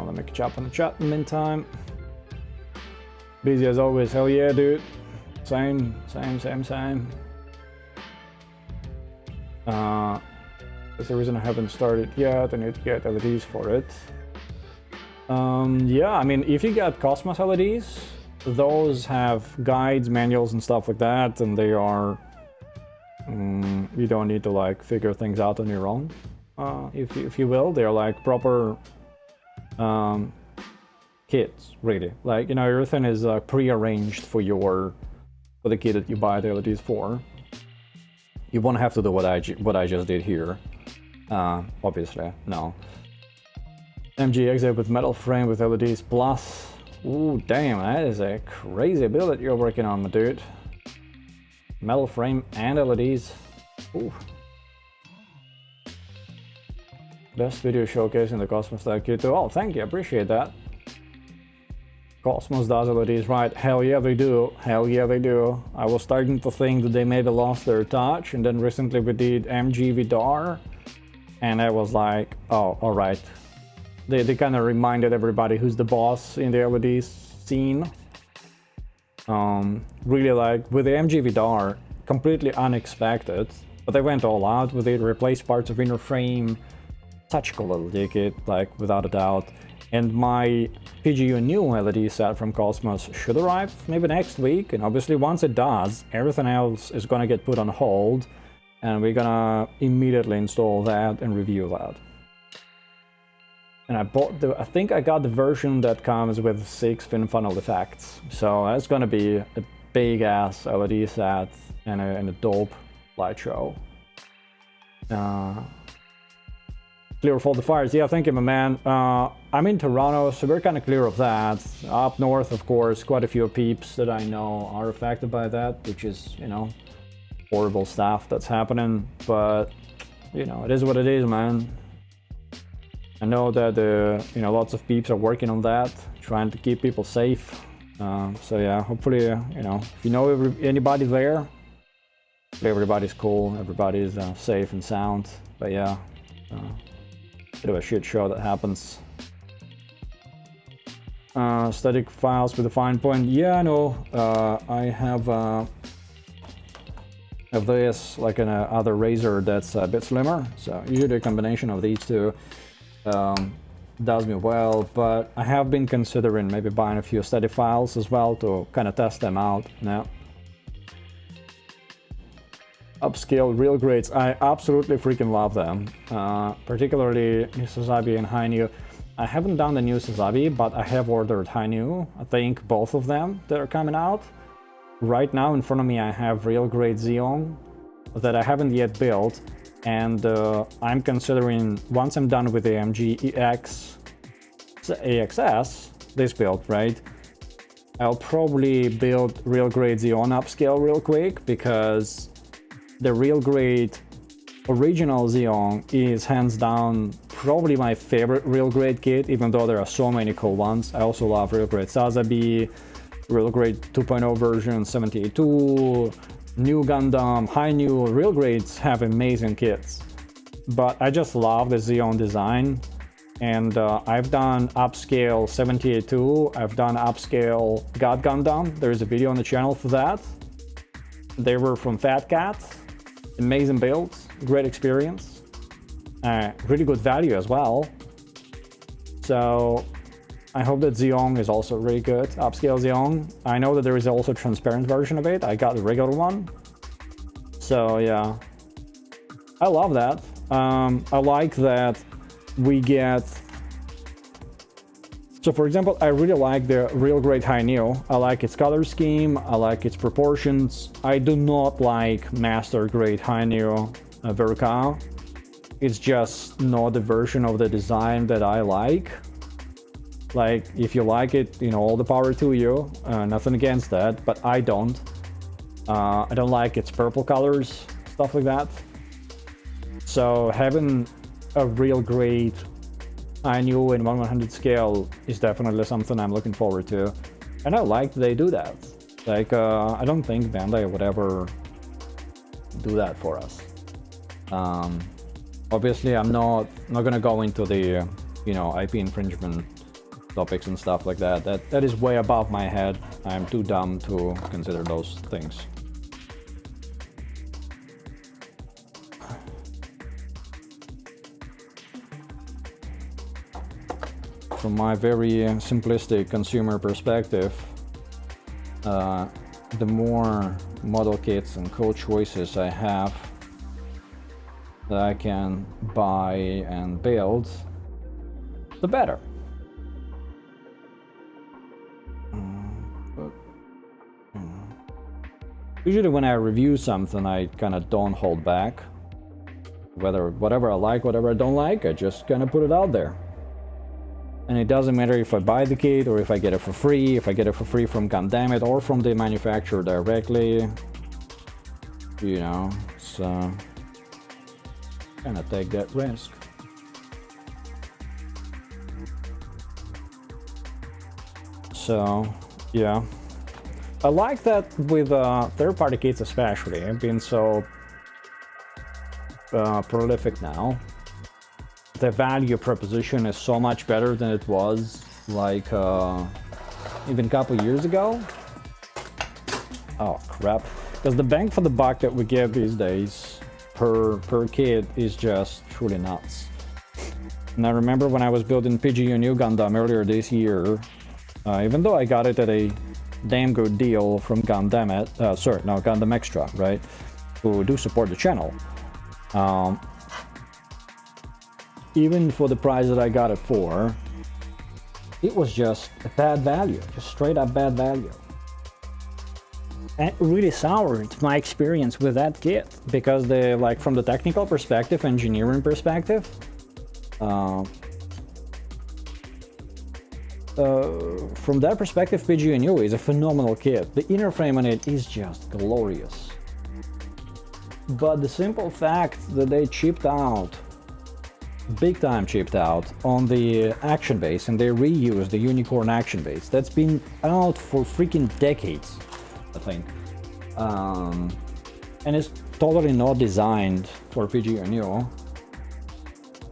Let me catch up on the chat in the meantime. Busy as always. Hell yeah, dude. Same. That's the reason I haven't started yet. I need to get LEDs for it. Yeah, I mean, if you get Cosmos LEDs, those have guides, manuals, and stuff like that, and they are... you don't need to like figure things out on your own, if you will. They're like proper kits, really. Like, you know, everything is pre-arranged for the kit that you buy the LEDs for. You won't have to do what I just did here. Obviously, no. MGX with metal frame with LEDs plus. Ooh, damn, that is a crazy build that you're working on, my dude. Metal frame and LEDs. Ooh. Best video showcase in the Cosmos that kit too. Oh, thank you, appreciate that. Cosmos does LEDs right. Hell yeah, they do. Hell yeah, they do. I was starting to think that they maybe lost their touch, and then recently we did MG with DAR, and I was like, oh, all right. They kind of reminded everybody who's the boss in the LED scene. Really like with the MG Vidar, completely unexpected, but they went all out with it, replaced parts of inner frame, such a cool LED kit, like without a doubt. And my PGU new LED set from Cosmos should arrive maybe next week, and obviously once it does, everything else is gonna get put on hold, and we're gonna immediately install that and review that. And I think I got the version that comes with 6 fin funnel effects, so that's gonna be a big ass LED set and a dope light show. Clear of all the fires. Yeah, thank you, my man. I'm in Toronto, so we're kind of clear of that. Up north, of course, quite a few peeps that I know are affected by that, which is, you know, horrible stuff that's happening. But, you know, it is what it is, man. I know that, you know, lots of peeps are working on that, trying to keep people safe. So yeah, hopefully, you know, if you know anybody there, everybody's cool, everybody's safe and sound. But yeah. Bit of a shit show that happens. Static files with a fine point. Yeah, I know. I have this like an other razor that's a bit slimmer. So usually a combination of these two does me well. But I have been considering maybe buying a few static files as well to kind of test them out. Yeah. Upscale real grades, I absolutely freaking love them, particularly New Sazabi and Hainu. I haven't done the New Sazabi, but I have ordered Hainu. I think both of them that are coming out. Right now in front of me I have real grade Xeon that I haven't yet built, and I'm considering, once I'm done with the AMG EX AXS, this build, right? I'll probably build real grade Xeon upscale real quick, because the real grade original Xeon is hands down probably my favorite real grade kit, even though there are so many cool ones. I also love real grade Sazabi, real grade 2.0 version 782, new Gundam, Hainu. Real grades have amazing kits, but I just love the Xeon design. And I've done upscale 782, I've done upscale God Gundam. There's a video on the channel for that. They were from Fat Cat. Amazing builds, great experience, really good value as well. So I hope that Xeon is also really good, upscale Xeon. I know that there is also a transparent version of it. I got the regular one. So yeah, I love that. I like that we get... So for example, I really like the real grade Hainu. I like its color scheme, I like its proportions. I do not like master grade Hainu Verka. It's just not the version of the design that I like. Like, if you like it, you know, all the power to you. Nothing against that, but I don't. I don't like its purple colors, stuff like that. So having a real grade Hainu in 1/100 scale is definitely something I'm looking forward to, and I like they do that. Like, I don't think Bandai would ever do that for us. Obviously, I'm not gonna go into the, you know, IP infringement topics and stuff like that. That is way above my head. I'm too dumb to consider those things. From my very simplistic consumer perspective, the more model kits and code choices I have that I can buy and build, the better. Usually when I review something, I kind of don't hold back. Whatever I like, whatever I don't like, I just kind of put it out there. And it doesn't matter if I buy the kit or if I get it for free, if I get it for free from Gundam or from the manufacturer directly. You know, so kind of take that risk. So, yeah. I like that with third-party kits especially, being so prolific now. the value proposition is so much better than it was like even a couple years ago. Oh crap, because the bang for the buck that we get these days per kit is just truly nuts. And I remember when I was building PGU Gundam earlier this year, even though I got it at a damn good deal from Gundam Extra, right, who do support the channel. Even for the price that I got it for, it was just a bad value, just straight up bad value. And it really soured my experience with that kit, because from the technical perspective, engineering perspective, from that perspective, PGU is a phenomenal kit. The inner frame on it is just glorious. But the simple fact that they chipped out, big time chipped out, on the action base, and they reused the Unicorn action base, that's been out for freaking decades, I think. And it's totally not designed for PGU.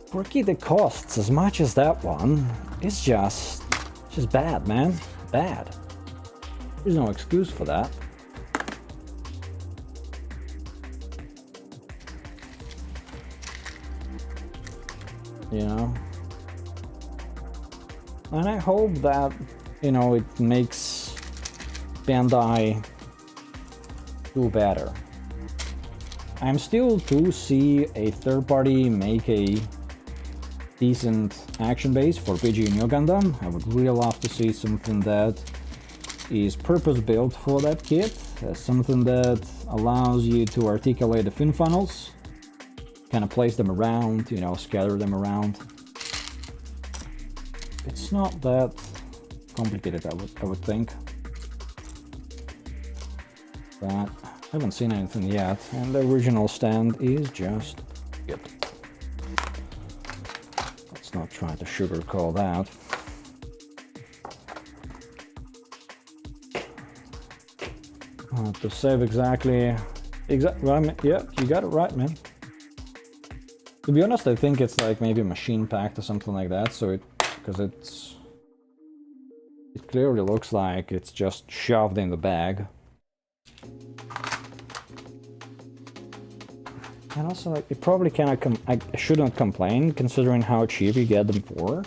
For a kit that costs as much as that one, it's just bad, man. Bad. There's no excuse for that. You know? And I hope that, you know, it makes Bandai do better. I'm still to see a third party make a decent action base for PGU Gundam. I would really love to see something that is purpose built for that kit, something that allows you to articulate the fin funnels, kind of place them around, you know, scatter them around. It's not that complicated, I would think. But I haven't seen anything yet, and the original stand is just good. Let's not try to sugarcoat that. To save exactly, I mean, yeah, you got it right, man. To be honest, I think it's like maybe machine packed or something like that, so because it clearly looks like it's just shoved in the bag. And also, it probably cannot I shouldn't complain, considering how cheap you get them for.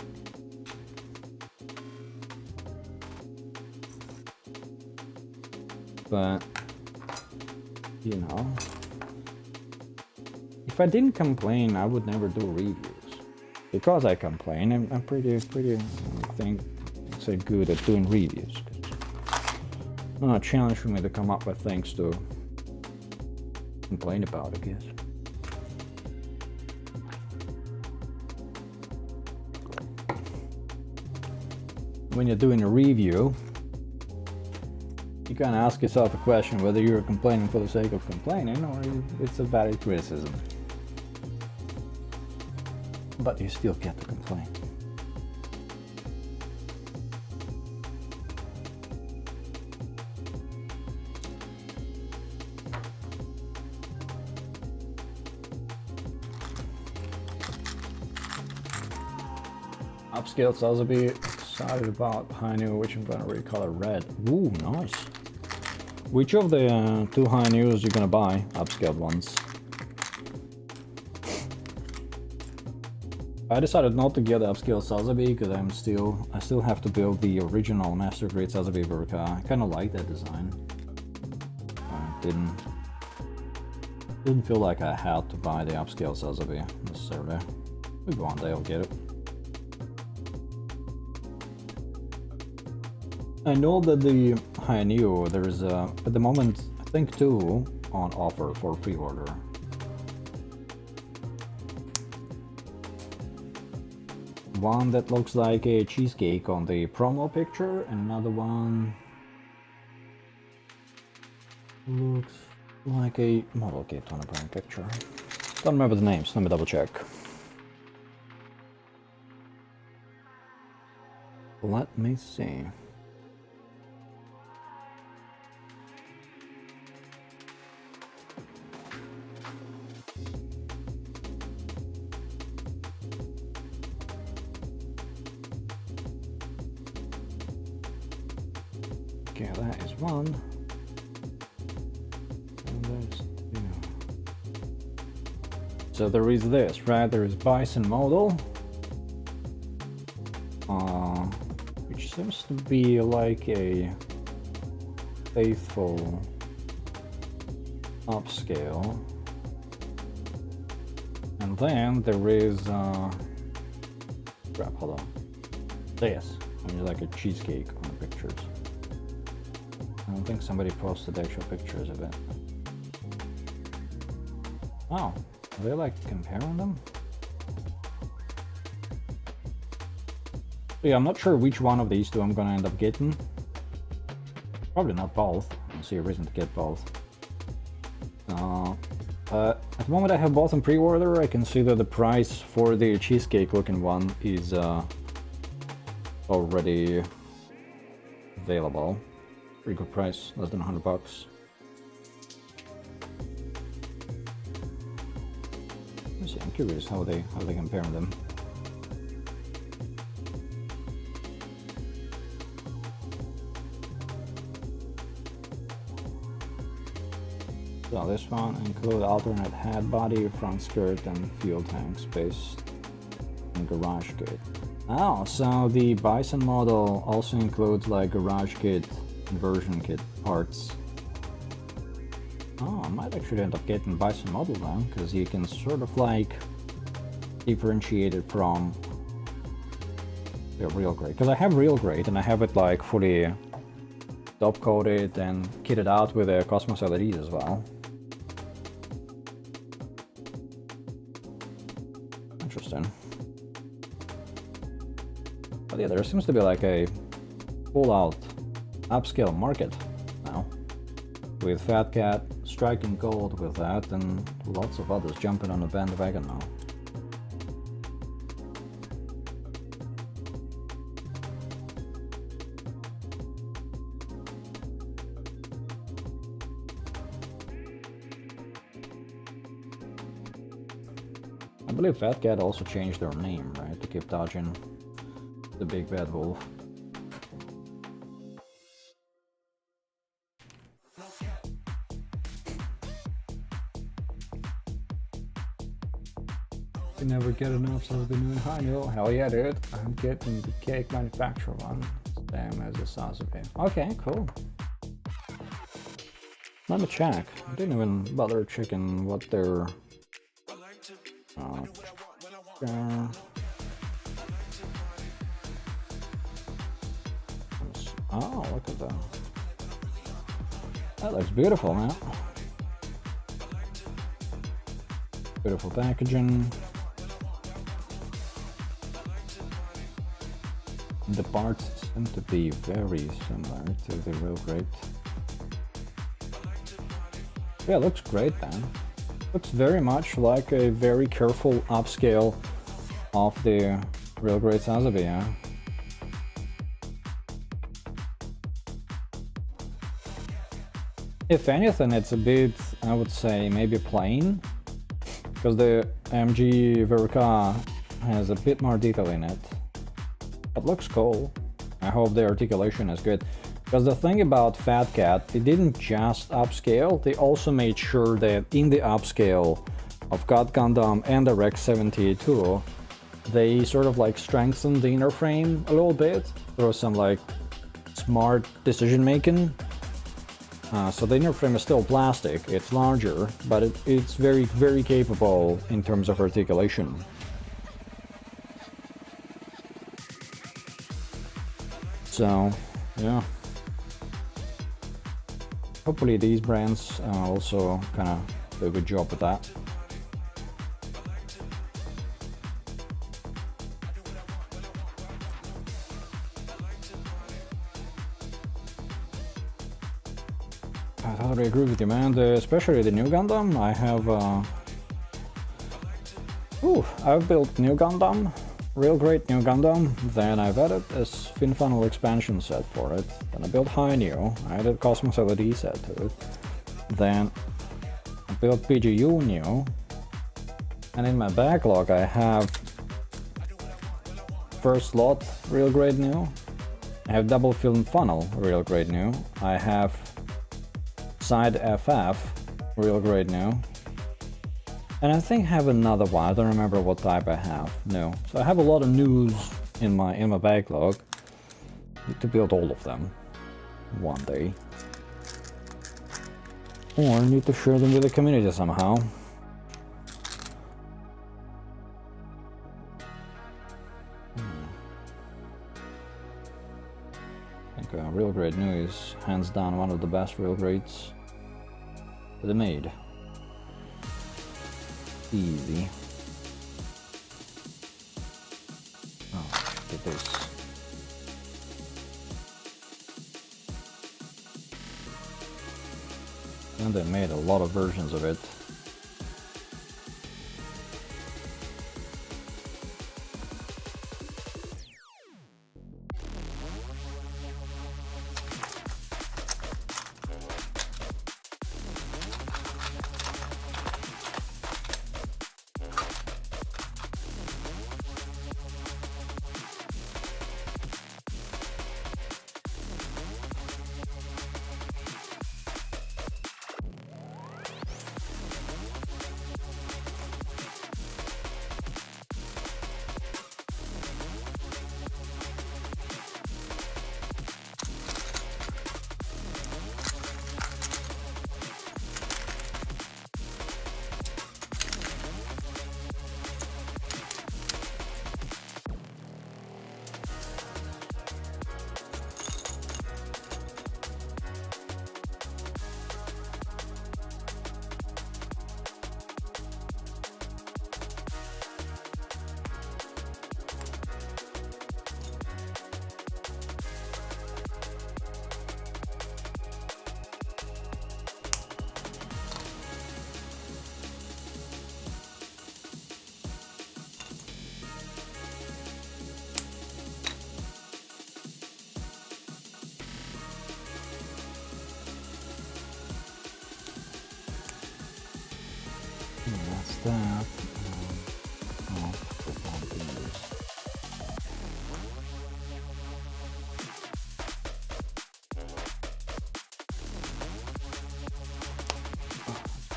But, you know, if I didn't complain, I would never do reviews. Because I complain, I'm pretty, I think, say, good at doing reviews. Not a challenge for me to come up with things to complain about, I guess. When you're doing a review, you can ask yourself a question whether you're complaining for the sake of complaining or it's a valid criticism. But you still get to complain. Upscaled Sotheby, excited about High-Nu, which I'm gonna recolor red. Ooh, nice. Which of the two High-Nus you're gonna buy? Upscaled ones. I decided not to get the upscaled Sotheby because I still have to build the original Master Grade Sotheby Verka. I kind of like that design. Didn't feel like I had to buy the upscaled Sotheby necessarily. Maybe one day I'll get it. I know that the High-Nu, there's at the moment, I think 2 on offer for pre-order. One that looks like a cheesecake on the promo picture, and another one looks like a model kit on a brand picture. Don't remember the names, let me double check. Let me see. Okay, that is one. And there's two. So there is this, right? There is Bison model, which seems to be like a faithful upscale. And then there is crap, hold on. This. I mean, like a cheesecake on the pictures. I don't think somebody posted actual pictures of it. Oh, are they like comparing them? So yeah, I'm not sure which one of these two I'm gonna end up getting. Probably not both. I don't see a reason to get both. At the moment I have both in pre-order. I can see that the price for the cheesecake looking one is already available. Pretty good price, less than $100. Let's see, I'm curious how they compare them. So this one includes alternate head body, front skirt, and fuel tank space and garage kit. Oh, so the Bison model also includes like garage kit, conversion kit parts. Oh, I might actually end up getting Bison model then, because you can sort of like differentiate it from the real grade. Because I have real grade and I have it like fully top coated and kitted out with a Cosmos LEDs as well. Interesting. But yeah, there seems to be like a full-out upscale market now, with Fat Cat striking gold with that, and lots of others jumping on the bandwagon now. I believe Fat Cat also changed their name, right, to keep dodging the big bad wolf. You never get enough, so I've been doing high note. Hell yeah, dude. I'm getting the cake manufacturer one. Same as the Sazabe. Okay, cool. Let me check. I didn't even bother checking what their oh, look at that. That looks beautiful, man. Beautiful packaging. The parts seem to be very similar to the real grade. Yeah, it looks great, man. Looks very much like a very careful upscale of the real grade Sazabe, yeah. If anything, it's a bit, I would say, maybe plain, because the MG Verka has a bit more detail in it. But looks cool. I hope the articulation is good. Because the thing about Fat Cat, they didn't just upscale, they also made sure that in the upscale of God Gundam and the Rex 78 they sort of like strengthened the inner frame a little bit through some like smart decision making. So the inner frame is still plastic, it's larger, but it's very, very capable in terms of articulation. So, yeah. Hopefully these brands also kind of do a good job with that. I totally agree with you, man. Especially the new Gundam. I have I've built new Gundam, real great new Gundam. Then I've added a fin funnel expansion set for it. Then I built High New. I added Cosmos LED set to it. Then I built PGU new. And in my backlog I have first lot real grade new. I have double film funnel, real great new. I have side FF, real great new. And I think I have another one. I don't remember what type I have. No. So I have a lot of news in my backlog. Need to build all of them one day. Or need to share them with the community somehow. I think real great new is hands down one of the best real greats that they made. Easy. Oh, look at this. And they made a lot of versions of it. That's that. Oh,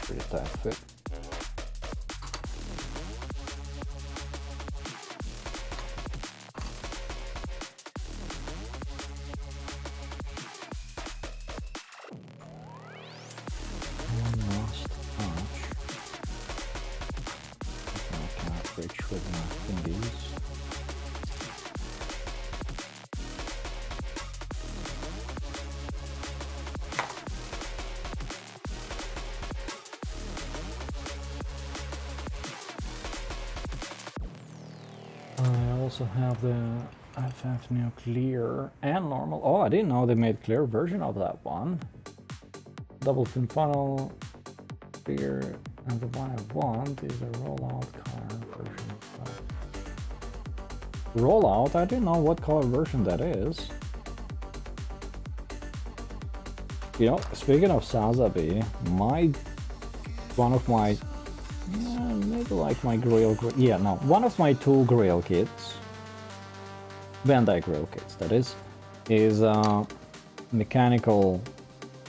pretty tight fit. With my fingies. I also have the FF Neo Clear and normal. Oh, I didn't know they made clear version of that one. Double fin funnel, clear, and the one I want is a rollout color version. Rollout? I didn't know what color version that is. You know, speaking of Sazabi, one of my maybe like my grill, one of my two grill kits, Bandai grill kits that is mechanical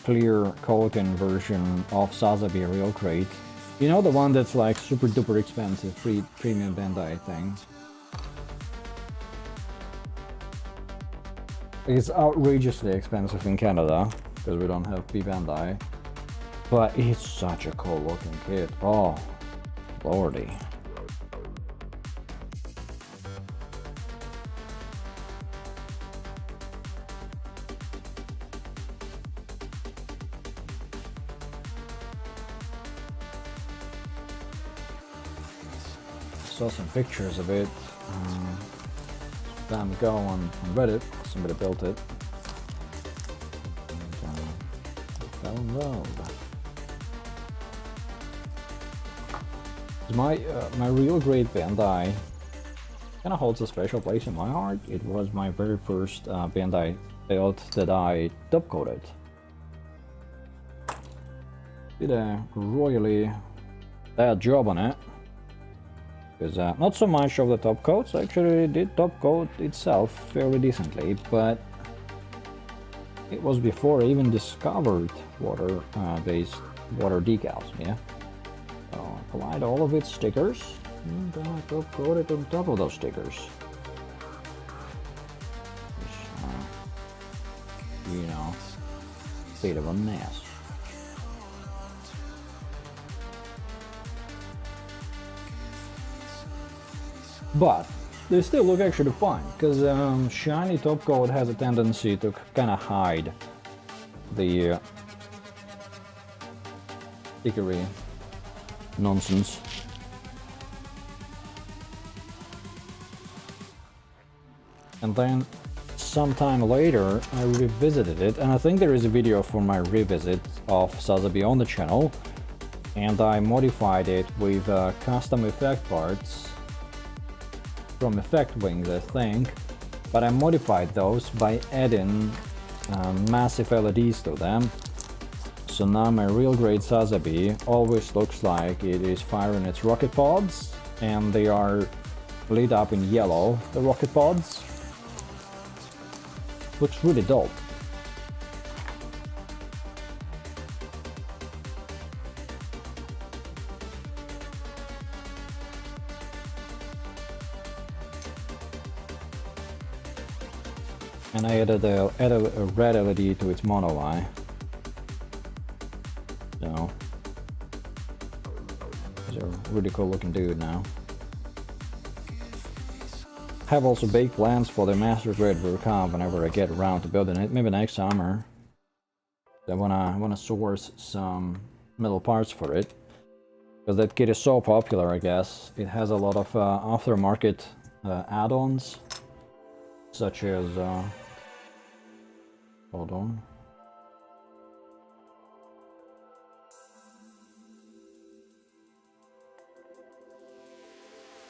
clear coating version of Sazabi real crate. You know, the one that's like super duper expensive premium Bandai thing. It's outrageously expensive in Canada because we don't have Bandai, but it's such a cool looking kit. Oh, lordy. Saw some pictures of it. Time ago on Reddit, somebody built it. And, fell in love. My real great Bandai kind of holds a special place in my heart. It was my very first Bandai build that I top coated. Did a royally bad job on it. Because not so much of the top coats, actually did top coat itself fairly decently, but It was before I even discovered water based water decals, yeah. So applied all of its stickers and then I top coat it on top of those stickers. You know, bit of a mess. But they still look actually fine, because shiny top coat has a tendency to kind of hide the stickery nonsense. And then sometime later I revisited it, and I think there is a video for my revisit of Sazabi on the channel, and I modified it with custom effect parts from Effect Wings, I think, but I modified those by adding massive LEDs to them. So now my real grade Sazabi always looks like it is firing its rocket pods, and they are lit up in yellow, the rocket pods. Looks really dope. And I added a red LED to its mono eye. So, he's a really cool looking dude now. Have also baked plans for the master grade Vercom whenever I get around to building it, maybe next summer. I wanna source some metal parts for it, because that kit is so popular. I guess it has a lot of aftermarket add-ons, such as hold on.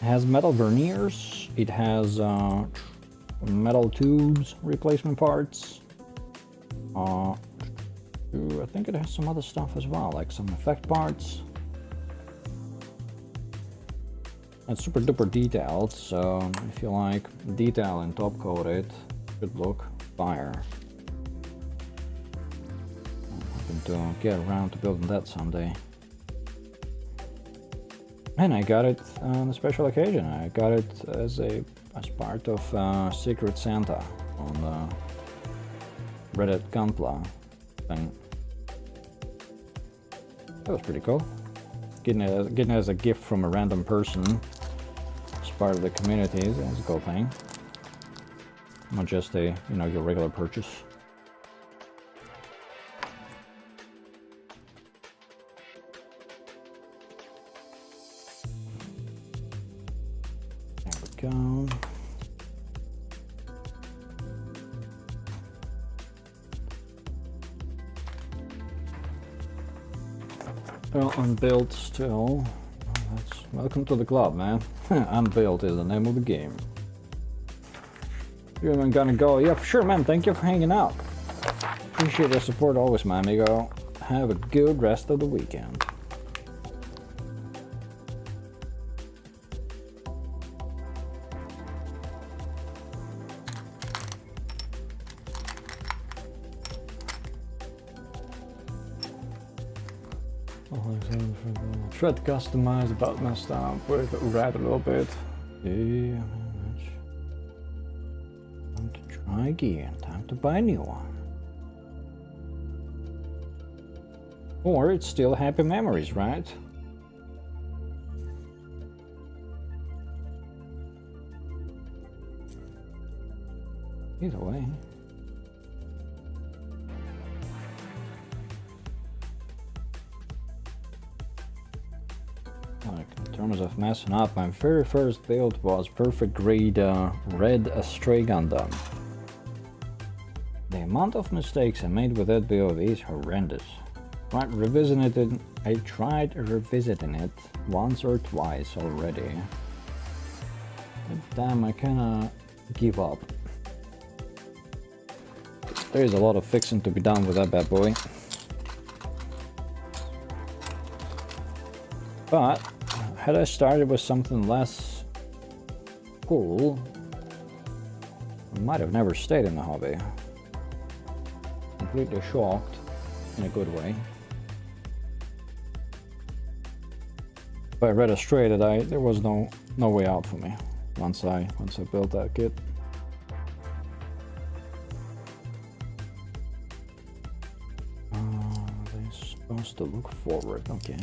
It has metal verniers, it has metal tubes, replacement parts. I think it has some other stuff as well, like some effect parts. It's super duper detailed, so if you like detail and top coat it, should look fire. I'm hoping to get around to building that someday. And I got it on a special occasion. I got it as part of Secret Santa on Reddit Gunpla thing. That was pretty cool. Getting it as a gift from a random person as part of the community is a cool thing. Not just a your regular purchase. Go. Well, unbuilt still. Welcome to the club, man. Unbuilt is the name of the game. You're even gonna go? Yeah, for sure, man. Thank you for hanging out. Appreciate your support always, my amigo. Have a good rest of the weekend. Try to customize about my stamp with red a little bit. Yeah, time to try again. Time to buy a new one. Or it's still happy memories, right? Either way. Like, in terms of messing up, my very first build was perfect grade red Stray Gundam. The amount of mistakes I made with that build is horrendous. I tried revisiting it once or twice already. But damn, I kinda give up. There is a lot of fixing to be done with that bad boy. But had I started with something less cool, I might have never stayed in the hobby. completely shocked in a good way. But I read it straight that there was no way out for me once I built that kit. They're supposed to look forward, okay.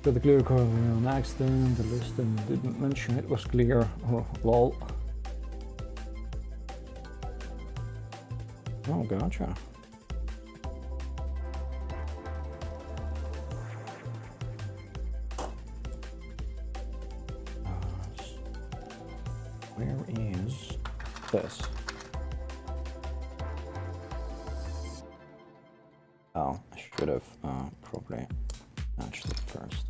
Got the clear cover on accident, the list didn't mention it was clear. Oh, lol. Oh, gotcha. Where is this? Oh, I should have probably matched it first.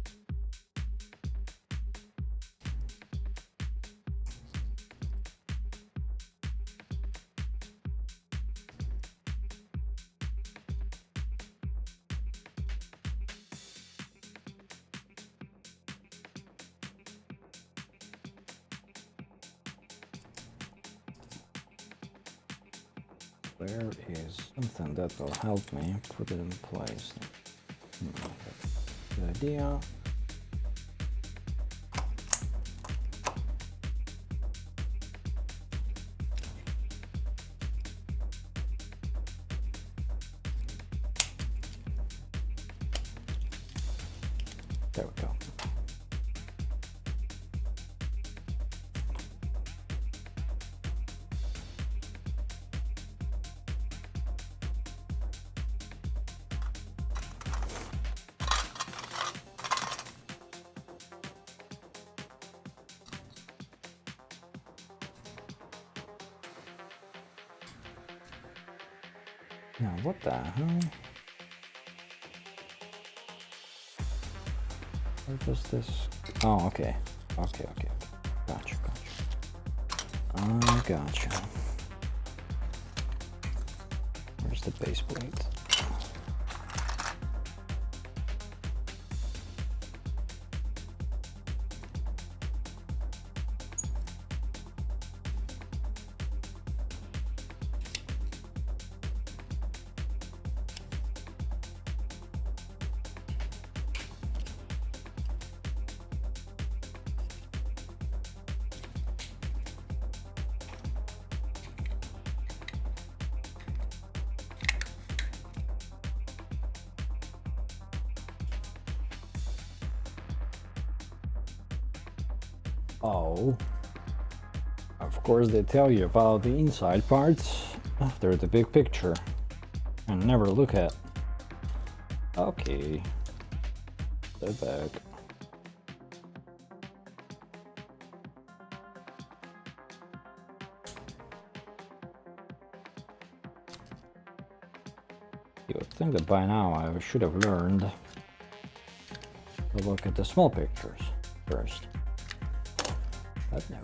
Where is something that will help me put it in place? Good idea. There we go. Now, what the hell? Where does this? Oh, okay. Okay. Gotcha. Gotcha. Where's the base plate? Oh, of course they tell you about the inside parts after the big picture and never look at. Okay, step back. You would think that by now I should have learned to look at the small pictures first. But no.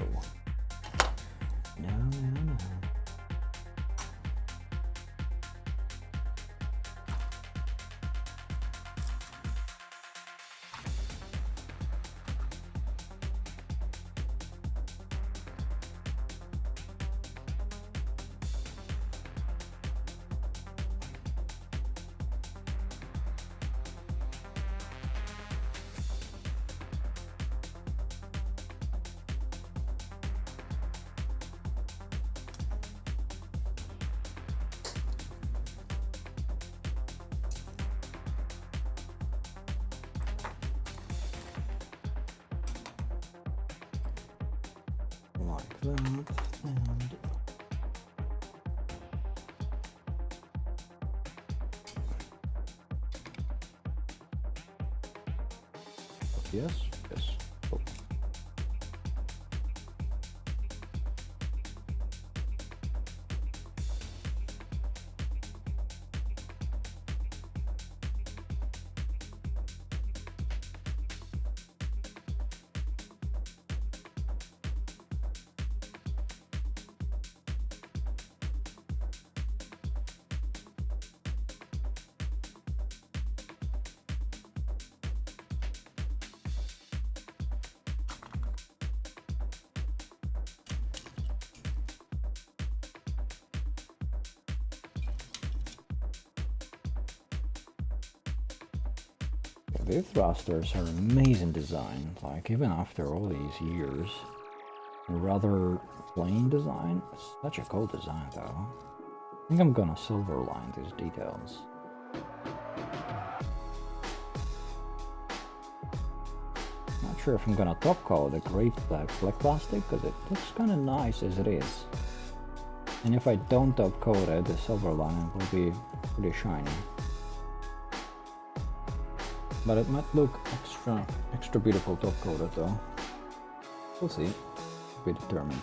Like that, and yes. Oh. these thrusters are amazing design, like even after all these years. Rather plain design, such a cool design though. I think I'm gonna silver line these details. Not sure if I'm gonna top coat the gray black plastic, because it looks kinda nice as it is. And if I don't top coat it, the silver line will be pretty shiny. But it might look extra beautiful top coated though. We'll see. Be determined.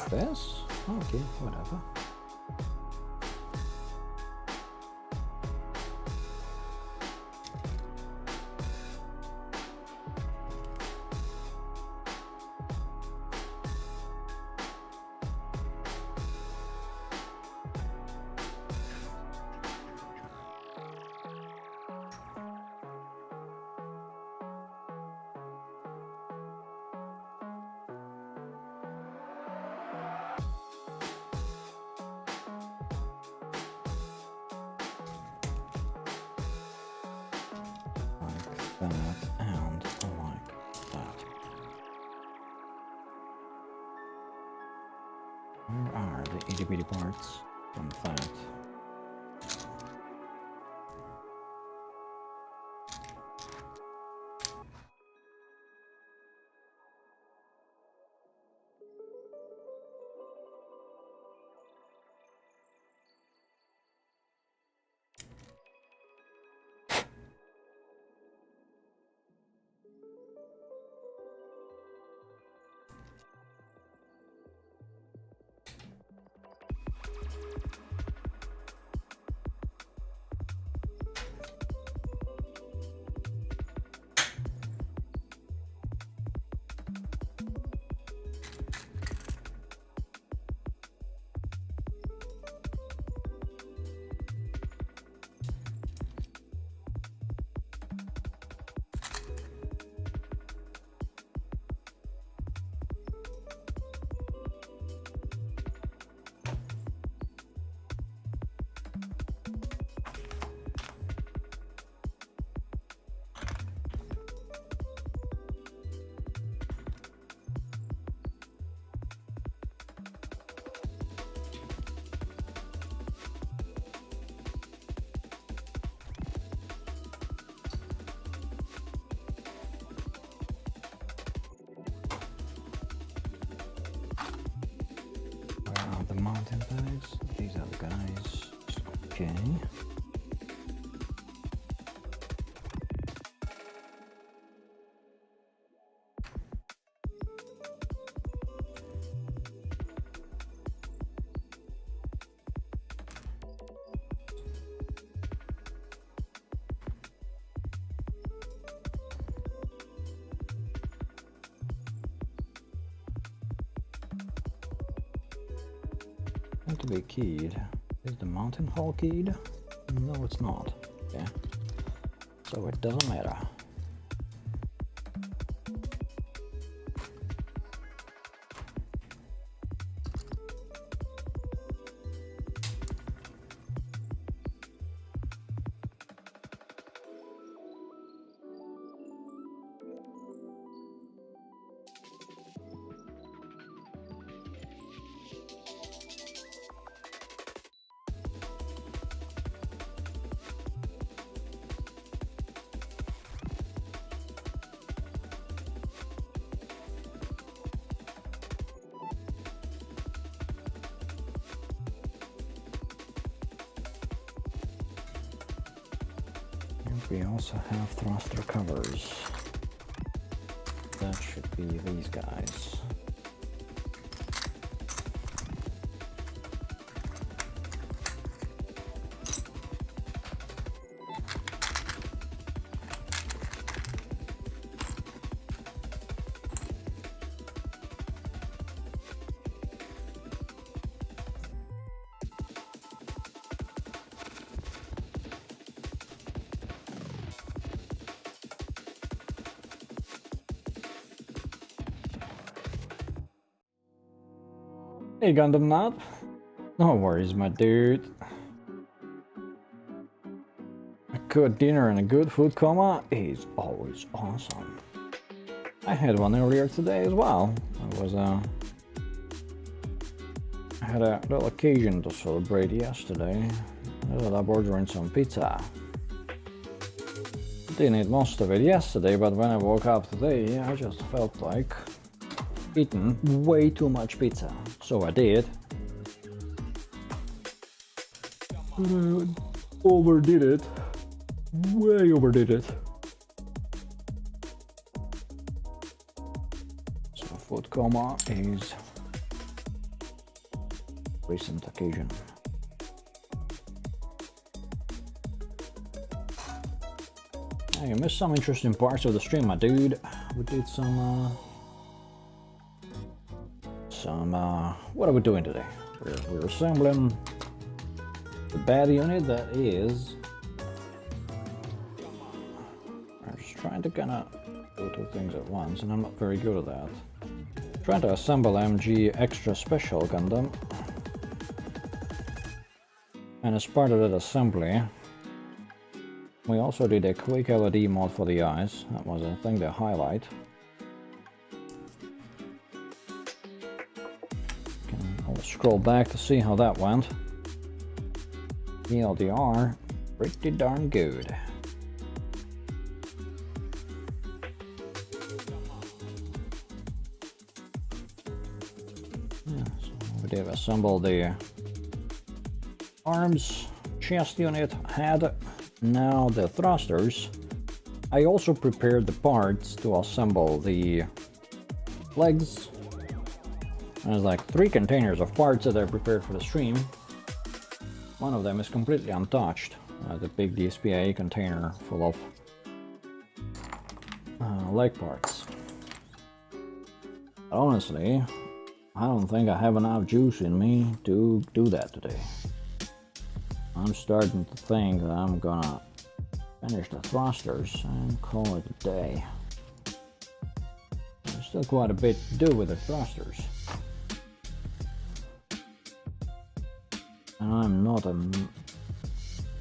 This? Okay, whatever. That and like that. Where are the itty bitty parts from that? The mountain guys, these are the guys. Okay. To be keyed. Is the mountain hole keyed? No, it's not. Okay. So it doesn't matter. We also have thruster covers. That should be these guys. Hey Gundam Nut. No worries, my dude. A good dinner and a good food coma is always awesome. I had one earlier today as well. I had a little occasion to celebrate yesterday. I ended up ordering some pizza. Didn't eat most of it yesterday, but when I woke up today, I just felt like eating way too much pizza. So I did. Overdid it. Way overdid it. So food coma is recent occasion. Hey, you missed some interesting parts of the stream, my dude. We did some what are we doing today? We're assembling the bad unit that is. I'm just trying to kind of do two things at once, and I'm not very good at that. Trying to assemble MG Extra Special Gundam, and as part of that assembly, we also did a quick LED mod for the eyes. That was, I think, the highlight. I'll scroll back to see how that went. ELDR, pretty darn good. Yeah, so we did assemble the arms, chest unit, head. Now the thrusters. I also prepared the parts to assemble the legs. There's like 3 containers of parts that I prepared for the stream. One of them is completely untouched. The big DSPIAE container full of leg parts. Honestly, I don't think I have enough juice in me to do that today. I'm starting to think that I'm gonna finish the thrusters and call it a day. There's still quite a bit to do with the thrusters. And I'm not a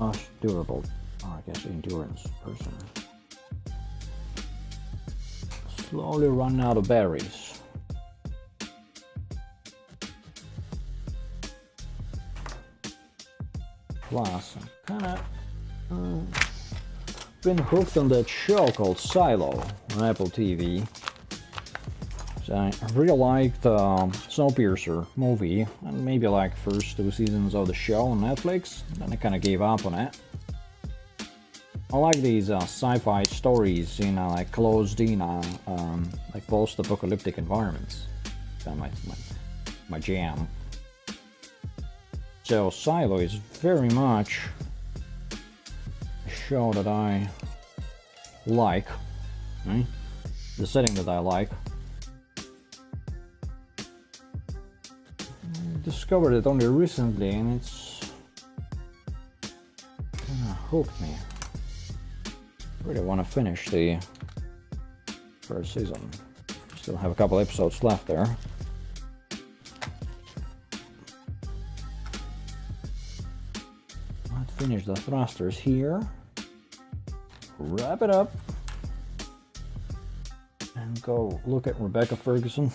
much durable, or I guess endurance person. Slowly run out of batteries. Plus, I'm kinda been hooked on that show called Silo on Apple TV. So I really liked Snowpiercer movie, and maybe like first 2 seasons of the show on Netflix. Then I kind of gave up on it. I like these sci-fi stories in like closed-in, like post-apocalyptic environments. Kind of my jam. So Silo is very much a show that I like, right? The setting that I like. I discovered it only recently, and it's kind of hooked me. I really want to finish the first season. Still have a couple episodes left there. Finish the thrusters here, wrap it up, and go look at Rebecca Ferguson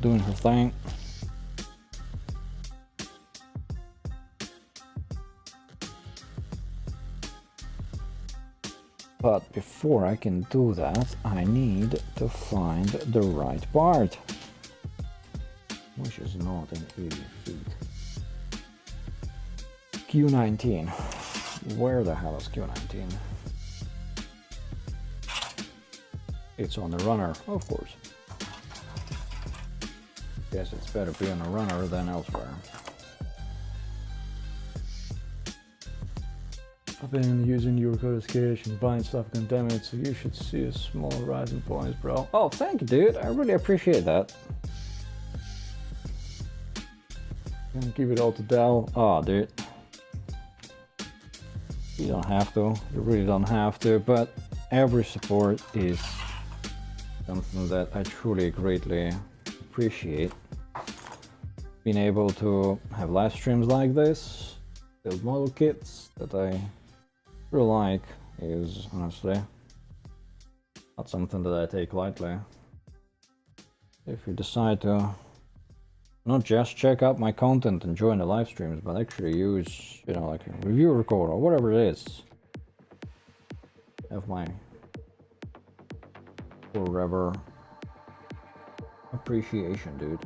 doing her thing. But before I can do that, I need to find the right part, which is not an easy feat. Q19. Where the hell is Q19? It's on the runner, of course. Guess it's better be on a runner than elsewhere. I've been using your codification, buying stuff, condemn it, so you should see a small rise in points, bro. Oh, thank you, dude. I really appreciate that. Gonna give it all to Dell. Oh, dude. You don't have to, you really don't have to, but every support is something that I truly greatly appreciate. being able to have live streams like this, build model kits that I really like, is honestly not something that I take lightly. If you decide to not just check out my content and join the live streams, but actually use, you know, like a review record or whatever it is, have my forever appreciation, dude.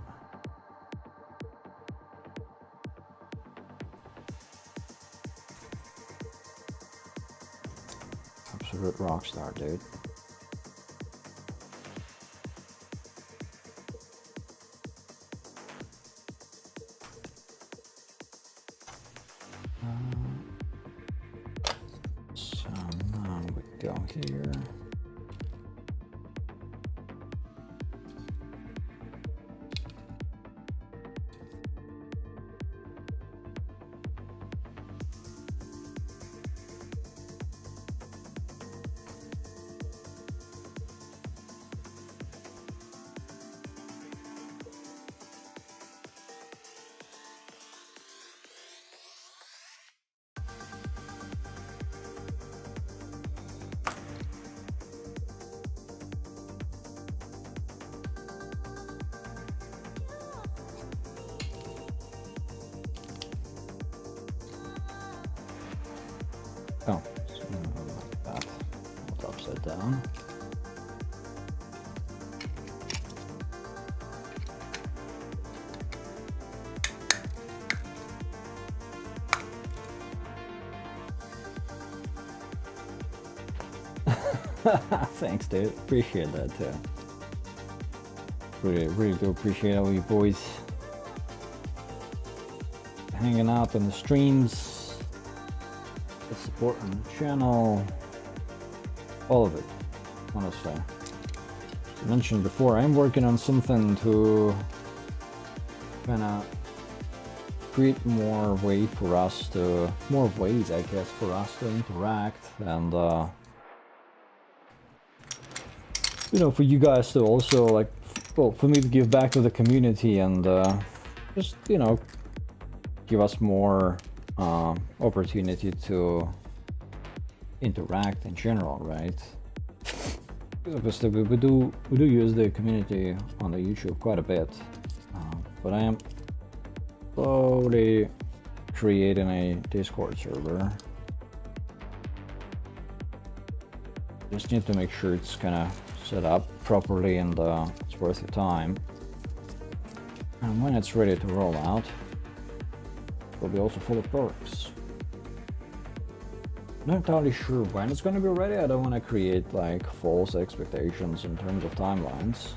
Absolute rockstar, dude. So now we go here. Oh, so like that. Not upside down. Thanks, dude. Appreciate that too. Really do appreciate all you boys hanging out on the streams, the support on the channel, all of it, honestly. As I mentioned before, I'm working on something to kind of create more ways, I guess, for us to interact and you know, for you guys to also, like, well, for me to give back to the community and just, you know, give us more opportunity to interact in general, right? Obviously, we do use the community on the YouTube quite a bit, but I am slowly creating a Discord server. Just need to make sure it's kind of set up properly and it's worth your time. And when it's ready to roll out, it'll be also full of perks. Not entirely sure when it's going to be ready. I don't want to create like false expectations in terms of timelines.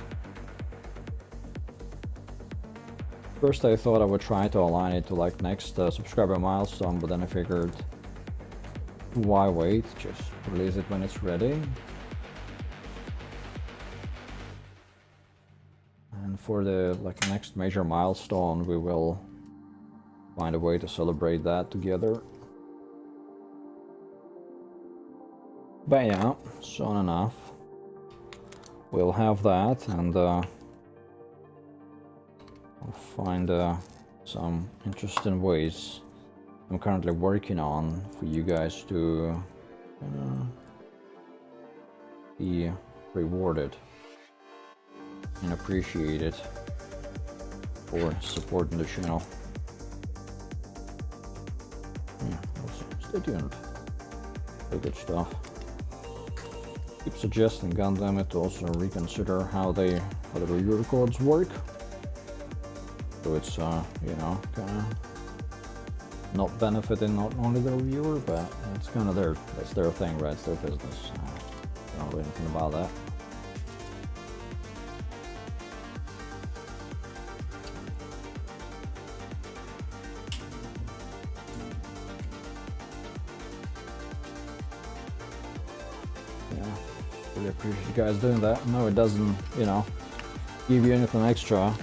First I thought I would try to align it to like next subscriber milestone, but then I figured, why wait, just release it when it's ready. And for the like next major milestone, we will find a way to celebrate that together. But yeah, soon enough, we'll have that, and I'll find some interesting ways I'm currently working on for you guys to be rewarded and appreciated for supporting the channel. Yeah, also stay tuned. Very good stuff. Keep suggesting, goddammit, to also reconsider how the review records work. So it's you know, kinda not benefiting not only the reviewer, but it's kind of that's their thing, right? It's their business. Don't know anything about that. Yeah, really appreciate you guys doing that. No, it doesn't, you know, give you anything extra.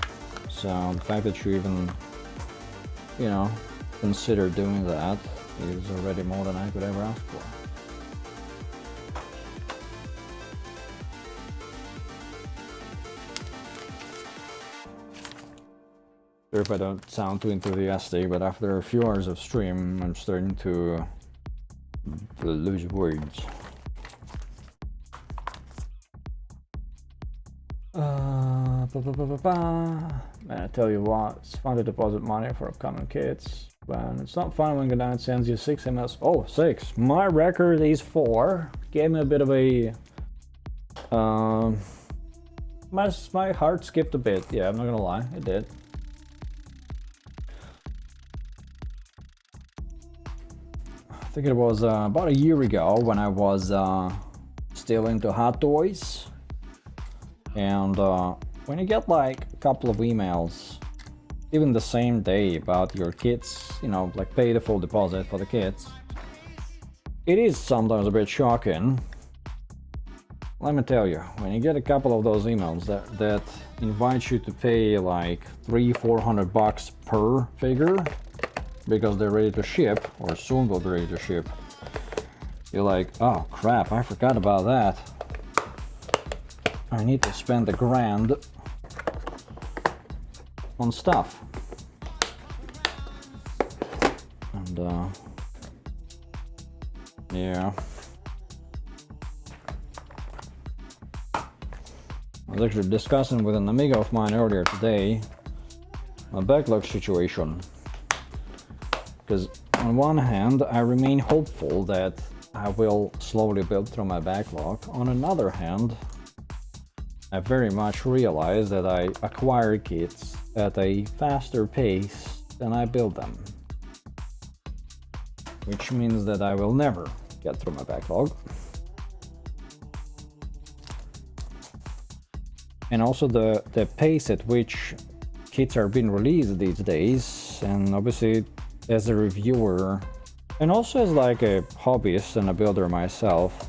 So the fact that you even, you know, consider doing that is already more than I could ever ask for. Sorry if I don't sound too enthusiastic, but after a few hours of stream, I'm starting to lose words. Man, I tell you what, it's fun to deposit money for upcoming kits, but it's not fun when Gundam sends you 6 emails. Oh, 6. My record is 4. Gave me a bit of a... my heart skipped a bit. Yeah, I'm not gonna lie, it did. I think it was about a year ago when I was still into hot toys. And when you get like a couple of emails, even the same day, about your kits, you know, like pay the full deposit for the kits, it is sometimes a bit shocking. Let me tell you, when you get a couple of those emails that invite you to pay like $300-400 bucks per figure because they're ready to ship or soon will be ready to ship, you're like, oh crap, I forgot about that. I need to spend $1,000 on stuff. And yeah. I was actually discussing with an amigo of mine earlier today my backlog situation. Because on one hand, I remain hopeful that I will slowly build through my backlog. On another hand, I very much realize that I acquire kits at a faster pace than I build them. Which means that I will never get through my backlog. And also the pace at which kits are being released these days, and obviously as a reviewer, and also as like a hobbyist and a builder myself,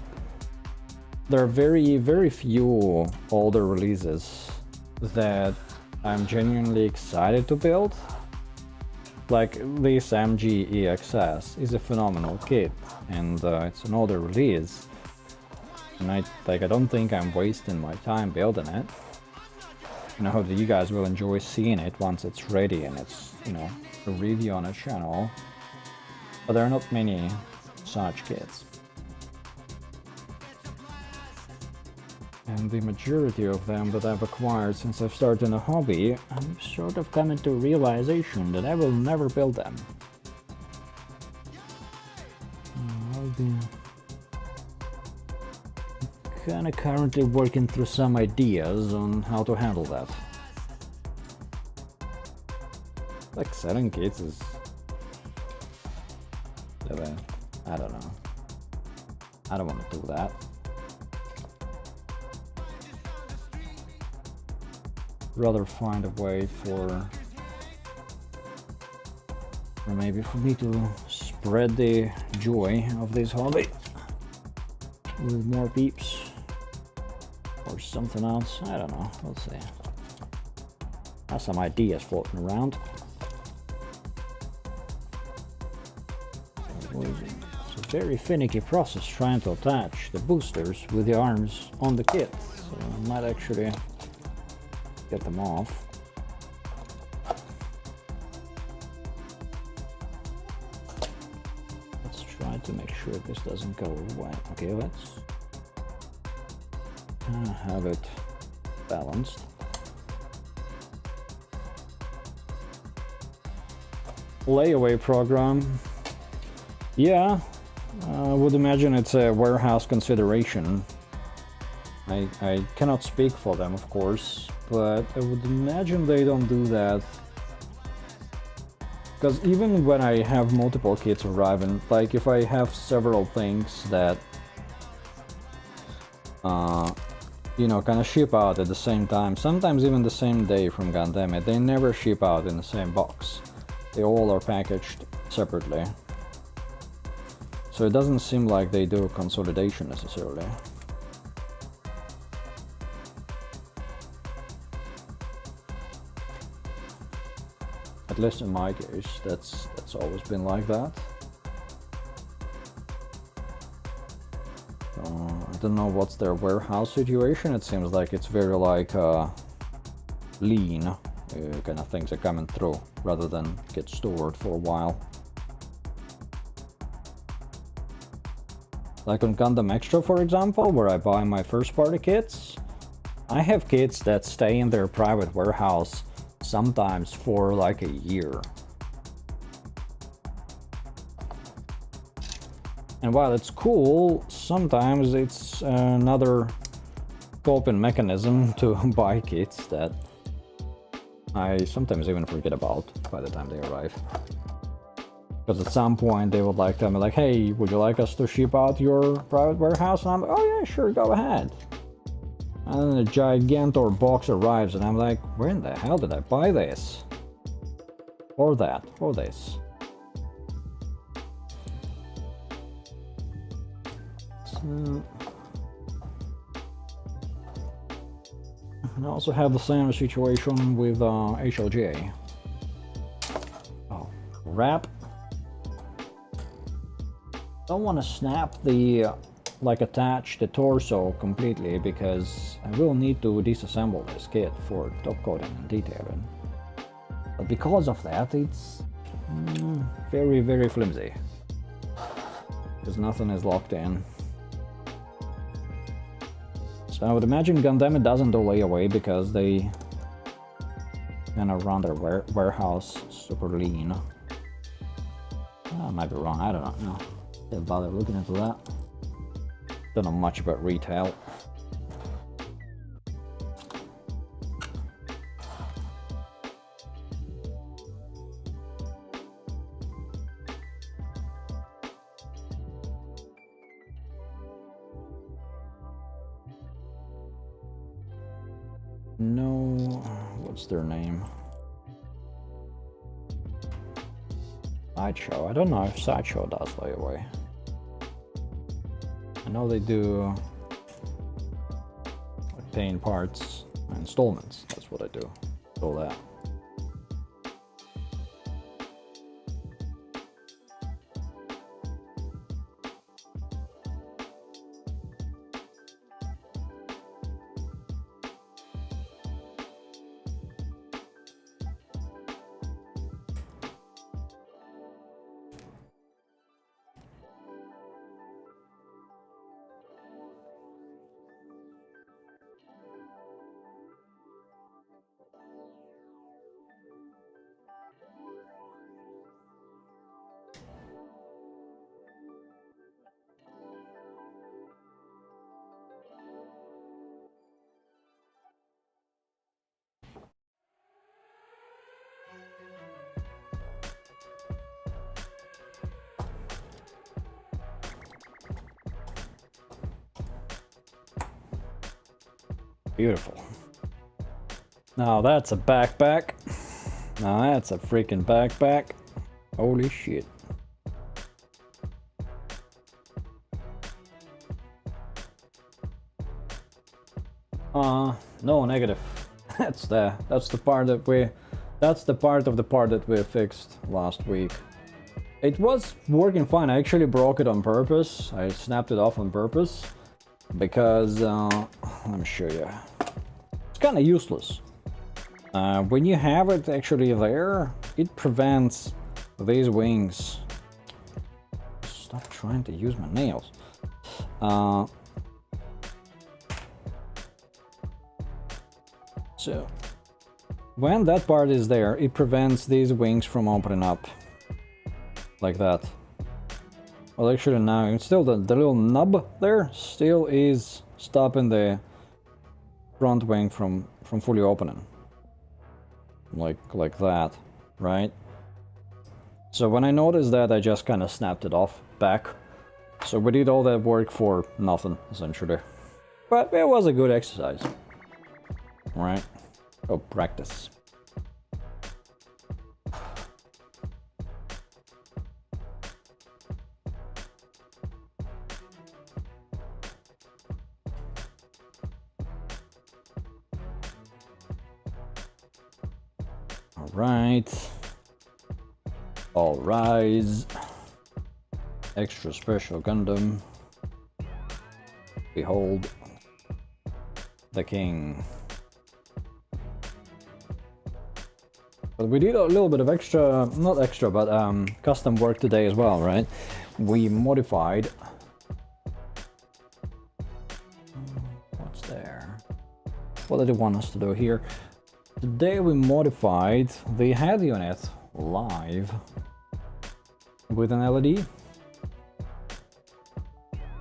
there are very few older releases that I'm genuinely excited to build. Like this MG EXS is a phenomenal kit, and it's an older release, and I don't think I'm wasting my time building it. And I hope that you guys will enjoy seeing it once it's ready and it's, you know, a review on a channel. But there are not many such kits. And the majority of them that I've acquired since I've started a hobby, I'm sort of coming to a realization that I will never build them. I'll be kinda currently working through some ideas on how to handle that. Like selling kits is... I don't know. I don't want to do that. Rather find a way for maybe for me to spread the joy of this hobby with more peeps or something else. I don't know, we'll see. I have some ideas floating around. It's a very finicky process trying to attach the boosters with the arms on the kit, so I might actually get them off. Let's try to make sure this doesn't go away. Okay, let's have it balanced. Layaway program. Yeah, I would imagine it's a warehouse consideration. I cannot speak for them, of course, but I would imagine they don't do that. Because even when I have multiple kits arriving, like if I have several things that, you know, kind of ship out at the same time, sometimes even the same day from Gundam, they never ship out in the same box. They all are packaged separately. So it doesn't seem like they do consolidation necessarily. At least in my case, that's always been like that. I don't know what's their warehouse situation. It seems like it's very like lean kind of things are coming through, rather than get stored for a while. Like on Gundam Extra, for example, where I buy my first party kits, I have kits that stay in their private warehouse sometimes for like a year. And while it's cool, sometimes it's another coping mechanism to buy kits that I sometimes even forget about by the time they arrive. Because at some point they would like tell me like, hey, would you like us to ship out your private warehouse? And I'm like, oh yeah, sure, go ahead. And then a gigantor box arrives and I'm like, where in the hell did I buy this? Or that, or this. So... And I also have the same situation with HLGA. Oh, wrap. Don't want to snap the, like attach the torso completely, because I will need to disassemble this kit for top coating and detailing. But because of that, it's very, very flimsy. Because nothing is locked in. So I would imagine Gundam doesn't do layaway because they kind of run their warehouse super lean. I might be wrong, I don't know. Didn't bother looking into that. Don't know much about retail. No, what's their name? Sideshow. I don't know if Sideshow does layaway. I know they do like paying parts installments. That's what I do. All that. Beautiful. Now that's a backpack. Now that's a freaking backpack. Holy shit. No, negative. That's the part that we fixed last week. It was working fine. I actually broke it on purpose. I snapped it off on purpose because let me show you. It's kind of useless. When you have it actually there, it prevents these wings. Stop trying to use my nails. So when that part is there, it prevents these wings from opening up like that. Well, actually now it's still the little nub there still is stopping the front wing from fully opening, like that, right? So when I noticed that, I just kind of snapped it off back. So we did all that work for nothing, essentially. But it was a good exercise, right? Oh, practice. Right. All rise. Extra special Gundam. Behold the king. But we did a little bit of extra, not extra, but custom work today as well, right? We modified... What's there? What did it want us to do here? Today we modified the head unit live with an LED.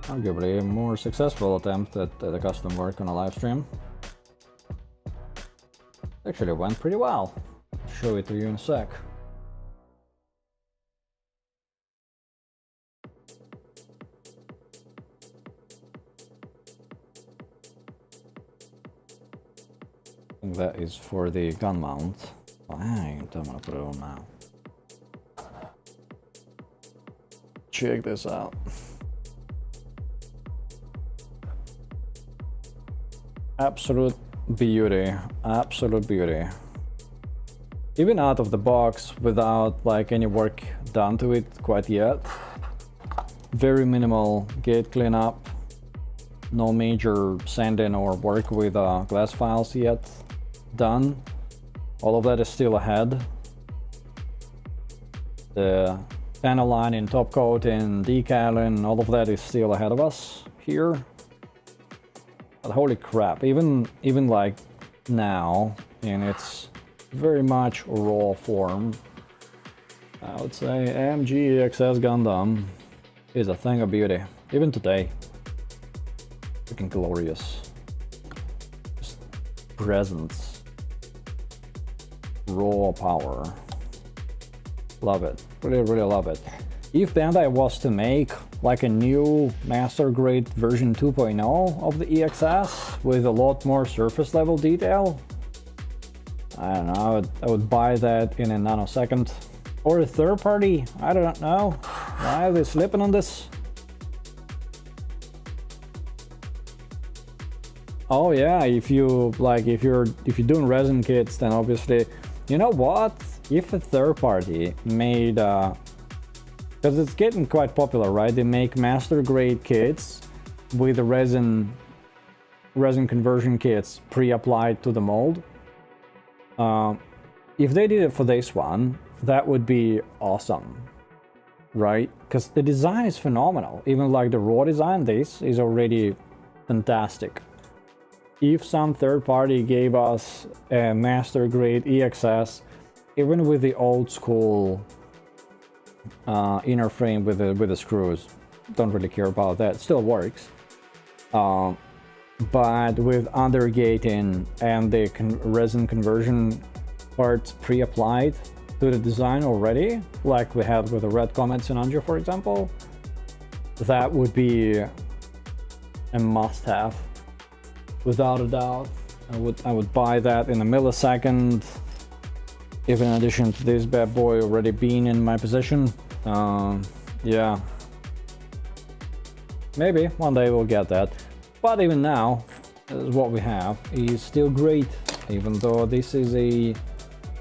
Arguably a more successful attempt at the custom work on a live stream. Actually went pretty well. I'll show it to you in a sec. That is for the gun mount. I don't want to put it on now. Check this out. Absolute beauty, absolute beauty. Even out of the box, without like any work done to it quite yet. Very minimal gate cleanup. No major sanding or work with glass files yet done. All of that is still ahead. The panel lining, top coat and decaling, all of that is still ahead of us here. But holy crap, even like now in its very much raw form, I would say AMG XS Gundam is a thing of beauty. Even today. Freaking glorious. Just presence. Raw power. Love it. Really, really love it. If Bandai was to make like a new master grade version 2.0 of the EXS with a lot more surface level detail, I don't know, I would buy that in a nanosecond. Or a third party, I don't know. Why are they slipping on this? Oh yeah, if you're doing resin kits, then obviously, you know what? If a third party made, because it's getting quite popular, right? They make master grade kits with the resin conversion kits pre-applied to the mold. If they did it for this one, that would be awesome, right? Because the design is phenomenal. Even like the raw design, this is already fantastic. If some third party gave us a master grade EXS, even with the old school inner frame with the screws, don't really care about that, it still works. But with undergating and the resin conversion parts pre-applied to the design already, like we had with the Red Comets in Anjo, for example, that would be a must-have. Without a doubt, I would buy that in a millisecond. If in addition to this bad boy already being in my possession, yeah, maybe one day we'll get that. But even now, what we have is still great, even though this is a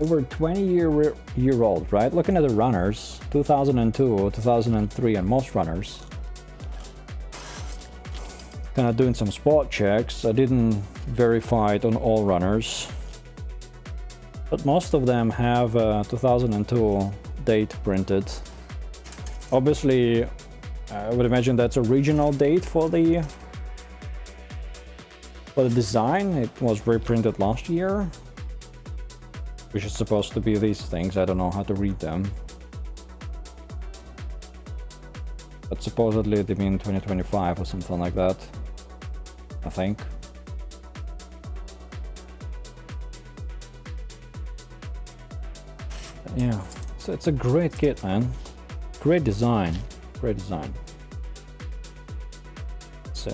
over 20-year old, right? Looking at the runners, 2002, 2003, and most runners. Kind of doing some spot checks. I didn't verify it on all runners, but most of them have 2002 date printed. Obviously, I would imagine that's a regional date for the design. It was reprinted last year, which is supposed to be these things. I don't know how to read them, but supposedly they mean 2025 or something like that, I think. Yeah, so it's a great kit, man. Great design, great design. So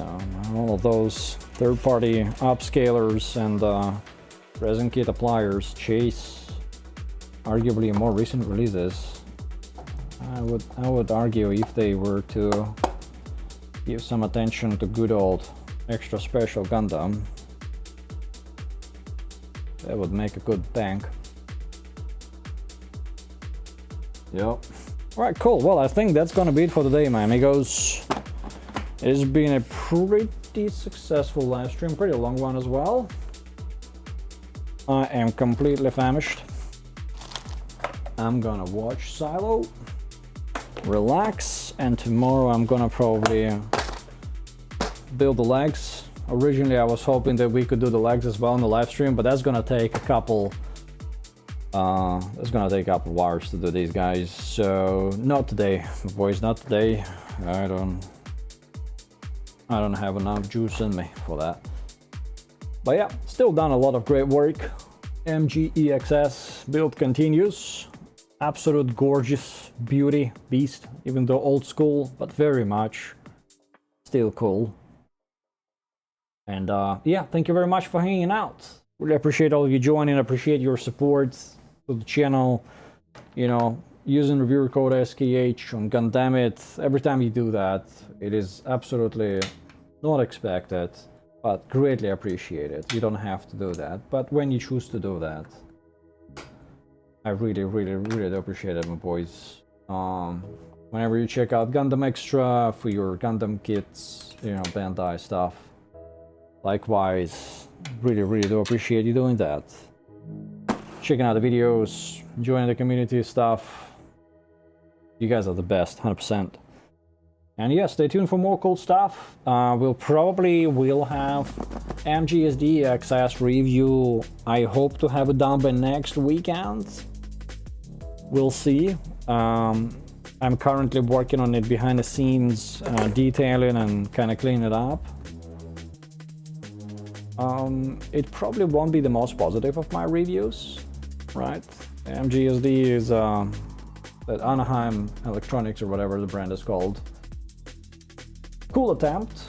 all of those third-party upscalers and resin kit appliers chase arguably more recent releases. I would argue if they were to give some attention to good old extra special Gundam, that would make a good bank. Yep. Alright, cool. Well, I think that's gonna be it for today, my amigos. It's been a pretty successful live stream, pretty long one as well. I am completely famished. I'm gonna watch Silo, relax, and tomorrow I'm gonna probably build the legs. Originally I was hoping that we could do the legs as well in the live stream, but that's gonna take a couple hours to do these guys, so not today, boys, not today. I don't have enough juice in me for that. But yeah, still done a lot of great work. MGEXS build continues. Absolute gorgeous beauty beast, even though old school, but very much still cool. And yeah, thank you very much for hanging out. Really appreciate all of you joining, appreciate your support to the channel, you know, using reviewer code SKH on Gundamit. Every time you do that, it is absolutely not expected, but greatly appreciated. You don't have to do that, but when you choose to do that, I really do appreciate it, my boys. Whenever you check out Gundam Extra for your Gundam kits, you know, Bandai stuff, likewise, really do appreciate you doing that. Checking out the videos, joining the community stuff. You guys are the best, 100%. And yeah, stay tuned for more cool stuff. We'll have MGSD XS review. I hope to have it done by next weekend. We'll see. I'm currently working on it behind the scenes, detailing and kind of cleaning it up. It probably won't be the most positive of my reviews, right? MGSD is that Anaheim Electronics or whatever the brand is called. Cool attempt,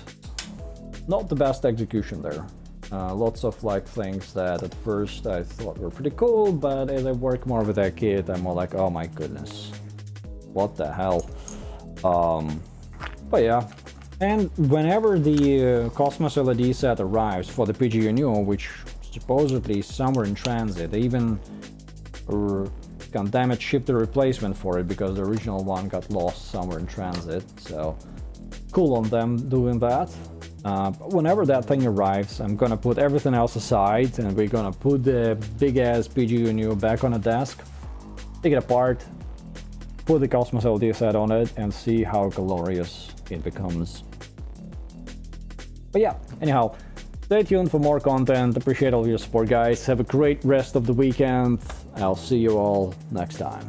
not the best execution there. Lots of like things that at first I thought were pretty cool, but as I work more with that kit, I'm more like, oh my goodness, what the hell. But yeah, and whenever the Cosmos LED set arrives for the PGNU, which supposedly is somewhere in transit, they even Gundam shipped a replacement for it because the original one got lost somewhere in transit, so cool on them doing that. But whenever that thing arrives, I'm gonna put everything else aside and we're gonna put the big ass PGNU back on the desk, take it apart, put the Cosmos LED set on it, and see how glorious it becomes. But yeah, anyhow, stay tuned for more content. Appreciate all your support, guys. Have a great rest of the weekend. I'll see you all next time.